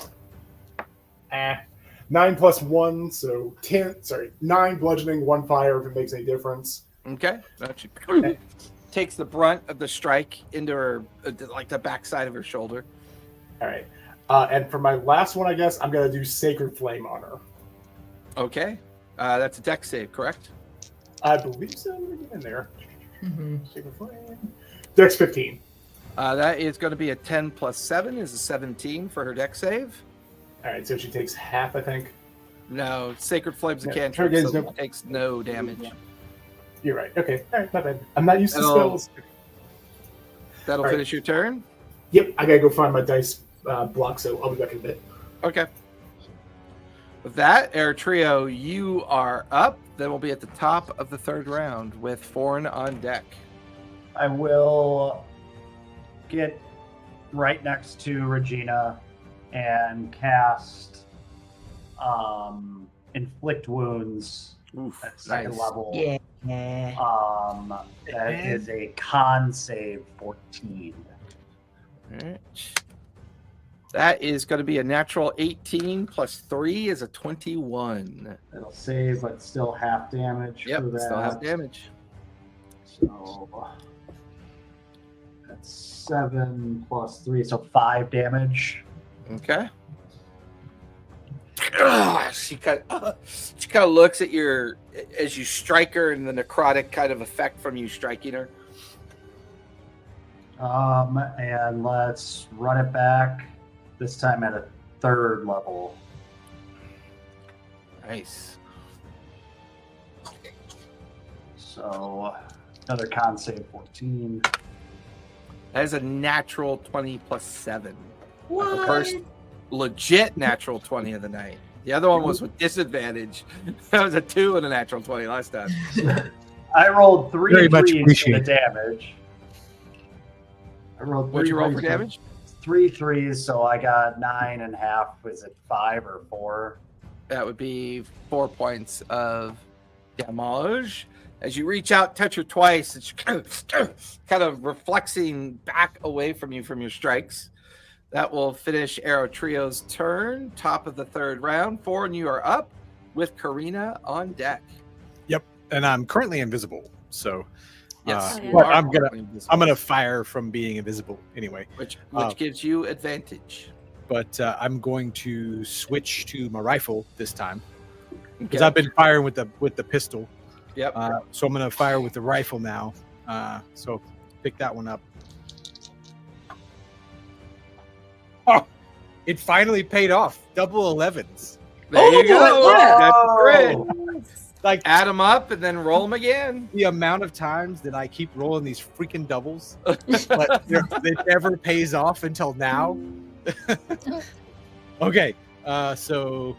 9 plus 1, so 10. Sorry, 9 bludgeoning, 1 fire if it makes any difference. Okay. She takes the brunt of the strike into her, like the backside of her shoulder. All right. And for my last one, I guess, I'm going to do Sacred Flame on her. Okay. That's a dex save, correct? I believe so. Let me get in there. Mm-hmm. Sacred Flame. Dex 15. That is going to be a 10 plus 7 is a 17 for her dex save. All right, so she takes half, I think. No, Sacred Flame's a Yeah, cantrip, again, so no- it takes no damage. You're right. Okay. All right, not bad. I'm not used to That'll- spells. That'll All right. finish your turn. Yep, I got to go find my dice block, so I'll be back in a bit. Okay. With that, Eritrea, you are up. Then we'll be at the top of the third round with Forn on deck. I will get right next to Regina and cast Inflict Wounds Oof, at second nice. level. Yeah. That is a con save 14. Alright. That is going to be a natural 18 plus 3 is a 21. It'll save, but still half damage Yep, for that. still have damage. So that's 7 plus 3, so 5 damage. Okay. She kind of looks at your as you strike her and the necrotic kind of effect from you striking her. And let's run it back. This time at a third level. Nice. So another con save 14. That is a natural 20 plus 7. What? The first legit natural 20 of the night. The other one was with disadvantage. That was a 2 and a natural 20 last time. I rolled 3 Very much threes for the appreciate. damage. I rolled What'd you roll for threes damage? 3 threes, so I got 9.5. Was it 5 or 4? That would be 4 points of damage. As you reach out, touch her twice, it's kind of reflexing back away from you from your strikes. That will finish Arrow Trio's turn. Top of the third round. Forn, you are up with Karina on deck. And I'm currently invisible, so Yes, Oh, you yeah. are I'm gonna- invisible, I'm gonna fire from being invisible anyway. which Oh. gives you advantage. But I'm going to switch to my rifle this time because Okay. I've been firing with the pistol. Yep. So I'm gonna fire with the rifle now. So pick that one up. Oh, it finally paid off. Double 11s. There you go. yeah. That's great. Like Add them up and then roll them again. the amount of times that I keep rolling these freaking doubles, but it never pays off until now. Okay, so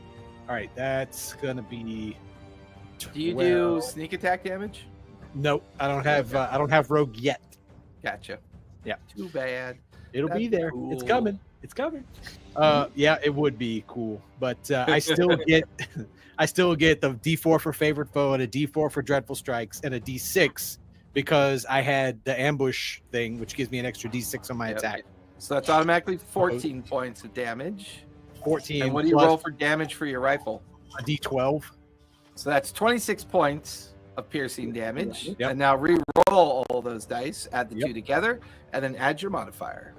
all right, that's gonna be. Do you do sneak attack damage? Nope, I don't have rogue yet. Gotcha. Yeah. Too bad. It'll be That'd there. be It's cool. coming. It's coming. Yeah, it would be cool, but I still get the D4 for favorite foe and a D4 for dreadful strikes and a D6 because I had the ambush thing, which gives me an extra D6 on my Yep. attack. So that's automatically 14 points of damage. 14. And what do you plus roll for damage for your rifle? a D12. So that's 26 points of piercing damage. Yep. And now re-roll all those dice, add the Yep. two together, and then add your modifier.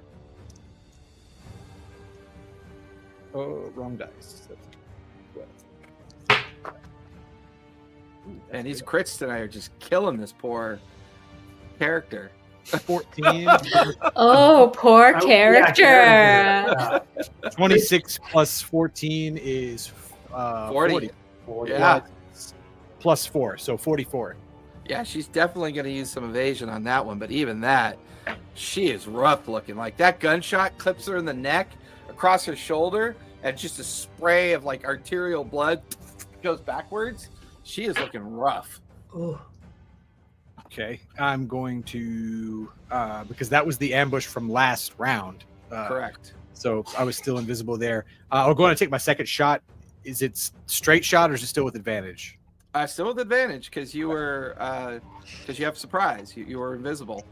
Oh, wrong dice. That's 12. And these crits tonight are just killing this poor character. 14. Oh, poor Oh, character. Yeah, 26 plus 14 is 40. 40. Yeah. Plus 4, so 44. Yeah, she's definitely going to use some evasion on that one, but even that, she is rough looking. Like that gunshot clips her in the neck, across her shoulder, and just a spray of like arterial blood goes backwards. She is looking rough. Ooh. Okay, I'm going to because that was the ambush from last round. Correct. So I was still invisible there. I'll go on and take my second shot. Is it straight shot or is it still with advantage? Still with advantage because you were because you have surprise. You were invisible.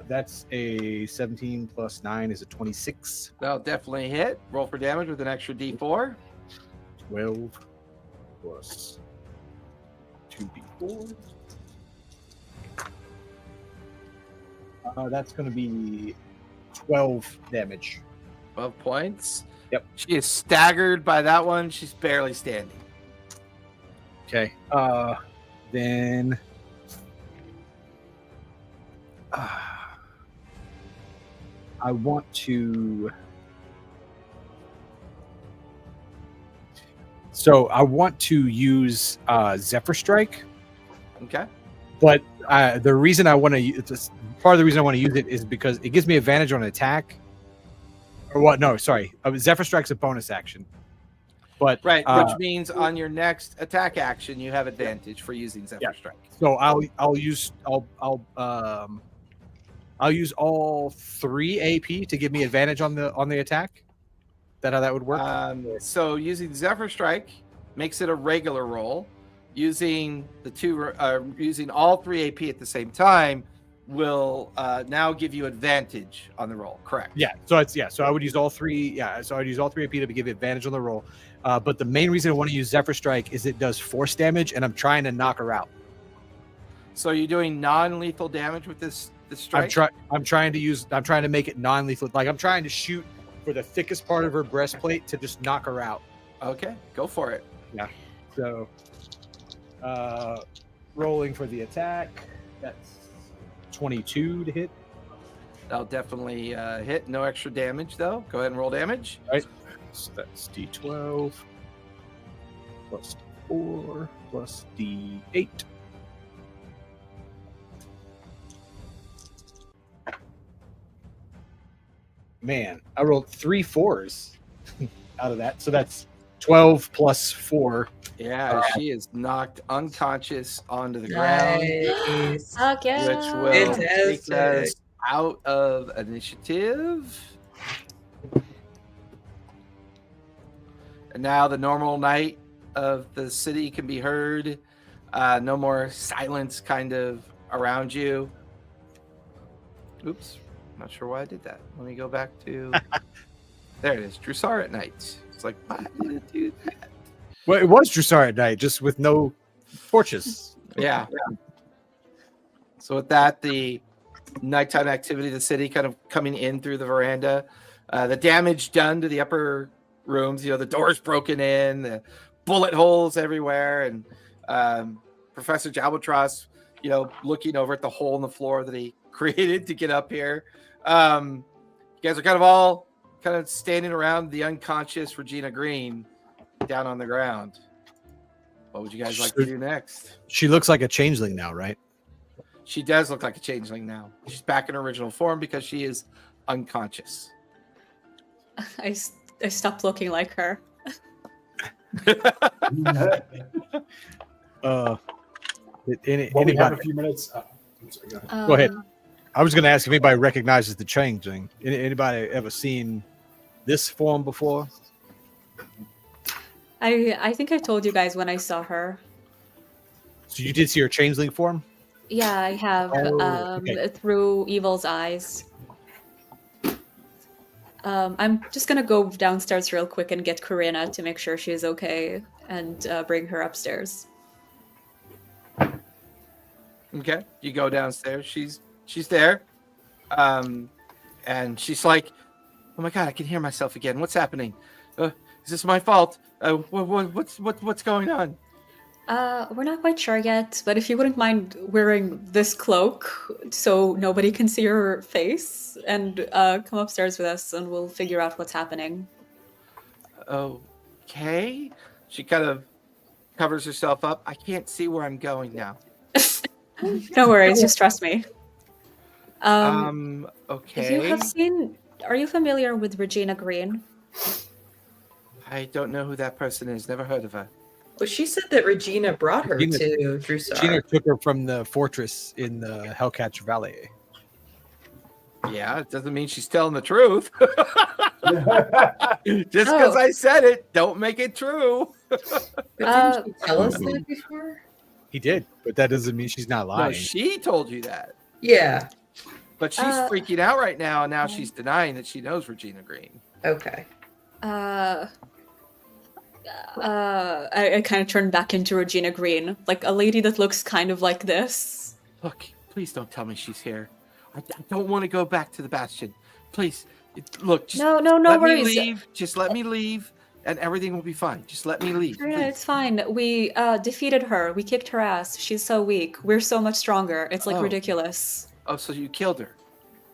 That's a 17 plus 9 is a 26. That'll definitely hit. Roll for damage with an extra D4. 12 plus 2d4. That's going to be 12 damage. 12 points. Yep. She is staggered by that one. She's barely standing. Okay. Then I want to. So I want to use Zephyr Strike, Okay. but the reason I want to part of the reason I want to use it is because it gives me advantage on attack. Or what? No, sorry. Zephyr Strike's a bonus action. But Right, which means on your next attack action, you have advantage for using Zephyr Yeah. Strike. so I'll use all 3 AP to give me advantage on the attack. Is that how that would work? So using Zephyr Strike makes it a regular roll. Using using all 3 AP at the same time will now give you advantage on the roll. Correct. Yeah. So I would use all 3. Yeah. So I'd use all 3 AP to give advantage on the roll. But the main reason I want to use Zephyr Strike is it does force damage, and I'm trying to knock her out. So you're doing non-lethal damage with this strike. I'm trying to make it non-lethal. Like I'm trying to shoot for the thickest part of her breastplate to just knock her out. Okay, go for it. So, rolling for the attack. That's 22 to hit. That'll definitely hit. No extra damage though. Go ahead and roll damage. So that's D12 plus 4 plus D8. Man, I rolled 3 4s out of that. So that's 12 plus 4. Yeah, she is knocked unconscious onto the ground, Nice. Fuck yeah. which will take Fantastic. us out of initiative. And now the normal night of the city can be heard. No more silence kind of around you. Oops. Not sure why I did that. Let me go back to... There it is. Jrusar at night. It's like, why did it do that? Well, it was Jrusar at night, just with no torches. Yeah. So with that, the nighttime activity of the city kind of coming in through the veranda. The damage done to the upper rooms, the doors broken in, the bullet holes everywhere, and Professor Jalbatross, looking over at the hole in the floor that he created to get up here. You guys are all standing around the unconscious Regina Green down on the ground. What would you guys like to do next? She looks like a changeling now, right? She does look like a changeling now. She's back in her original form because she is unconscious. I stopped looking like her. Well, we have Anybody? a few minutes. I'm sorry, go ahead. Go ahead. I was going to ask if anybody recognizes the changeling. Anybody ever seen this form before? I think I told you guys when I saw her. So you did see her changeling form? Yeah, I have. Okay. Through Evil's eyes. I'm just gonna go downstairs real quick and get Karina to make sure she's okay and bring her upstairs. Okay, you go downstairs. She's there, and she's like, "Oh my god, I can hear myself again. What's happening? Is this my fault? What's going on?" We're not quite sure yet, but if you wouldn't mind wearing this cloak so nobody can see your face, and come upstairs with us, and we'll figure out what's happening. Okay. She kind of covers herself up. I can't see where I'm going now. No worries, just trust me. Okay. You have seen. Are you familiar with Regina Green? I don't know who that person is. Never heard of her. Well, she said that Regina brought her Regina- to Jrusar. Gina took her from the fortress in the Hellcatcher Valley. Yeah, it doesn't mean she's telling the truth. Just because I said it, don't make it true. But didn't she tell us that before? He did, but that doesn't mean she's not No, lying. she told you that. Yeah. But she's freaking out right now, and now she's denying that she knows Regina Green. Okay. I kind of turned back into Regina Green, like a lady that looks kind of like this. Look, please don't tell me she's here. I don't want to go back to the Bastion. Please, look. Just No let worries. me leave. Just let me leave, and everything will be fine. Just let me leave. Yeah, please. it's fine. We defeated her. We kicked her ass. She's so weak. We're so much stronger. It's like Oh. ridiculous. Oh, so you killed her?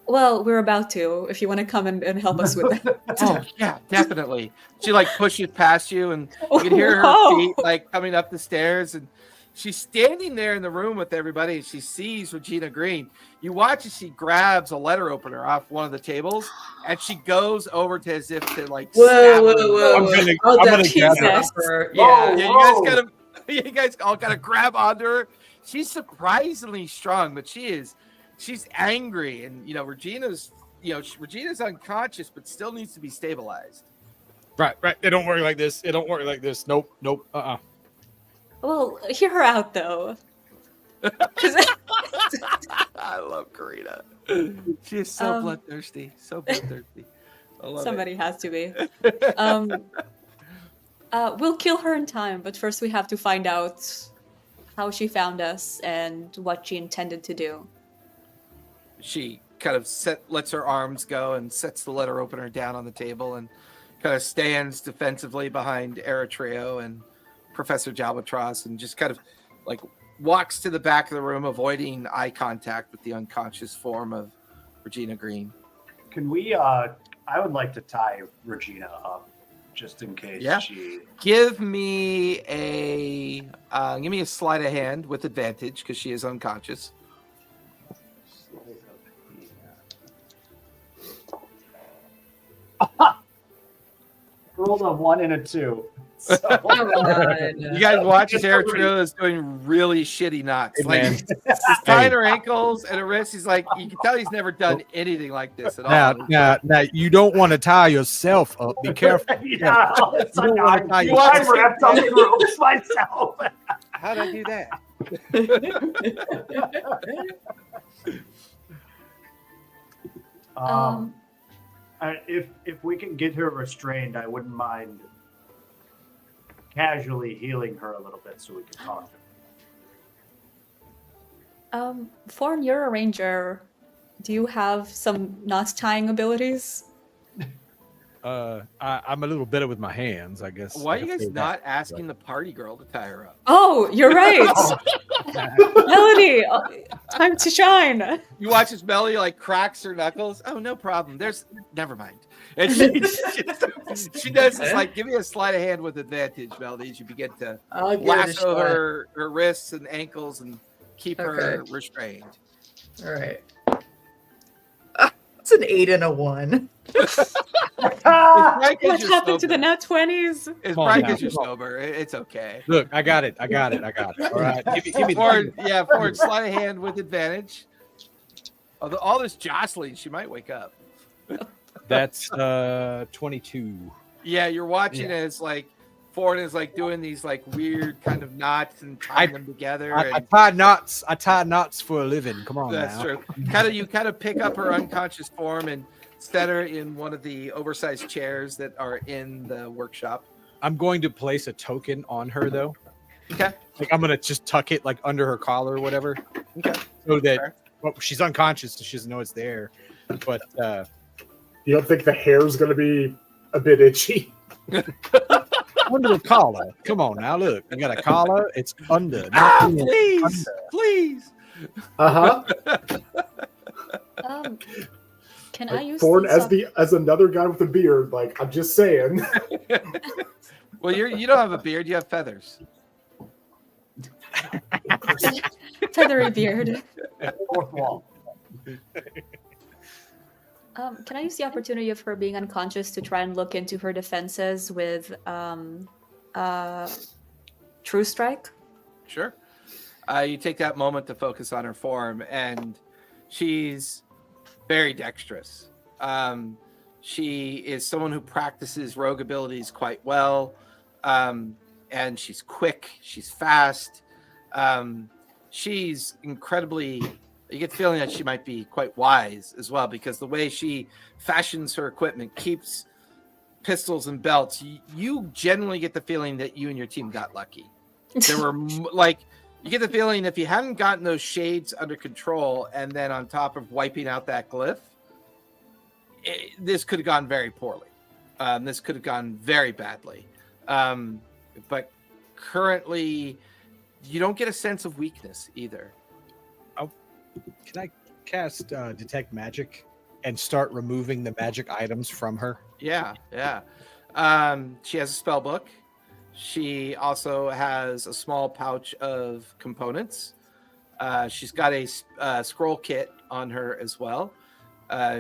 Well, we're about to. If you want to come and help us with that. Oh, yeah, definitely. She like pushes past you, and you can hear her Whoa. feet like coming up the stairs, and she's standing there in the room with everybody, and she sees Regina Green. You watch as she grabs a letter opener off one of the tables, and she goes over to as if to like Whoa, stab whoa, her. whoa. I'm gonna- Oh, I'm that's gonna grab her. her. Whoa. Yeah. Yeah, you guys all gotta grab onto her. She's surprisingly strong, but she's angry, and Regina's unconscious, but still needs to be stabilized. Right. It don't work like this. It don't work like this. Nope. Well, hear her out though. 'Cause- I love Karina. She is so bloodthirsty. So bloodthirsty. I love Somebody has to be. We'll kill her in time, but first we have to find out how she found us and what she intended to do. She kind of lets her arms go and sets the letter opener down on the table and kind of stands defensively behind Eritrea and Professor Jalbatros and just kind of like walks to the back of the room, avoiding eye contact with the unconscious form of Regina Green. Can we? I would like to tie Regina up, just in case Yeah. she. Give me a sleight of hand with advantage because she is unconscious. Rolled a 1 and a 2. So, Come on. You guys watch as Eritrea is doing really shitty knots. Hey, Like man. he's tying her ankles and her wrists. He's like, you can tell he's never done anything like this at all. Now, you don't want to tie yourself up. Be careful. yeah, it's You don't like wanna tie I yourself. wrapped up the ropes myself. How'd I do that? If we can get her restrained, I wouldn't mind casually healing her a little bit so we can talk to her. Forn, you're a ranger. Do you have some knot tying abilities? I'm a little better with my hands, I guess. Why I are you can guys say not that. asking the party girl to tie her up? Oh, you're right. Melody, time to shine. You watch as Melly like cracks her knuckles. Oh, no problem. Never mind. And she does this like, give me a sleight of hand with advantage, Melody, as you begin to I'll give it a lasso shot. her wrists and ankles and keep her Okay. restrained. All right. It's an 8 and a 1. What happened to the nat 20s? It's Come on probably now, because you're come on. sober. It's okay. Look, I got it. All right, give me Ford, yeah, Ford, sleight of hand with advantage. Although all this jostling, she might wake up. That's 22. Yeah, you're watching Yeah. as like Ford is like doing these like weird kind of knots and tying them together. I and tie knots. I tie knots for a living. Come on that's now. true. You kind of pick up her unconscious form and set her in one of the oversized chairs that are in the workshop. I'm going to place a token on her though. Okay. Like I'm gonna just tuck it like under her collar or whatever. Okay. So that Fair. she's unconscious, so she doesn't know it's there. But You don't think the hair's going to be a bit itchy? under the collar. Come on now, look. You got a collar. It's under. Ah, not in, please, under. please. Can I use Born these as another guy with a beard. Like, I'm just saying. Well, you don't have a beard. You have feathers. feathery beard? Fourth wall. Can I use the opportunity of her being unconscious to try and look into her defenses with True Strike? Sure. You take that moment to focus on her form, and she's very dexterous. She is someone who practices rogue abilities quite well, and she's quick. She's fast. She's incredibly. You get the feeling that she might be quite wise as well, because the way she fashions her equipment, keeps pistols and belts. You generally get the feeling that you and your team got lucky. There were you get the feeling if you hadn't gotten those shades under control, and then on top of wiping out that glyph, this could have gone very poorly. This could have gone very badly. But currently, you don't get a sense of weakness either. Can I cast detect magic and start removing the magic items from her? Yeah. She has a spell book. She also has a small pouch of components. She's got a scroll kit on her as well.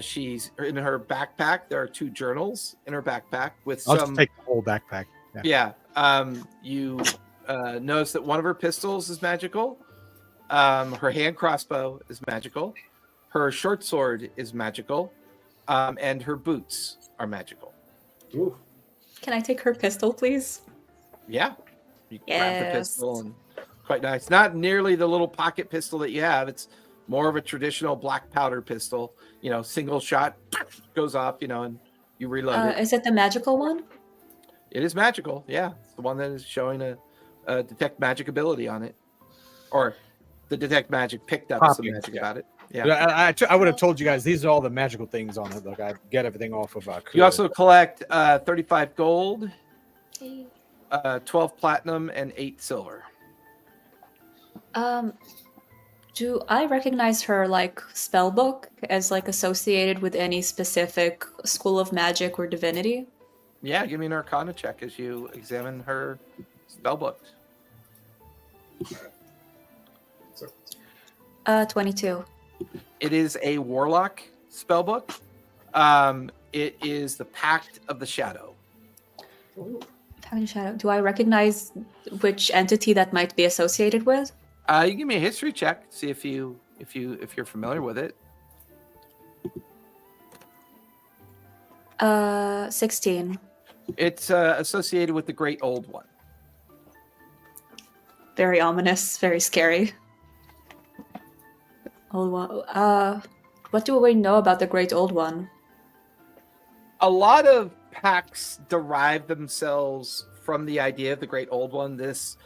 She's in her backpack. There are 2 journals in her backpack with I'll some. just take the whole backpack. Yeah. You notice that one of her pistols is magical. Her hand crossbow is magical. Her short sword is magical. And her boots are magical. Ooh. Can I take her pistol, please? Yeah. You grab the Yes. pistol, and quite nice. Not nearly the little pocket pistol that you have. It's more of a traditional black powder pistol. Single shot goes off, and you reload it. Is it the magical one? It is magical. Yeah. It's the one that is showing a detect magic ability on it. Or the detect magic picked up some Copy, magic yeah. about it. Yeah. I would have told you guys these are all the magical things on it. Look, I get everything off of. You also collect 35 gold, Hey. 12 platinum, and 8 silver. Do I recognize her spell book as associated with any specific school of magic or divinity? Yeah, give me an Arcana check as you examine her spell book. 22. It is a warlock spellbook. It is the Pact of the Shadow. Found Shadow. Do I recognize which entity that might be associated with? You give me a history check, see if you're familiar with it. 16. It's associated with the Great Old One. Very ominous, very scary. Old one. What do we know about the Great Old One? A lot of pacts derive themselves from the idea of the Great Old One. This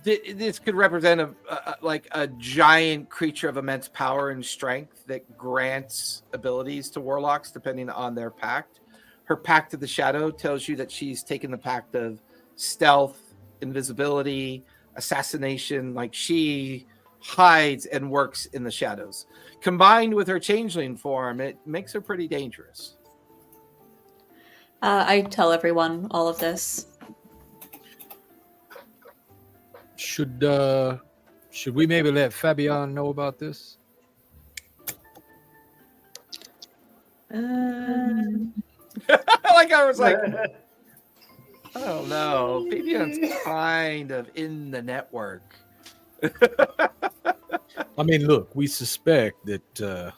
could represent a giant creature of immense power and strength that grants abilities to warlocks depending on their pact. Her Pact of the Shadow tells you that she's taken the pact of stealth, invisibility, assassination. She hides and works in the shadows. Combined with her changeling form, it makes her pretty dangerous. I tell everyone all of this. Should we maybe let Fabian know about this? Like I was like, oh no, Fabian's kind of in the network. I mean, look, we suspect that.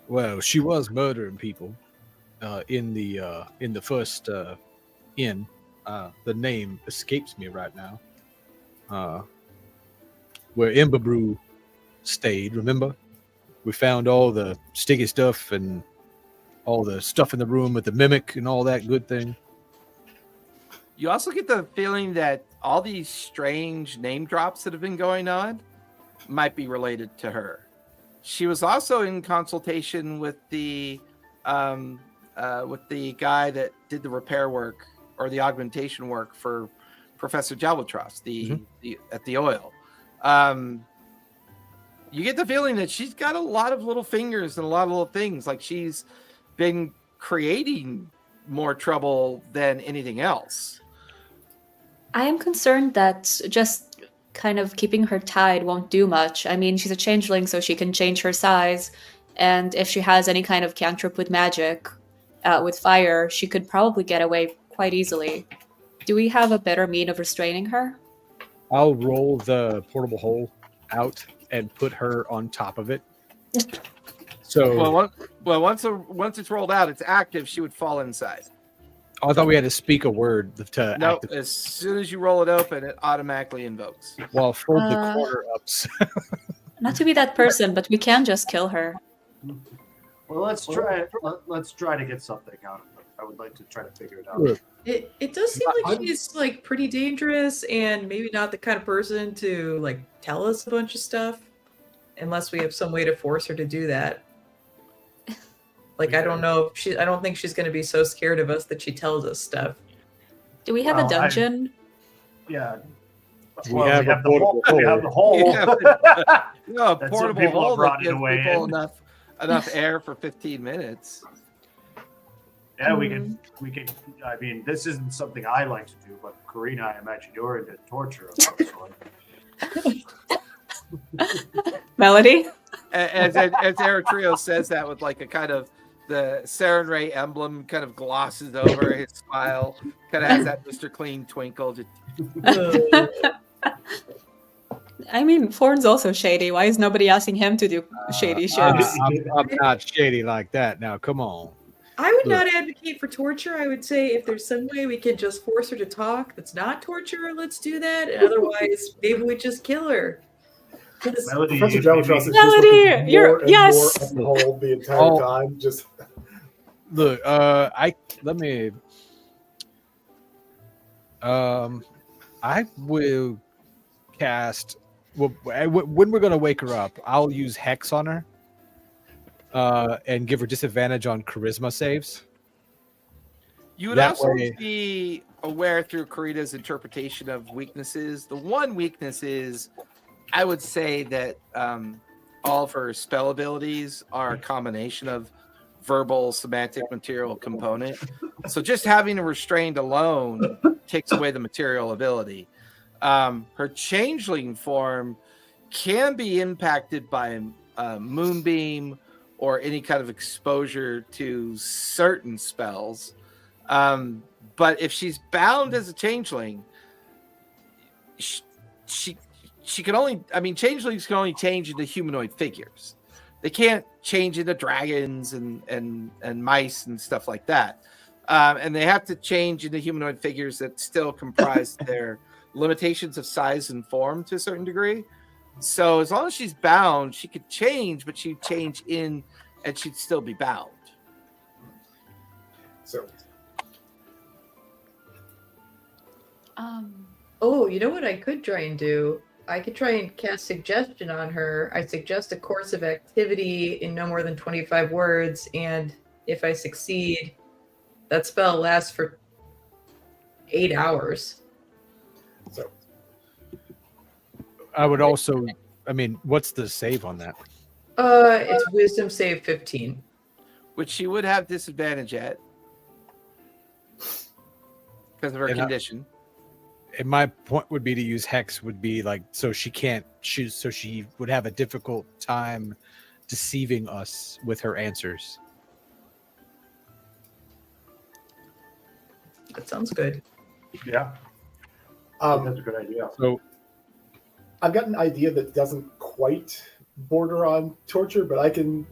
Well, she was murdering people in the first inn. The name escapes me right now. Where Ember Brew stayed. Remember, we found all the sticky stuff and all the stuff in the room with the mimic and all that good thing. You also get the feeling that all these strange name drops that have been going on might be related to her. She was also in consultation with the guy that did the repair work or the augmentation work for Professor Jalvatros, at the oil. You get the feeling that she's got a lot of little fingers and a lot of little things. Like she's been creating more trouble than anything else. I am concerned that just kind of keeping her tied won't do much. I mean, she's a changeling, so she can change her size. And if she has any kind of cantrip with magic, with fire, she could probably get away quite easily. Do we have a better mean of restraining her? I'll roll the portable hole out and put her on top of it. So, once it's rolled out, it's active. She would fall inside. I thought we had to speak a word to No, activate. as soon as you roll it open, it automatically invokes. Well, fold the corner ups. Not to be that person, but we can just kill her. Well, let's try. Let's try to get something out of it. I would like to try to figure it out. Look, It does seem like she's like pretty dangerous and maybe not the kind of person to like tell us a bunch of stuff unless we have some way to force her to do that. Like, I don't know if I don't think she's going to be so scared of us that she tells us stuff. Do we have a dungeon? Yeah. We have a the hole. portable We have the hole. No, a That's what portable people hole have brought that it gives away people in. enough air for 15 minutes. Yeah, we can. I mean, this isn't something I like to do, but Karina, I imagine you're into torture of some sort. Melody? As Eritrea says that with like a kind of the Saren Ray emblem kind of glosses over his smile, kind of has that Mr. Clean twinkle. Just, I mean, Forn's also shady. Why is nobody asking him to do shady shit? I'm not shady like that. Now, come on. I would not advocate for torture. I would say if there's some way we can just force her to talk that's not torture, let's do that. And otherwise, maybe we just kill her. Melody, Professor Jalvatros is Melody, just looking you're- more and yes! more at the hole the entire time. Just Look, I will cast. Well, when we're gonna wake her up, I'll use Hex on her, and give her disadvantage on Charisma saves. you would That also way- be aware through Karina's interpretation of weaknesses. The one weakness is, I would say that all of her spell abilities are a combination of verbal, semantic, material component. So just having a restrained alone takes away the material ability. Her changeling form can be impacted by moonbeam or any kind of exposure to certain spells. But if she's bound as a changeling, she can only, I mean, changelings can only change into humanoid figures. They can't change into dragons and mice and stuff like that. And they have to change into humanoid figures that still comprise their limitations of size and form to a certain degree. So as long as she's bound, she could change, but she'd change in and she'd still be bound. so. Oh, you know what I could try and do? I could try and cast suggestion on her. I suggest a course of activity in no more than 25 words, and if I succeed, that spell lasts for 8 hours. So I would also. I mean, what's the save on that? It's Wisdom save 15. Which she would have disadvantage at. because of her And condition. And my point would be to use hex would be like so she can't choose, so she would have a difficult time deceiving us with her answers. That sounds good. Yeah, that's Um, a good idea. So I've got an idea that doesn't quite border on torture, but I can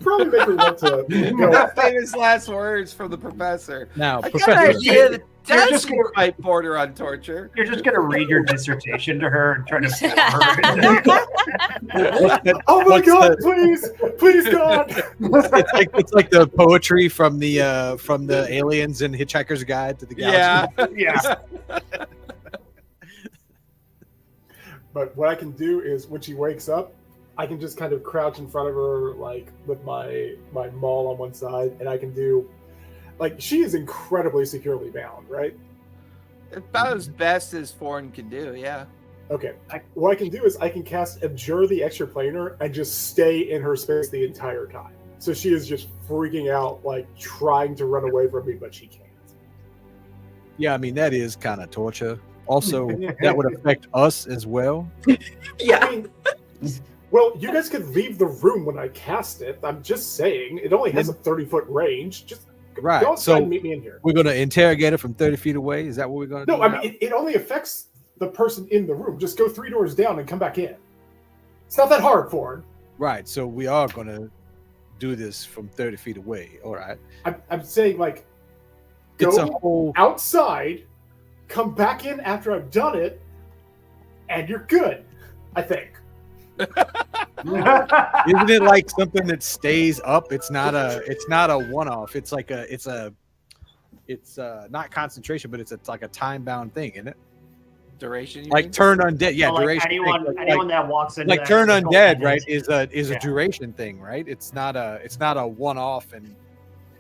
probably make her want to go. Famous last words from the professor. now, I got an Professor, idea that You're does just gonna- quite border on torture. You're just gonna read your dissertation to her and try to bore her. what's the- Oh my what's god, the- please God. it's like the poetry from the aliens and Hitchhiker's Guide to the Galaxy. Yeah. Yeah. But what I can do is when she wakes up, I can just kind of crouch in front of her, like with my maul on one side, and I can do, like, she is incredibly securely bound, right? About as best as foreign can do, yeah. Okay. What I can do is I can cast Abjure the Extraplanar and just stay in her space the entire time. So she is just freaking out, like trying to run away from me, but she can't. Yeah, I mean that is kind of torture. Also, that would affect us as well. Yeah. I mean, well, you guys could leave the room when I cast it. I'm just saying, it only has a 30-foot range. Just Right, go outside so- and meet me in here. We're gonna interrogate her from 30 feet away. Is that what we're gonna do? No, I mean, it only affects the person in the room. Just go 3 doors down and come back in. It's not that hard, Ford. Right, so we are gonna do this from 30 feet away. All right. I'm saying, like, It's a go whole outside, come back in after I've done it, and you're good, I think. isn't it like something that stays up? It's not a one-off. It's like it's not concentration, but it's like a time-bound thing, isn't it? Duration, you Like mean? turn undead. Yeah, So, like, duration. anyone thing. anyone that walks into Like that turn circle undead, and right? is- Is a Yeah. duration thing, right? It's not a one-off, and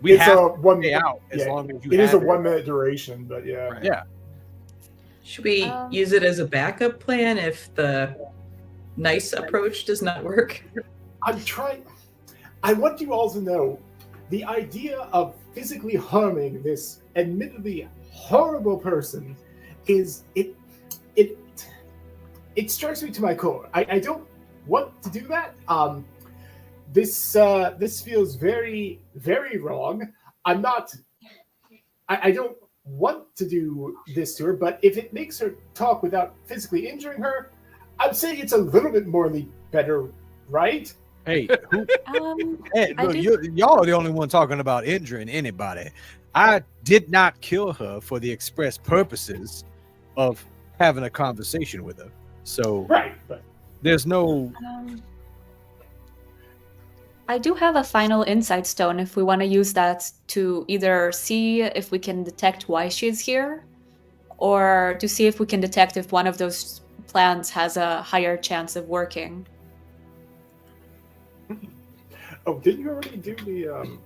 we It's have a to one. stay out as yeah, long as you. It is a have 1 minute duration, but yeah. Right. Yeah. Should we use it as a backup plan if the nice approach does not work? I'm trying. I want you all to know the idea of physically harming this admittedly horrible person is it strikes me to my core. I don't want to do that. This feels very, very wrong. I'm not. I don't want to do this to her, but if it makes her talk without physically injuring her, I'm saying it's a little bit morally better, right? Hey, who, hey, I look, do- y'all are the only one talking about injuring anybody. I did not kill her for the express purposes of having a conversation with her. So Right. But there's no. I do have a final insight stone if we want to use that to either see if we can detect why she's here, or to see if we can detect if one of those plans has a higher chance of working. oh, didn't you already do the?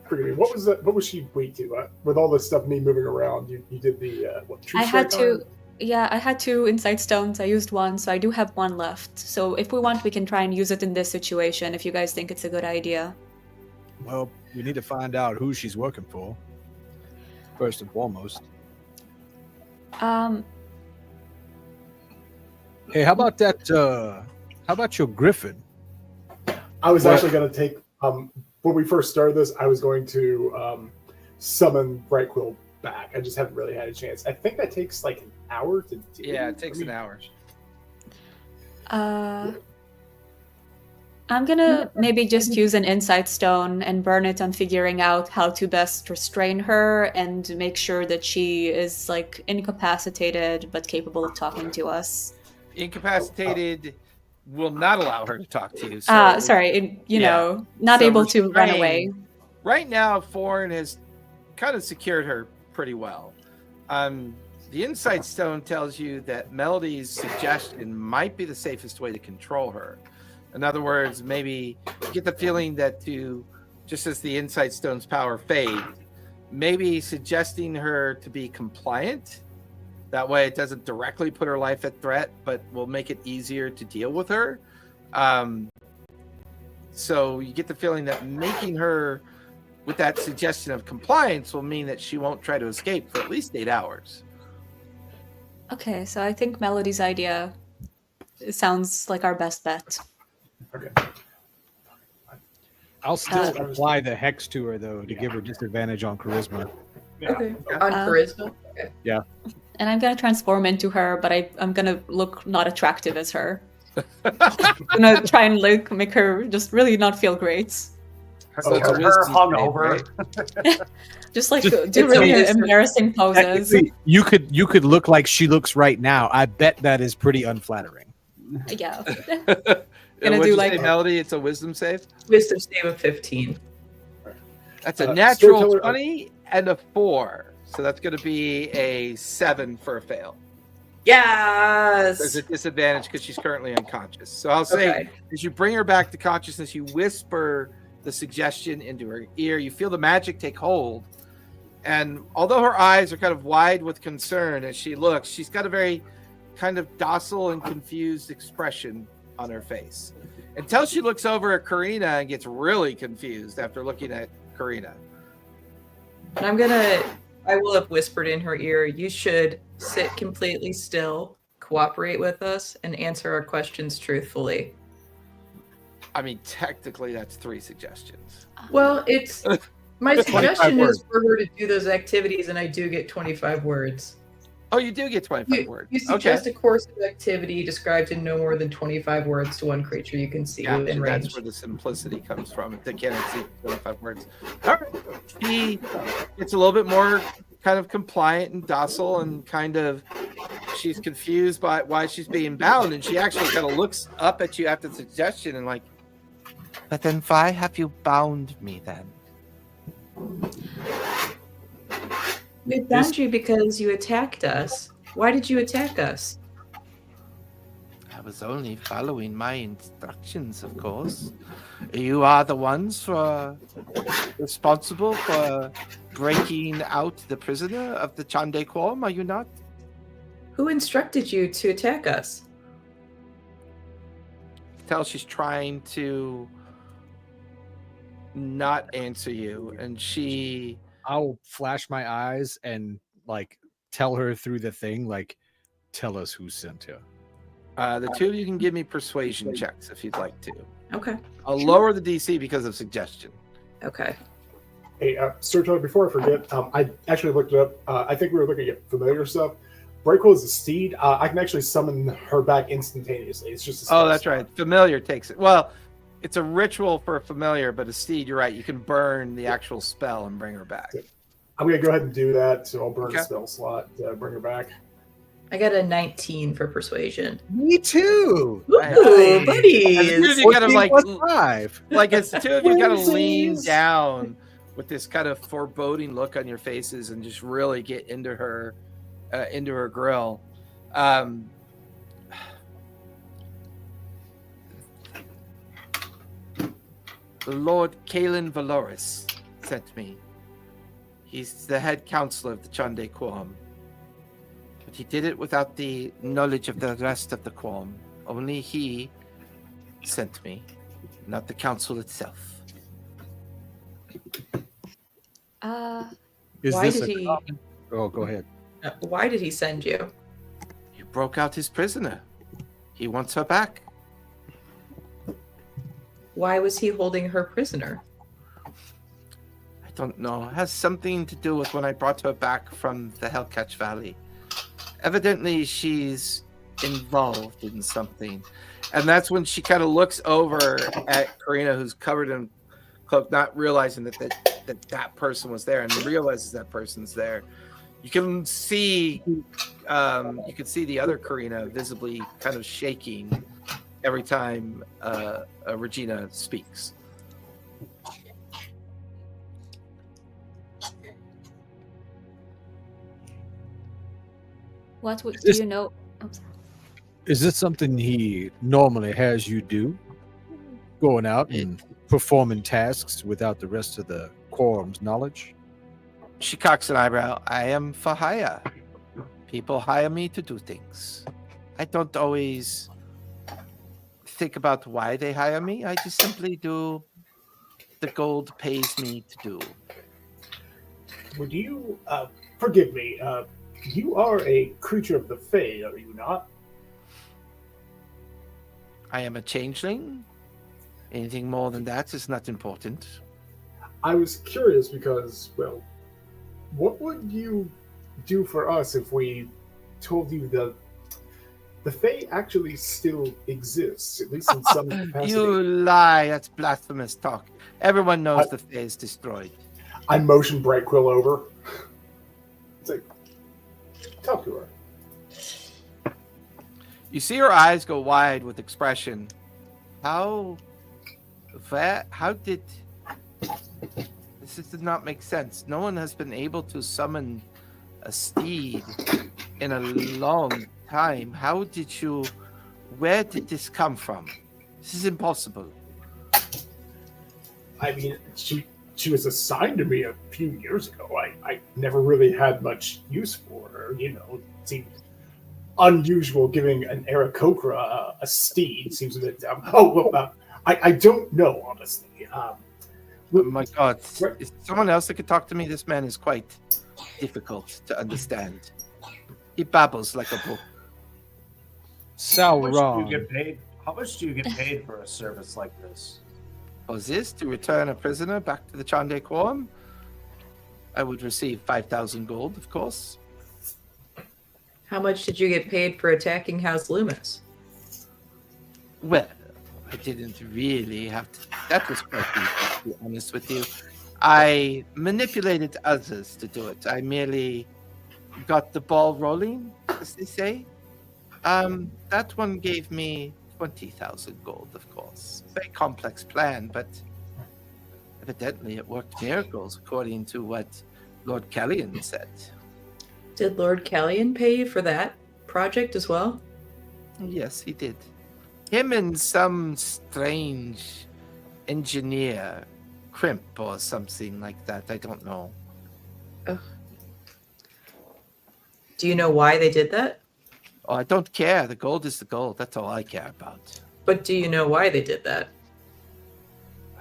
Forgive me. What was that? What was she weak to? With all this stuff, me moving around, you did the what? True I had strike on? to. Yeah, I had 2 insight stones. I used 1, so I do have 1 left. So if we want, we can try and use it in this situation if you guys think it's a good idea. Well, we need to find out who she's working for first and foremost. Um, Hey, how about that? How about your griffin? I was What? actually going to take. When we first started this, I was going to summon Brightquill back. I just haven't really had a chance. I think that takes like an hour to do. Yeah, it takes I mean, an hour. I'm gonna maybe just use an insight stone and burn it on figuring out how to best restrain her and make sure that she is like incapacitated but capable of talking to us. Incapacitated will not allow her to talk to you. So Sorry, you yeah. know, not So able to run restrain. away. right now, Foreign has kind of secured her pretty well. The Insight Stone tells you that Melody's suggestion might be the safest way to control her. In other words, maybe you get the feeling that just as the Insight Stone's power fades, maybe suggesting her to be compliant. That way it doesn't directly put her life at threat, but will make it easier to deal with her. So you get the feeling that making her with that suggestion of compliance will mean that she won't try to escape for at least 8 hours. Okay, so I think Melody's idea sounds like our best bet. Okay. I'll still Uh, apply the hex to her though to give her disadvantage on charisma. Okay. On charisma. Okay. And I'm gonna transform into her, but I'm gonna look not attractive as her. I'm gonna try and like make her just really not feel great. So it's a her wisdom hungover. save, right? Just like Just- do it's really amazing. embarrassing poses. Technically, you could look like she looks right now. I bet that is pretty unflattering. Yeah. And do, what'd you like- say, Melody? It's a wisdom save. Wisdom save of 15. That's a natural Storyteller- 20 and a 4. So that's going to be a 7 for a fail. There's Yes. a disadvantage because she's currently unconscious. So I'll say, Okay. as you bring her back to consciousness, you whisper the suggestion into her ear. You feel the magic take hold. And although her eyes are kind of wide with concern as she looks, she's got a very kind of docile and confused expression on her face. Until she looks over at Karina and gets really confused after looking at Karina. And I will have whispered in her ear, you should sit completely still, cooperate with us, and answer our questions truthfully. I mean, technically, that's 3 suggestions. Well, it's my 25 suggestion words. is for her to do those activities, and I do get 25 words. Oh, you do get 25 words. You Okay. suggest a course of activity described in no more than 25 words to one creature you can see Gotcha, within that's range. where the simplicity comes from. They can't exceed 25 words. All right. She gets a little bit more kind of compliant and docile and kind of she's confused by why she's being bound. And she actually kind of looks up at you after the suggestion and like, but then why have you bound me then? We bound you because you attacked us. Why did you attack us? I was only following my instructions, of course. You are the ones responsible for breaking out the prisoner of the Chandei Quorum, are you not? Who instructed you to attack us? Tell she's trying to not answer you, and she I'll flash my eyes and like tell her through the thing, like, tell us who sent her. the two of you can give me persuasion checks if you'd like to. Okay. I'll lower the DC because of suggestion. Okay. Hey, Storyteller, before I forget, I actually looked it up. I think we were looking at familiar stuff. Breakwill is a steed. I can actually summon her back instantaneously. It's just a spell Oh, that's slot. right. Familiar takes it. Well, it's a ritual for a familiar, but a steed, you're right. You can burn the actual spell and bring her back. I'm going to go ahead and do that. So I'll burn Okay. a spell slot to bring her back. I got a 19 for persuasion. Me too. Ooh, Nice. And the buddies. two of you kind of 14 like, plus 5. like as the two of you kind of lean Twinsies. down with this kind of foreboding look on your faces and just really get into her grill. The Lord Kalen Valoris sent me. He's the head counselor of the Chandei Quorum. But he did it without the knowledge of the rest of the Quorum. Only he sent me, not the council itself. Is Why this did a he? common- Oh, go ahead. Why did he send you? You broke out his prisoner. He wants her back. Why was he holding her prisoner? I don't know. It has something to do with when I brought her back from the Hellcatch Valley. Evidently, she's involved in something. And that's when she kind of looks over at Karina, who's covered in cloak, not realizing that person was there, and realizes that person's there. You can see the other Karina visibly kind of shaking every time Regina speaks. What would, do This- you know? Oh, sorry. Is this something he normally has you do? Going out and performing tasks without the rest of the quorum's knowledge? She cocks an eyebrow. I am for hire. People hire me to do things. I don't always think about why they hire me. I just simply do the gold pays me to do. Would you forgive me? You are a creature of the Fae, are you not? I am a changeling. Anything more than that is not important. I was curious because, well, what would you do for us if we told you that the Fae actually still exists, at least in some capacity? You lie. That's blasphemous talk. Everyone knows the Fae is destroyed. I motion Bright Quill over. It's like, talk to her. You see her eyes go wide with expression. How did this did not make sense? No one has been able to summon a steed in a long time. Where did this come from? This is impossible. I mean, she was assigned to me a few years ago. I never really had much use for her. You know, it seemed unusual giving an Aarakocra a steed. Seems a bit dumb. I don't know, honestly. Oh my God. Is someone else that could talk to me? This man is quite difficult to understand. He babbles like a book. So How wrong. much do you get paid for a service like this? Was this to return a prisoner back to the Chandei Quorum? I would receive 5,000 gold, of course. How much did you get paid for attacking House Loomis? Well, I didn't really have to. That was quite easy, to be honest with you. I manipulated others to do it. I merely got the ball rolling, as they say. That one gave me 20,000 gold, of course. Very complex plan, but evidently it worked miracles, according to what Lord Callian said. Did Lord Callian pay you for that project as well? Yes, he did. Him and some strange engineer, Crimp or something like that. I don't know. Oh. Do you know why they did that? Oh, I don't care. The gold is the gold. That's all I care about. But do you know why they did that?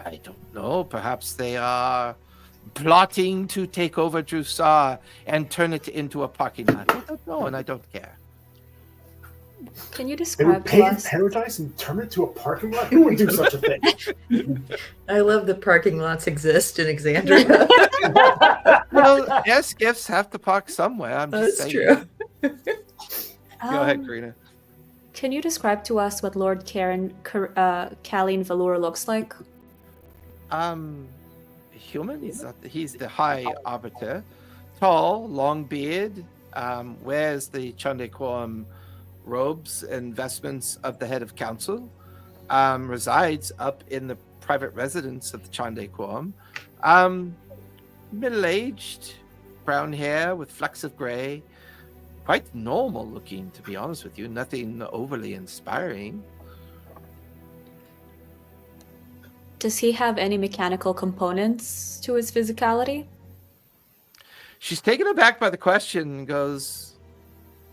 I don't know. Perhaps they are plotting to take over Jrusar and turn it into a parking lot. I don't know, and I don't care. Can you They would describe pay to in us? paradise and turn it to a parking lot? Who would do such a thing? I love that parking lots exist in Exandria. Well, yes, gifts have to park somewhere. I'm just That's saying. true. Go ahead, Karina. Can you describe to us what Lord Callian Valor looks like? Human. He's the High Arbiter. Tall, long beard. Wears the Chandei Quorum robes and vestments of the head of council. Resides up in the private residence of the Chandei Quorum. Middle-aged, brown hair with flecks of gray. Quite normal looking, to be honest with you. Nothing overly inspiring. Does he have any mechanical components to his physicality? She's taken aback by the question and goes,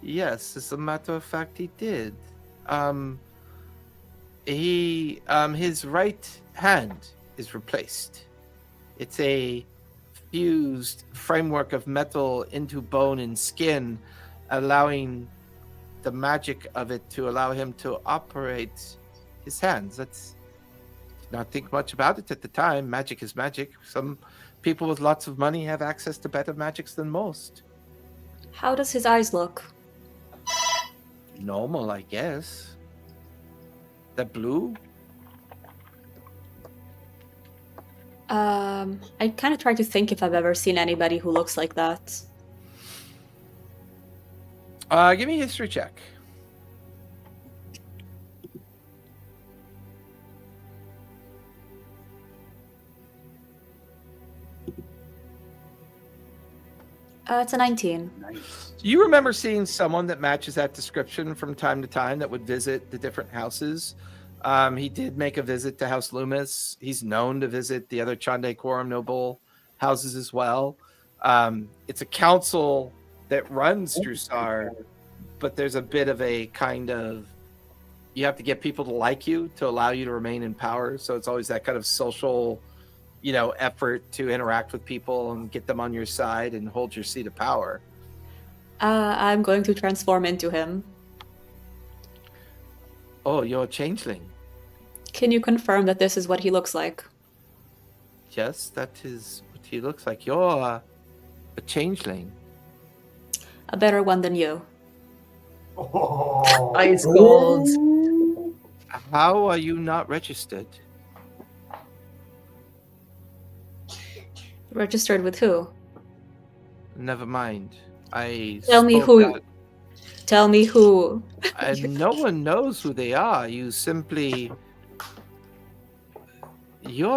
yes, as a matter of fact, he did. His right hand is replaced. It's a fused framework of metal into bone and skin, allowing the magic of it to allow him to operate his hands. That's not think much about it at the time. Magic is magic. Some people with lots of money have access to better magics than most. How does his eyes look? Normal, I guess. They're blue. I kind of try to think if I've ever seen anybody who looks like that. Give me a history check. It's a 19. Nice. You remember seeing someone that matches that description from time to time that would visit the different houses. He did make a visit to House Loomis. He's known to visit the other Chandei Quorum noble houses as well. It's a council that runs Jrusar, but there's a bit of a kind of, you have to get people to like you to allow you to remain in power. So it's always that kind of social effort to interact with people and get them on your side and hold your seat of power. I'm going to transform into him. Oh, you're a changeling. Can you confirm that this is what he looks like? Yes, that is what he looks like. You're a changeling. A better one than you. Oh, Ice cold. How are you not registered? Registered with who? Never mind. Tell me who. Tell me who. And no one knows who they are. You're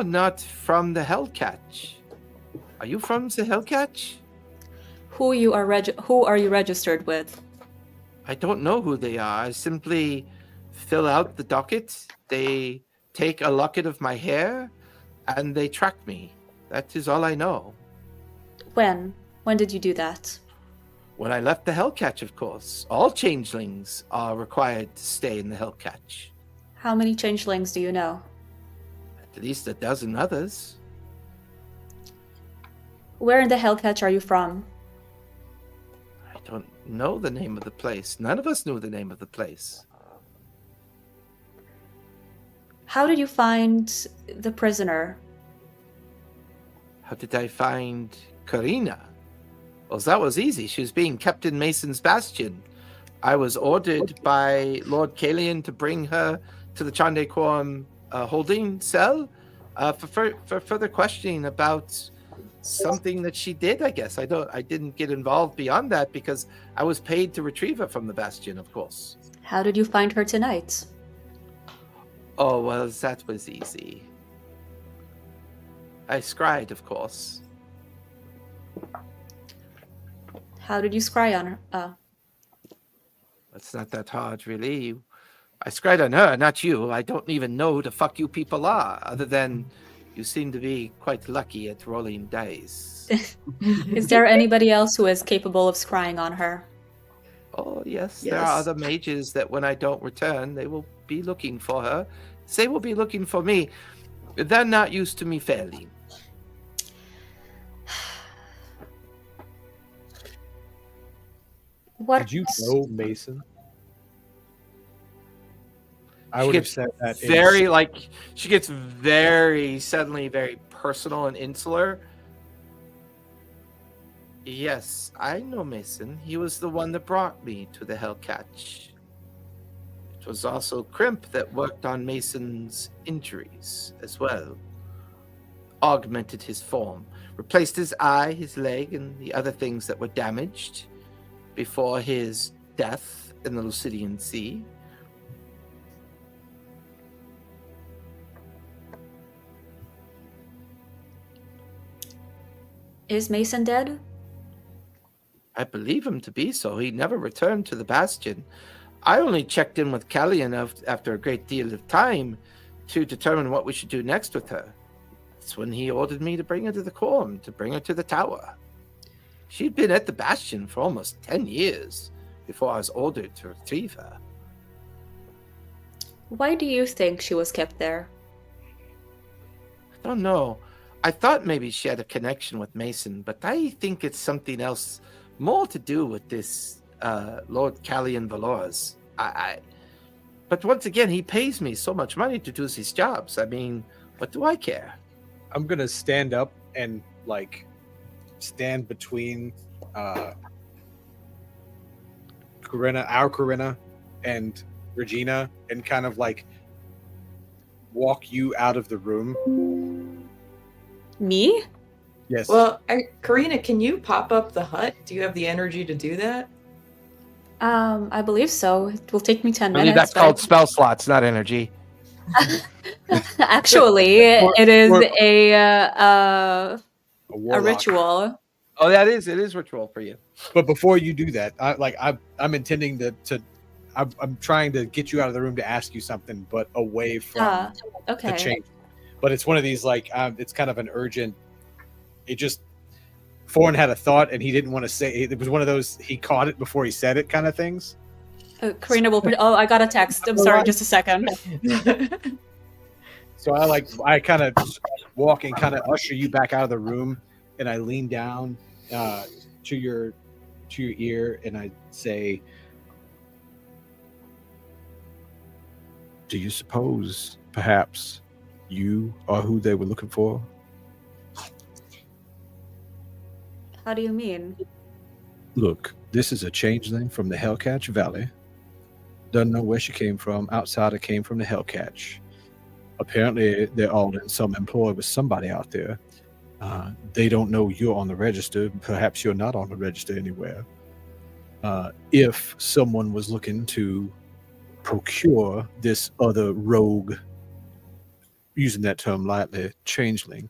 not from the Hellcatch. Are you from the Hellcatch? Who are you registered with? I don't know who they are. I simply fill out the docket. They take a locket of my hair, and they track me. That is all I know. When? When did you do that? When I left the Hellcatch, of course. All changelings are required to stay in the Hellcatch. How many changelings do you know? At least a dozen others. Where in the Hellcatch are you from? I don't know the name of the place. None of us knew the name of the place. How did you find the prisoner? How did I find Karina? Well, that was easy. She was being kept in Mason's Bastion. I was ordered by Lord Kalian to bring her to the Chandei Quorum holding cell for further questioning about something that she did, I guess. I didn't get involved beyond that because I was paid to retrieve her from the Bastion, of course. How did you find her tonight? Oh, well, that was easy. I scried, of course. How did you scry on her? It's not that hard, really. I scried on her, not you. I don't even know who the fuck you people are, other than you seem to be quite lucky at rolling dice. Is there anybody else who is capable of scrying on her? Oh, yes. There are other mages that when I don't return, they will be looking for her. They will be looking for me. They're not used to me failing. What? Did you know Mason? I She would have gets said that. she gets very suddenly very personal and insular. Yes, I know Mason. He was the one that brought me to the Hellcatch. It was also Crimp that worked on Mason's injuries as well. Augmented his form, replaced his eye, his leg, and the other things that were damaged before his death in the Lucidian Sea. Is Mason dead? I believe him to be so. He never returned to the Bastion. I only checked in with Callian after a great deal of time to determine what we should do next with her. That's when he ordered me to bring her to the Quorum, to bring her to the tower. She'd been at the Bastion for almost 10 years before I was ordered to retrieve her. Why do you think she was kept there? I don't know. I thought maybe she had a connection with Mason, but I think it's something else, more to do with this Lord Callian Valores. But once again, he pays me so much money to do these jobs. I mean, what do I care? I'm gonna stand up and stand between Corinna, and Regina, and kind of walk you out of the room. Me? Yes. Well, Karina, can you pop up the hut? Do you have the energy to do that? I believe so. It will take me 10 I believe minutes. that's called spell slots, not energy. Actually, it is a warlock. ritual. Oh, it is ritual for you. But before you do that, I'm intending I'm trying to get you out of the room to ask you something, but away from Okay. the change. But it's one of these it's kind of an urgent. Foreign had a thought and he didn't want to say. It was one of those he caught it before he said it kind of things. Karina will. Oh, I got a text. I'm sorry, just a second. So I kind of walk and kind of usher you back out of the room, and I lean down to your ear and I say, "Do you suppose perhaps you are who they were looking for?" How do you mean? Look, this is a changeling from the Hellcatch Valley. Doesn't know where she came from. Outsider came from the Hellcatch. Apparently, they're all in some employ with somebody out there. They don't know you're on the register. Perhaps you're not on the register anywhere. If someone was looking to procure this other rogue, using that term lightly, changeling,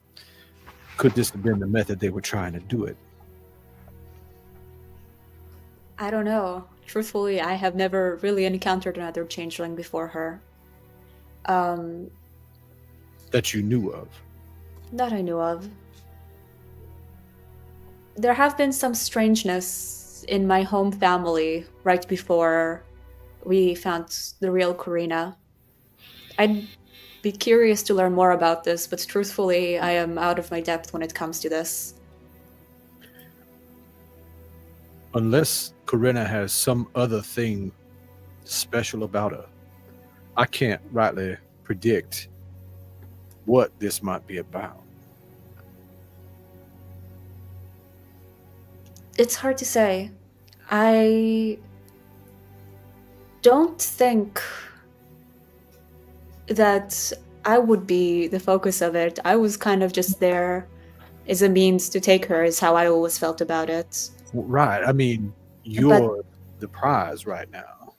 could this have been the method they were trying to do it? I don't know. Truthfully, I have never really encountered another changeling before her. That you knew of? That I knew of. There have been some strangeness in my home family right before we found the real Karina. I'd be curious to learn more about this, but truthfully, I am out of my depth when it comes to this. Unless Karina has some other thing special about her, I can't rightly predict what this might be about. It's hard to say. I don't think that I would be the focus of it. I was kind of just there as a means to take her, is how I always felt about it. Right. I mean, you're the prize right now.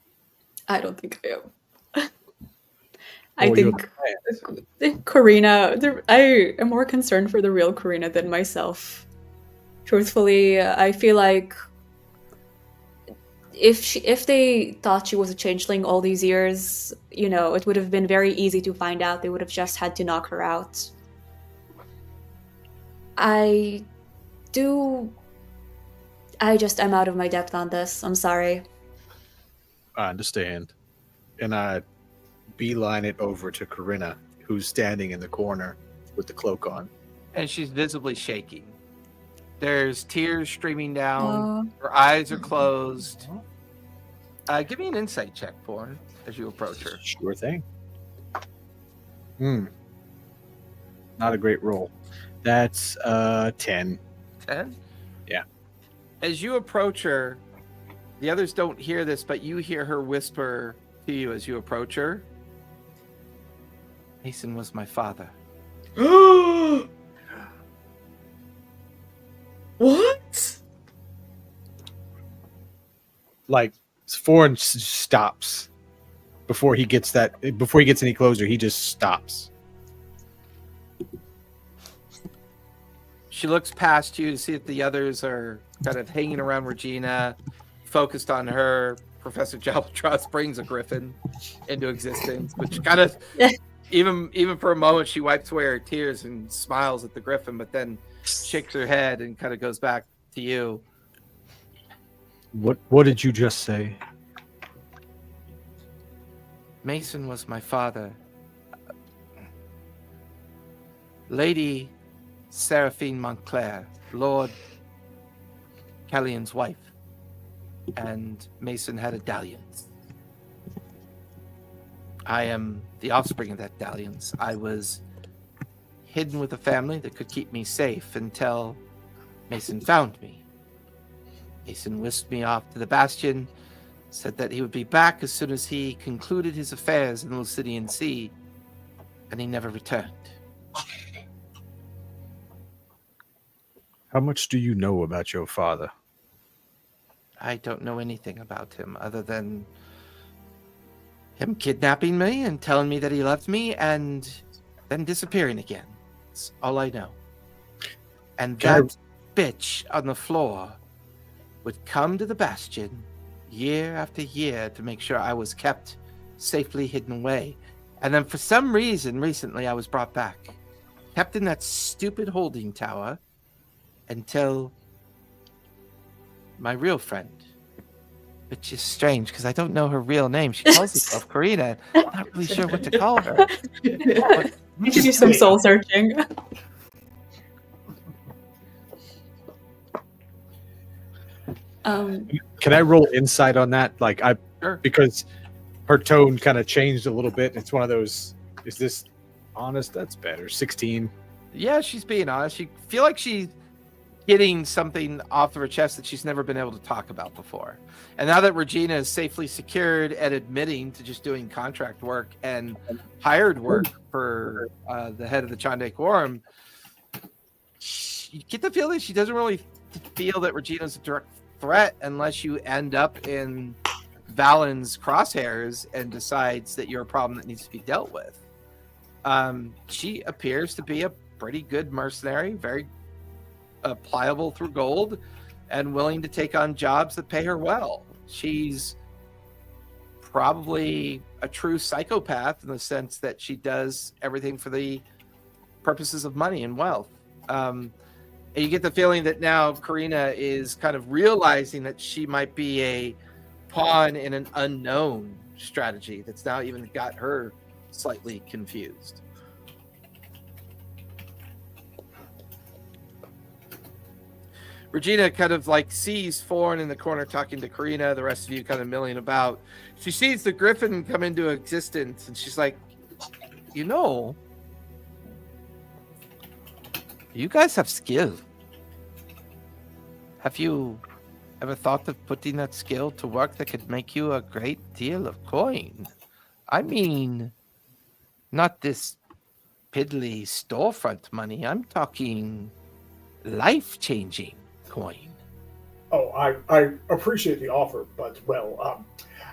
I don't think I am. I Or you're think the Karina, I am more concerned for the real Karina than myself. Truthfully, I feel like if they thought she was a changeling all these years, you know, it would have been very easy to find out. They would have just had to knock her out. I'm out of my depth on this. I'm sorry. I understand. And I beeline it over to Karina, who's standing in the corner with the cloak on. And she's visibly shaking. There's tears streaming down. Her eyes are closed. Give me an insight check, Born, as you approach her. Sure thing. Not a great roll. That's 10. 10? Yeah. As you approach her, the others don't hear this, but you hear her whisper to you as you approach her. Mason was my father. What? Like, Foreign stops before he gets any closer. He just stops. She looks past you to see that the others are kind of hanging around Regina, focused on her. Professor Jalbatros brings a griffin into existence, which kind of, even for a moment, she wipes away her tears and smiles at the griffin, but then shakes her head and kind of goes back to you. What did you just say? Mason was my father. Lady Seraphine Montclair, Lord Kellyan's wife, and Mason had a dalliance. I am the offspring of that dalliance. I was hidden with a family that could keep me safe until Mason found me. Mason whisked me off to the Bastion, said that he would be back as soon as he concluded his affairs in the Lucidian Sea, and he never returned. How much do you know about your father? I don't know anything about him other than him kidnapping me and telling me that he loved me and then disappearing again. That's all I know. And that bitch on the floor would come to the Bastion year after year to make sure I was kept safely hidden away. And then for some reason, recently I was brought back, kept in that stupid holding tower until my real friend, which is strange because I don't know her real name. She calls herself Karina. I'm not really sure what to call her. But You should do some soul searching. Can I roll insight on that? Like because her tone kind of changed a little bit. It's one of those. Is this honest? That's better. 16. Yeah, she's being honest. You feel like she's getting something off of her chest that she's never been able to talk about before. And now that Regina is safely secured and admitting to just doing contract work and hired work for the head of the Chandei Quorum, you get the feeling she doesn't really feel that Regina's a direct threat unless you end up in Valen's crosshairs and decides that you're a problem that needs to be dealt with. She appears to be a pretty good mercenary, very pliable through gold, and willing to take on jobs that pay her well. She's probably a true psychopath in the sense that she does everything for the purposes of money and wealth. And you get the feeling that now Karina is kind of realizing that she might be a pawn in an unknown strategy that's now even got her slightly confused. Regina kind of like sees Thorn in the corner talking to Karina, the rest of you kind of milling about. She sees the griffin come into existence and she's like, you know, you guys have skill. Have you ever thought of putting that skill to work that could make you a great deal of coin? I mean, not this piddly storefront money. I'm talking life-changing coin. Oh, I appreciate the offer, but, well,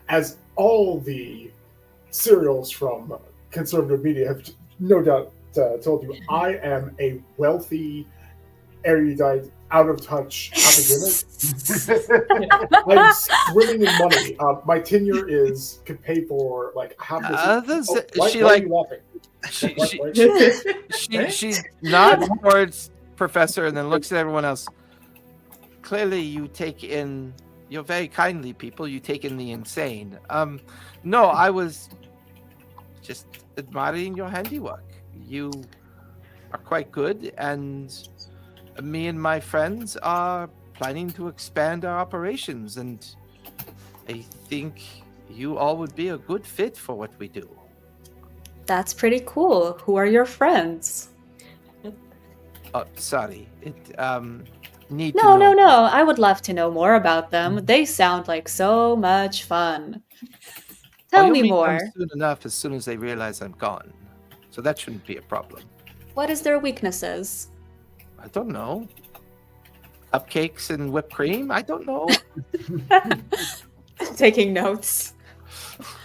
as all the serials from conservative media have no doubt told you, I am a wealthy, erudite, out-of-touch academic. I'm swimming in money. My tenure could pay for, like, half this. She nods towards Professor and then looks at everyone else. Clearly, you're very kindly people. You take in the insane. No, I was just admiring your handiwork. You are quite good, and me and my friends are planning to expand our operations, and I think you all would be a good fit for what we do. That's pretty cool. Who are your friends? Oh, sorry. No. I would love to know more about them. They sound like so much fun. Tell me more. Soon enough, as soon as they realize I'm gone. So that shouldn't be a problem. What is their weaknesses? I don't know. Cupcakes and whipped cream? I don't know. Taking notes.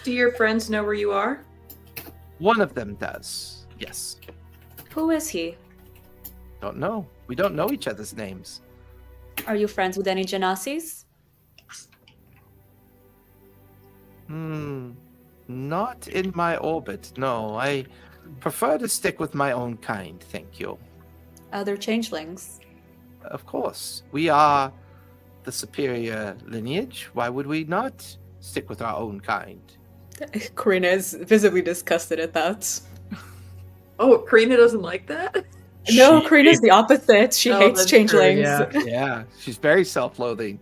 Do your friends know where you are? One of them does. Yes. Who is he? Don't know. We don't know each other's names. Are you friends with any Genasis? Not in my orbit, no. I prefer to stick with my own kind, thank you. Other changelings? Of course. We are the superior lineage. Why would we not stick with our own kind? Karina is visibly disgusted at that. Oh, Karina doesn't like that? No, Karina's the opposite. She hates that's changelings. true, Yeah, she's very self-loathing.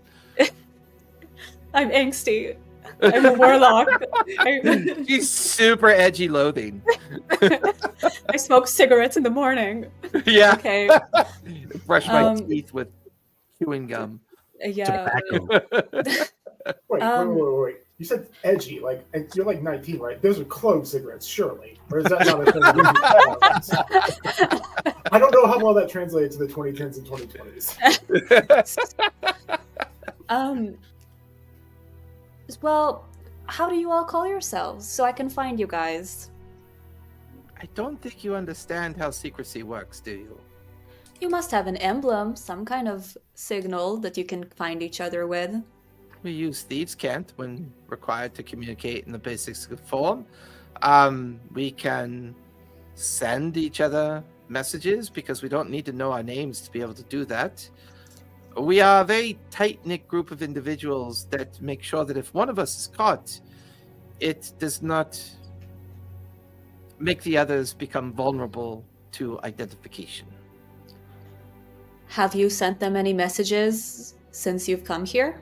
I'm angsty. I'm a warlock. She's super edgy loathing. I smoke cigarettes in the morning. Yeah. Okay. Brush my teeth with chewing gum. Yeah. Wait. You said edgy, like, and you're like 19, right? Those are clove cigarettes, surely. Or is that not a thing? I don't know how well that translates to the 2010s and 2020s. Well, how do you all call yourselves so I can find you guys? I don't think you understand how secrecy works, do you? You must have an emblem, some kind of signal that you can find each other with. We use thieves' cant when required to communicate in the basics of form. We can send each other messages because we don't need to know our names to be able to do that. We are a very tight-knit group of individuals that make sure that if one of us is caught, it does not make the others become vulnerable to identification. Have you sent them any messages since you've come here?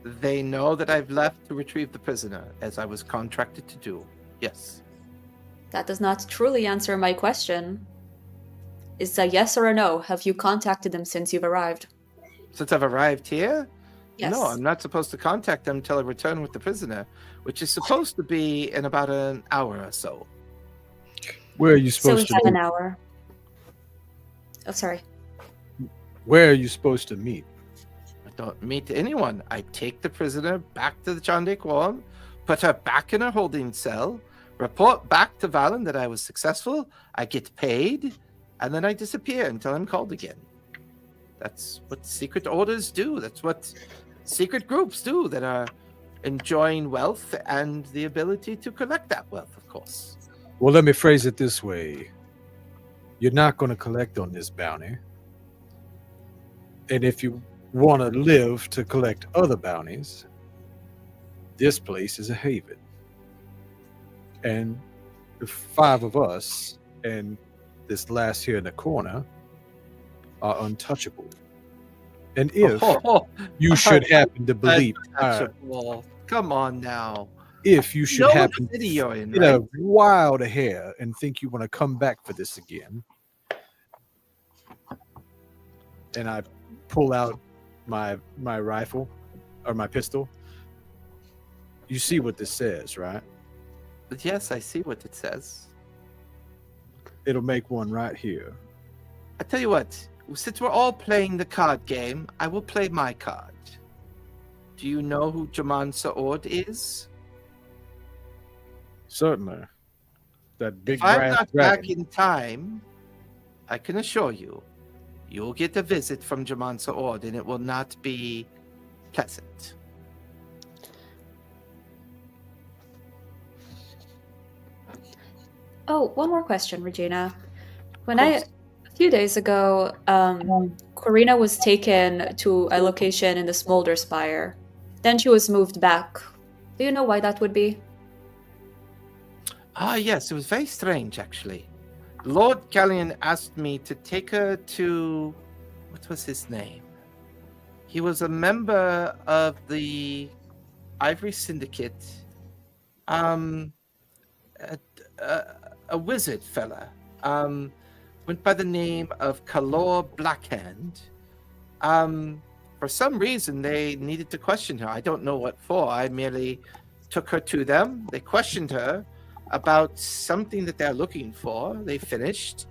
They know that I've left to retrieve the prisoner, as I was contracted to do. Yes. That does not truly answer my question. Is a yes or a no? Have you contacted them since you've arrived? Since I've arrived here? Yes. No, I'm not supposed to contact them until I return with the prisoner, which is supposed to be in about an hour or so. Where are you So we supposed have to an meet? hour. Oh, sorry. Where are you supposed to meet? I don't meet anyone. I take the prisoner back to the Chandei Quorum, put her back in her holding cell, report back to Valen that I was successful, I get paid, and then I disappear until I'm called again. That's what secret orders do. That's what secret groups do that are enjoying wealth and the ability to collect that wealth, of course. Well, let me phrase it this way. You're not going to collect on this bounty. And if you want to live to collect other bounties, this place is a haven. And the 5 of us and this last here in the corner are untouchable. And if you should happen to believe, Untouchable. Come on now. if you should No happen city you're in, get a right? wild hair and think you want to come back for this again, and I pull out my rifle or my pistol, you see what this says, right? But yes, I see what it says. It'll make one right here. I tell you what, since we're all playing the card game, I will play my card. Do you know who Jaman Saord is? Certainly. That big If I'm brass not back dragon. in time, I can assure you, you'll get a visit from Jaman Saord, and it will not be pleasant. Oh, one more question, Regina. When course. a few days ago, Corina was taken to a location in the Smolder Spire. Then she was moved back. Do you know why that would be? Ah, yes, it was very strange, actually. Lord Gallion asked me to take her to... What was his name? He was a member of the Ivory Syndicate. A wizard fella. Went by the name of Kalor Blackhand. For some reason, they needed to question her. I don't know what for. I merely took her to them. They questioned her about something that they're looking for. They finished.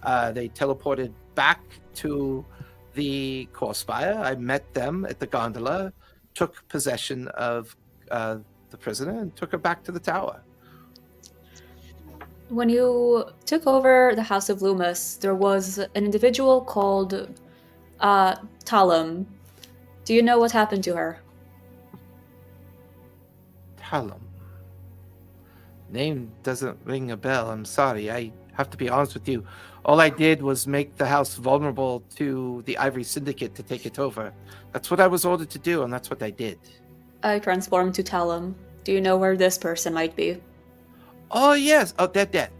They teleported back to the core spire. I met them at the gondola, took possession of the prisoner, and took her back to the tower. When you took over the House of Loomis, there was an individual called Talum. Do you know what happened to her? Talum. Name doesn't ring a bell. I'm sorry. I have to be honest with you. All I did was make the house vulnerable to the Ivory Syndicate to take it over. That's what I was ordered to do, and that's what I did. I transformed to Talum. Do you know where this person might be? Oh, yes. Oh, they're dead.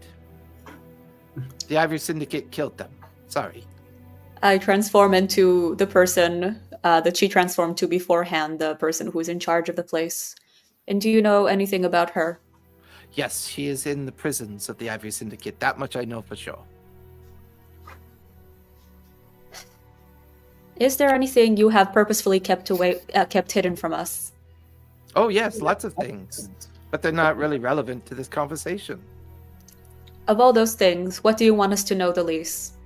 The Ivory Syndicate killed them. Sorry. I transform into the person that she transformed to beforehand, the person who's in charge of the place. And do you know anything about her? Yes, she is in the prisons of the Ivory Syndicate. That much I know for sure. Is there anything you have purposefully kept hidden from us? Oh, yes, lots of things. But they're not really relevant to this conversation. Of all those things, what do you want us to know the least?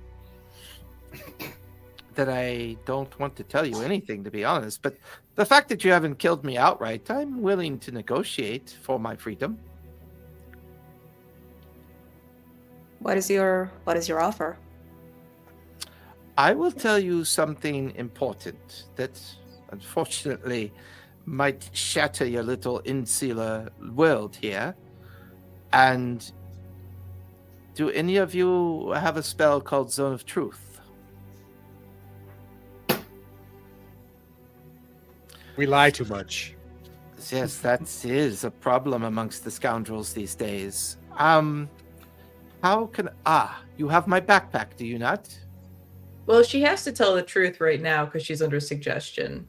That I don't want to tell you anything, to be honest. But the fact that you haven't killed me outright, I'm willing to negotiate for my freedom. What is your offer? I will tell you something important that, unfortunately, might shatter your little insular world here. And do any of you have a spell called Zone of Truth? We lie too much. Yes, that is a problem amongst the scoundrels these days. How can you have my backpack, do you not? Well, she has to tell the truth right now because she's under suggestion.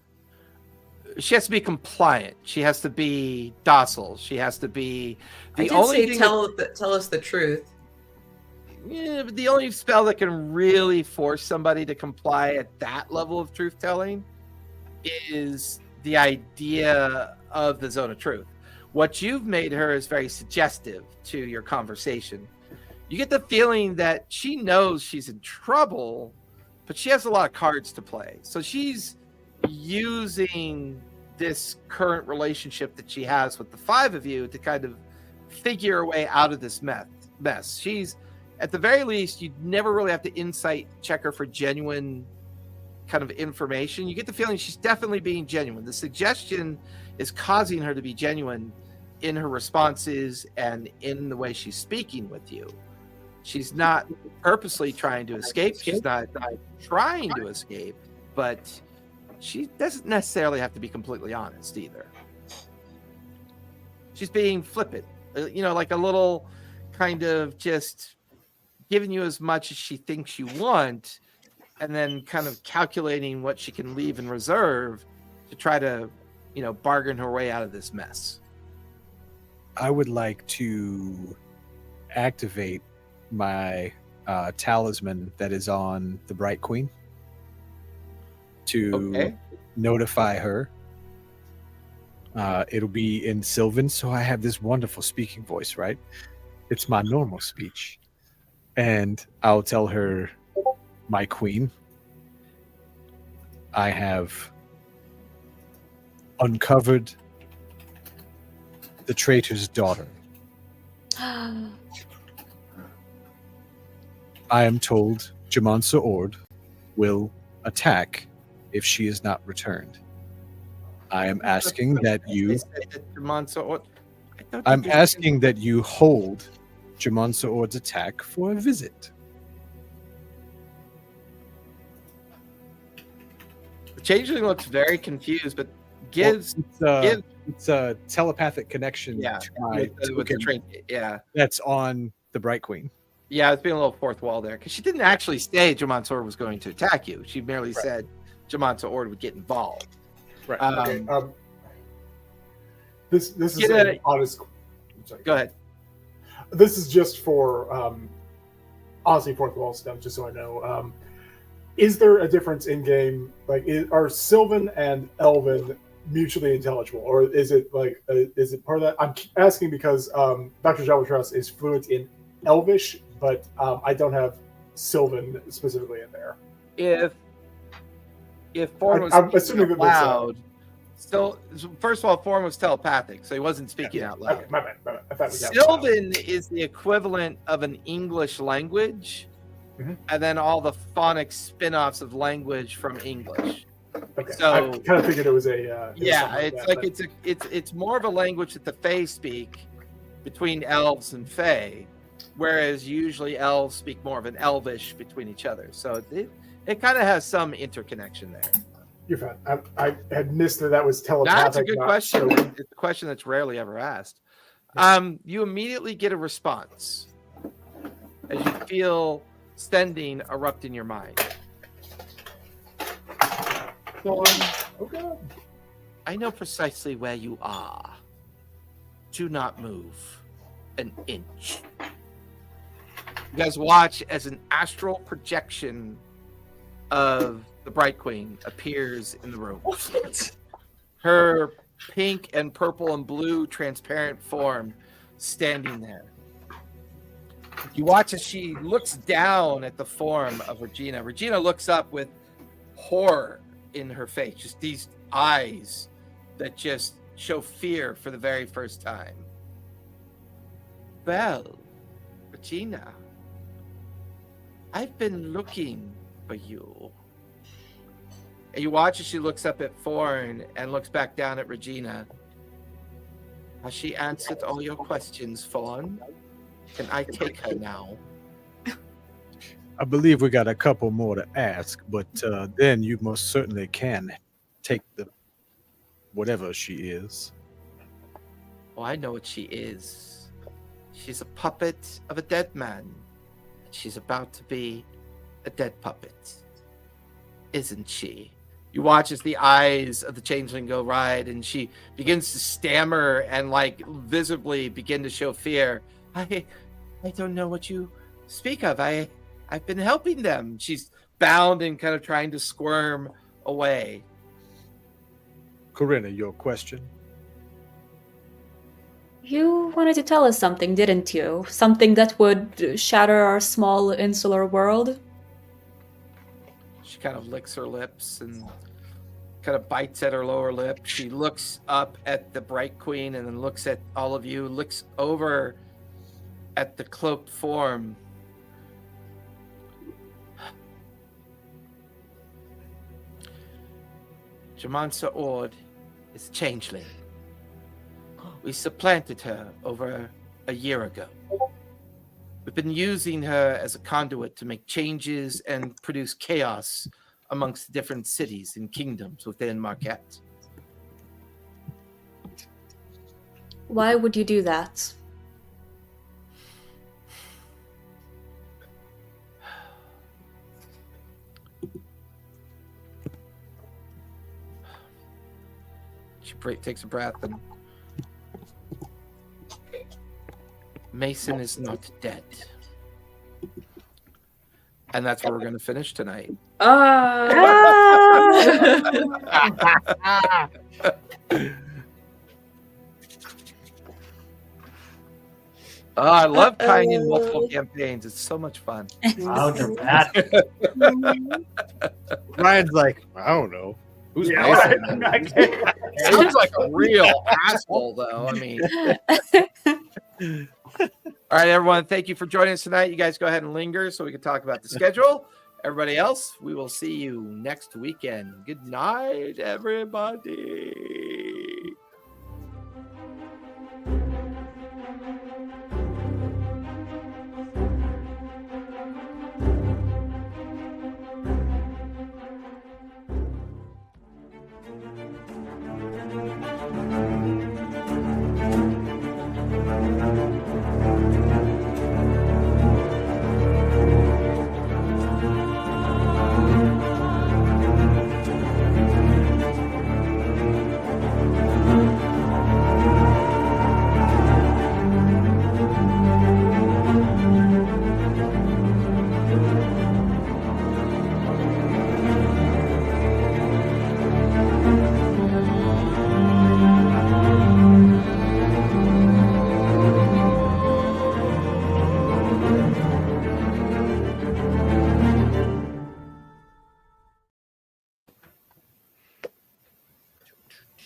She has to be compliant. She has to be docile. She has to be I did say tell us the truth. Yeah, but the only spell that can really force somebody to comply at that level of truth telling is the idea of the zone of truth. What you've made her is very suggestive to your conversation. You get the feeling that she knows she's in trouble, but she has a lot of cards to play. So she's using this current relationship that she has with the five of you to kind of figure her way out of this mess. She's, at the very least, you'd never really have to insight check her for genuine kind of information. You get the feeling she's definitely being genuine. The suggestion is causing her to be genuine in her responses and in the way she's speaking with you. She's not purposely trying to escape. She's not trying to escape, but she doesn't necessarily have to be completely honest either. She's being flippant, like a little kind of just giving you as much as she thinks you want, and then kind of calculating what she can leave in reserve to try to, bargain her way out of this mess. I would like to activate my talisman that is on the Bright Queen to notify her. It'll be in Sylvan, so I have this wonderful speaking voice, right? It's my normal speech. And I'll tell her, my queen, I have uncovered the traitor's daughter. I am told Jamansa Ord will attack if she is not returned. I am asking that you... I'm asking that you hold Jamansa Ord's attack for a visit. The changeling looks very confused, but it's a telepathic connection. Yeah, with the train. Yeah, that's on the Bright Queen. Yeah, it's being a little fourth wall there because she didn't actually say Jamansa Ord was going to attack you. She merely said Jamansa Ord would get involved. Right. This is an honest. Sorry. Go ahead. This is just for honestly fourth wall stuff, just so I know. Is there a difference in game? Like, are Sylvan and Elven mutually intelligible, or is it is it part of that? I'm asking because Dr. Jawatrus is fluent in Elvish, but I don't have Sylvan specifically in there. If Form was I'm assuming that loud, so first of all, Form was telepathic, so he wasn't speaking out loud. Okay, my bad. I thought Sylvan is the equivalent of an English language, and then all the phonic spin-offs of language from English. Okay, so I kind of figured it was a it's more of a language that the Fae speak between elves and Fae, whereas usually elves speak more of an Elvish between each other. So it kind of has some interconnection there. You're fine. I had missed that was telepathic. That's a good question. It's a question that's rarely ever asked. You immediately get a response as you feel sending erupt in your mind. I know precisely where you are. Do not move an inch. You guys watch as an astral projection of the Bright Queen appears in the room. Her pink and purple and blue transparent form standing there. You watch as she looks down at the form of Regina. Regina looks up with horror in her face, just these eyes that just show fear for the very first time. Well, Regina, I've been looking for you. And you watch as she looks up at Forn and looks back down at Regina. Has she answered all your questions, Forn? Can I take her now? I believe we got a couple more to ask, but then you most certainly can take the whatever she is. Oh, I know what she is. She's a puppet of a dead man. She's about to be a dead puppet. Isn't she? You watch as the eyes of the changeling go wide, and she begins to stammer and like visibly begin to show fear. I don't know what you speak of. I've been helping them. She's bound and kind of trying to squirm away. Corinna, your question? You wanted to tell us something, didn't you? Something that would shatter our small insular world? She kind of licks her lips and kind of bites at her lower lip. She looks up at the Bright Queen and then looks at all of you, looks over at the cloaked form. Jamansa Ord is a changeling. We supplanted her over a year ago. We've been using her as a conduit to make changes and produce chaos amongst the different cities and kingdoms within Marquet. Why would you do that? She takes a breath and... Mason is not dead. And that's where we're going to finish tonight. Oh, I love tying in multiple campaigns. It's so much fun. How dramatic. Ryan's like, I don't know. Who's Yeah, Mason? right. Sounds like a real asshole, though. I mean... All right, everyone. Thank you for joining us tonight. You guys go ahead and linger so we can talk about the schedule. Everybody else, we will see you next weekend. Good night, everybody.